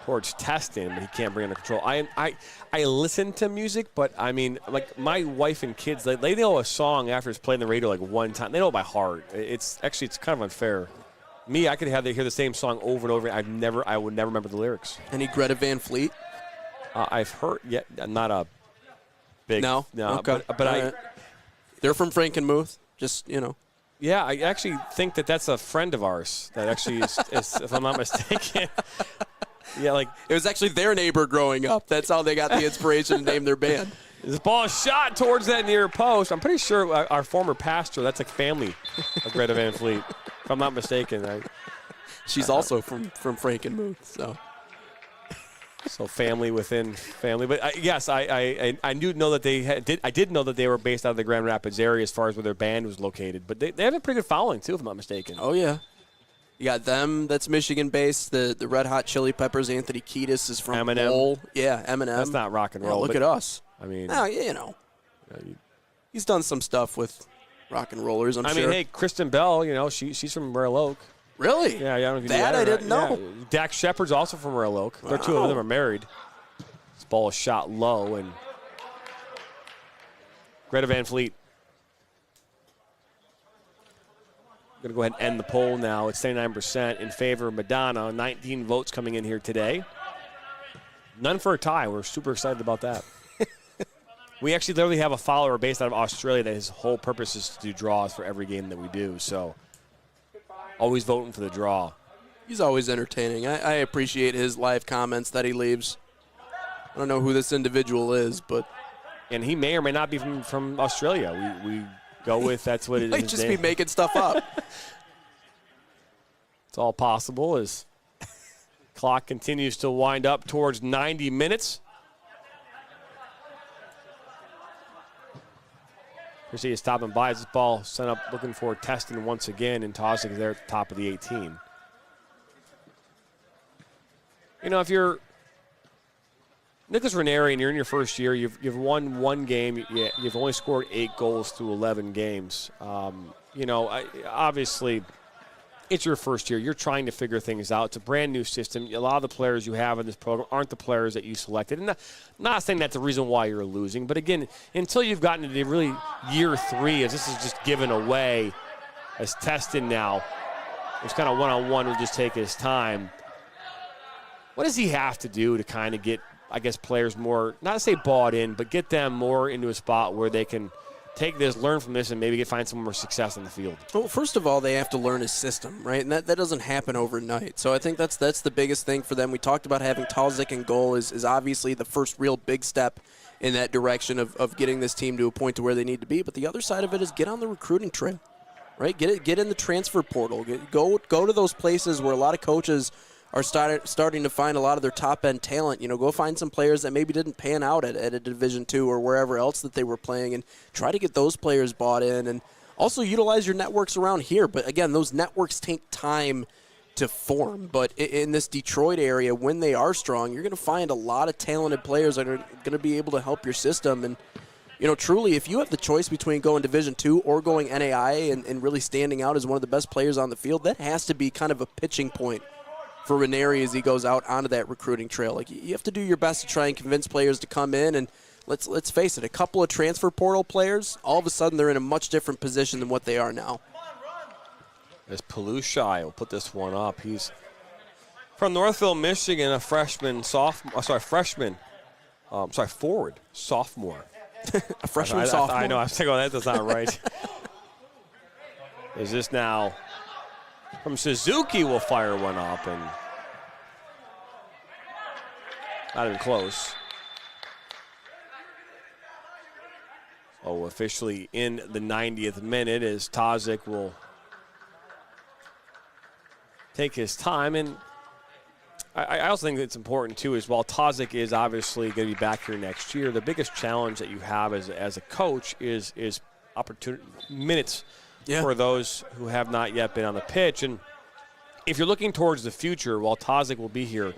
towards Teston, but he can't bring it under control. I listen to music, but I mean, like my wife and kids, they know a song after it's played on the radio like one time. They know it by heart. It's kind of unfair. Me, I could hear the same song over and over. I would never remember the lyrics. Any Greta Van Fleet? I've heard, not a big. No. Okay. But they're from Frankenmuth. Just Yeah, I actually think that's a friend of ours. That actually is if I'm not mistaken. Yeah, like it was actually their neighbor growing up. That's how they got the inspiration to name their band. This ball is shot towards that near post. I'm pretty sure our former pastor, that's like family of Greta Van Fleet, if I'm not mistaken. She's also from Frankenmuth, so family within family. But yes, I do know that I did know that they were based out of the Grand Rapids area as far as where their band was located. But they have a pretty good following too, if I'm not mistaken. Oh yeah. You got them. That's Michigan-based. The Red Hot Chili Peppers. Anthony Kiedis is from Eminem. Lowell. Yeah, Eminem. That's not rock and roll. Look at us. I mean, he's done some stuff with rock and rollers. I'm sure. I mean, hey, Kristen Bell. She's from Royal Oak. Really? Yeah. I don't know if you knew that I didn't know. Yeah. Dax Shepard's also from Royal Oak. Wow. Two of them are married. This ball is shot low, and Greta Van Fleet. Going to go ahead and end the poll now. It's 79% in favor of Madonna. 19 votes coming in here today. None for a tie. We're super excited about that. We actually literally have a follower based out of Australia that his whole purpose is to do draws for every game that we do. So always voting for the draw. He's always entertaining. I appreciate his live comments that he leaves. I don't know who this individual is, but. And he may or may not be from Australia. We go with that's what it is. Might just be making stuff up. It's all possible as clock continues to wind up towards 90 minutes. Chrissy is stopping by as this ball sent up looking for Teston once again, and Tozic is there at the top of the 18. If you're Nicholas Ranieri and you're in your first year, you've won one game, you've only scored 8 goals through 11 games. Obviously, it's your first year. You're trying to figure things out. It's a brand new system. A lot of the players you have in this program aren't the players that you selected. And not saying that's the reason why you're losing, but again, until you've gotten into really year 3, as this is just given away as Teston now, it's kind of one-on-one will just take his time. what does he have to do to kind of get, I guess, players more, not to say bought in, but get them more into a spot where they can take this, learn from this, and maybe find some more success on the field? Well, first of all, they have to learn his system, right? And that doesn't happen overnight. So I think that's the biggest thing for them. We talked about having Talzik in goal is obviously the first real big step in that direction of getting this team to a point to where they need to be. But the other side of it is get on the recruiting trail, right? Get in the transfer portal. Go to those places where a lot of coaches are starting to find a lot of their top-end talent. Go find some players that maybe didn't pan out at a Division II or wherever else that they were playing, and try to get those players bought in. And also utilize your networks around here. But, again, those networks take time to form. But in this Detroit area, when they are strong, you're going to find a lot of talented players that are going to be able to help your system. And, truly, if you have the choice between going Division II or going NAIA and really standing out as one of the best players on the field, that has to be kind of a pitching point for Ranieri as he goes out onto that recruiting trail. Like, you have to do your best to try and convince players to come in, and let's face it, a couple of transfer portal players, all of a sudden they're in a much different position than what they are now. As Palushai will put this one up. He's from Northville, Michigan, a forward, sophomore. A freshman sophomore. I know, I was thinking, that does not right. Is this now from Suzuki will fire one up, and not even close. Oh, officially in the 90th minute as Talzik will take his time. And I also think it's important, too, is while Talzik is obviously going to be back here next year, the biggest challenge that you have as a coach is opportunity minutes for those who have not yet been on the pitch. And if you're looking towards the future, while Talzik will be here,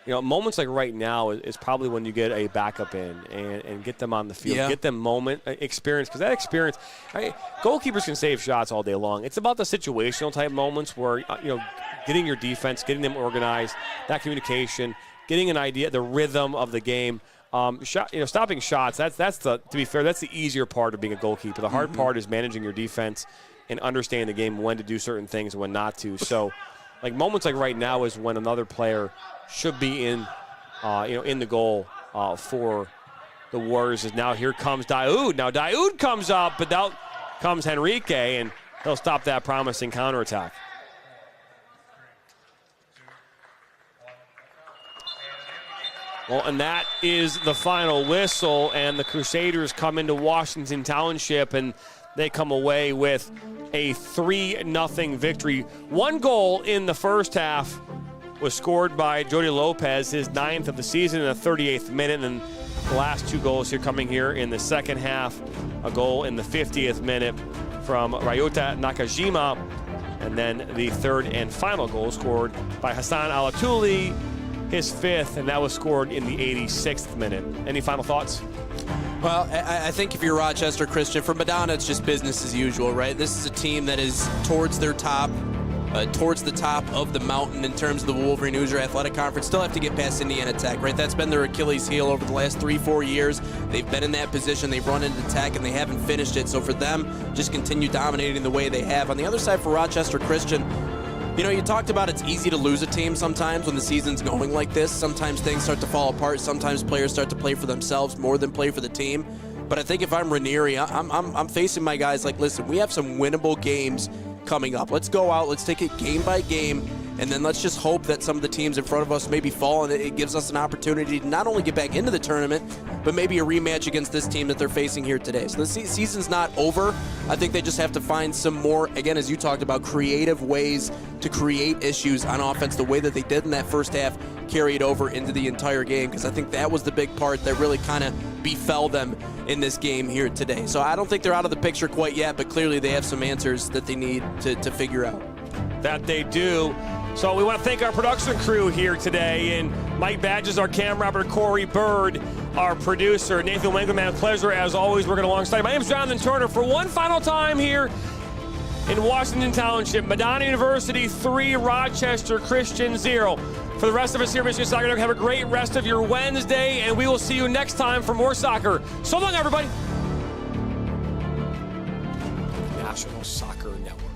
moments like right now is probably when you get a backup in and get them on the field, get them moment experience, because that experience, goalkeepers can save shots all day long. It's about the situational type moments where, getting your defense, getting them organized, that communication, getting an idea, the rhythm of the game. Stopping shots, to be fair, that's the easier part of being a goalkeeper. The hard part is managing your defense and understanding the game, when to do certain things and when not to. So, moments like right now is when another player should be in the goal for the Warriors. Is now here comes Daoud. Now Daoud comes up, but out comes Henrique, and he'll stop that promising counterattack. Well, and that is the final whistle, and the Crusaders come into Washington Township, and they come away with a 3-0 victory. One goal in the first half was scored by Jody Lopez, his 9th of the season in the 38th minute, and the last 2 goals here coming here in the second half. A goal in the 50th minute from Ryota Nakajima, and then the third and final goal scored by Hassan Alatuli, his 5th, and that was scored in the 86th minute. Any final thoughts? Well, I think if you're Rochester Christian, for Madonna, it's just business as usual, right? This is a team that is towards the top of the mountain in terms of the Wolverine Hoosier Athletic Conference. Still have to get past Indiana Tech, right? That's been their Achilles heel over the last 3-4 years. They've been in that position. They've run into Tech, and they haven't finished it. So for them, just continue dominating the way they have. On the other side, for Rochester Christian, you talked about it's easy to lose a team sometimes when the season's going like this. Sometimes things start to fall apart. Sometimes players start to play for themselves more than play for the team. But I think if I'm Ranieri, I'm facing my guys like, listen, we have some winnable games coming up. Let's go out. Let's take it game by game. And then let's just hope that some of the teams in front of us maybe fall, and it gives us an opportunity to not only get back into the tournament, but maybe a rematch against this team that they're facing here today. So the season's not over. I think they just have to find some more, again, as you talked about, creative ways to create issues on offense the way that they did in that first half, carry it over into the entire game, because I think that was the big part that really kind of befell them in this game here today. So I don't think they're out of the picture quite yet, but clearly they have some answers that they need to figure out. That they do. So we want to thank our production crew here today, and Mike Badges, our camera operator, Corey Bird, our producer, Nathan Winkleman. Pleasure as always working alongside. My name is Jonathan Turner. For one final time here in Washington Township, Madonna University 3, Rochester Christian 0. For the rest of us here, Michigan Soccer, have a great rest of your Wednesday, and we will see you next time for more soccer. So long, everybody. National Soccer Network.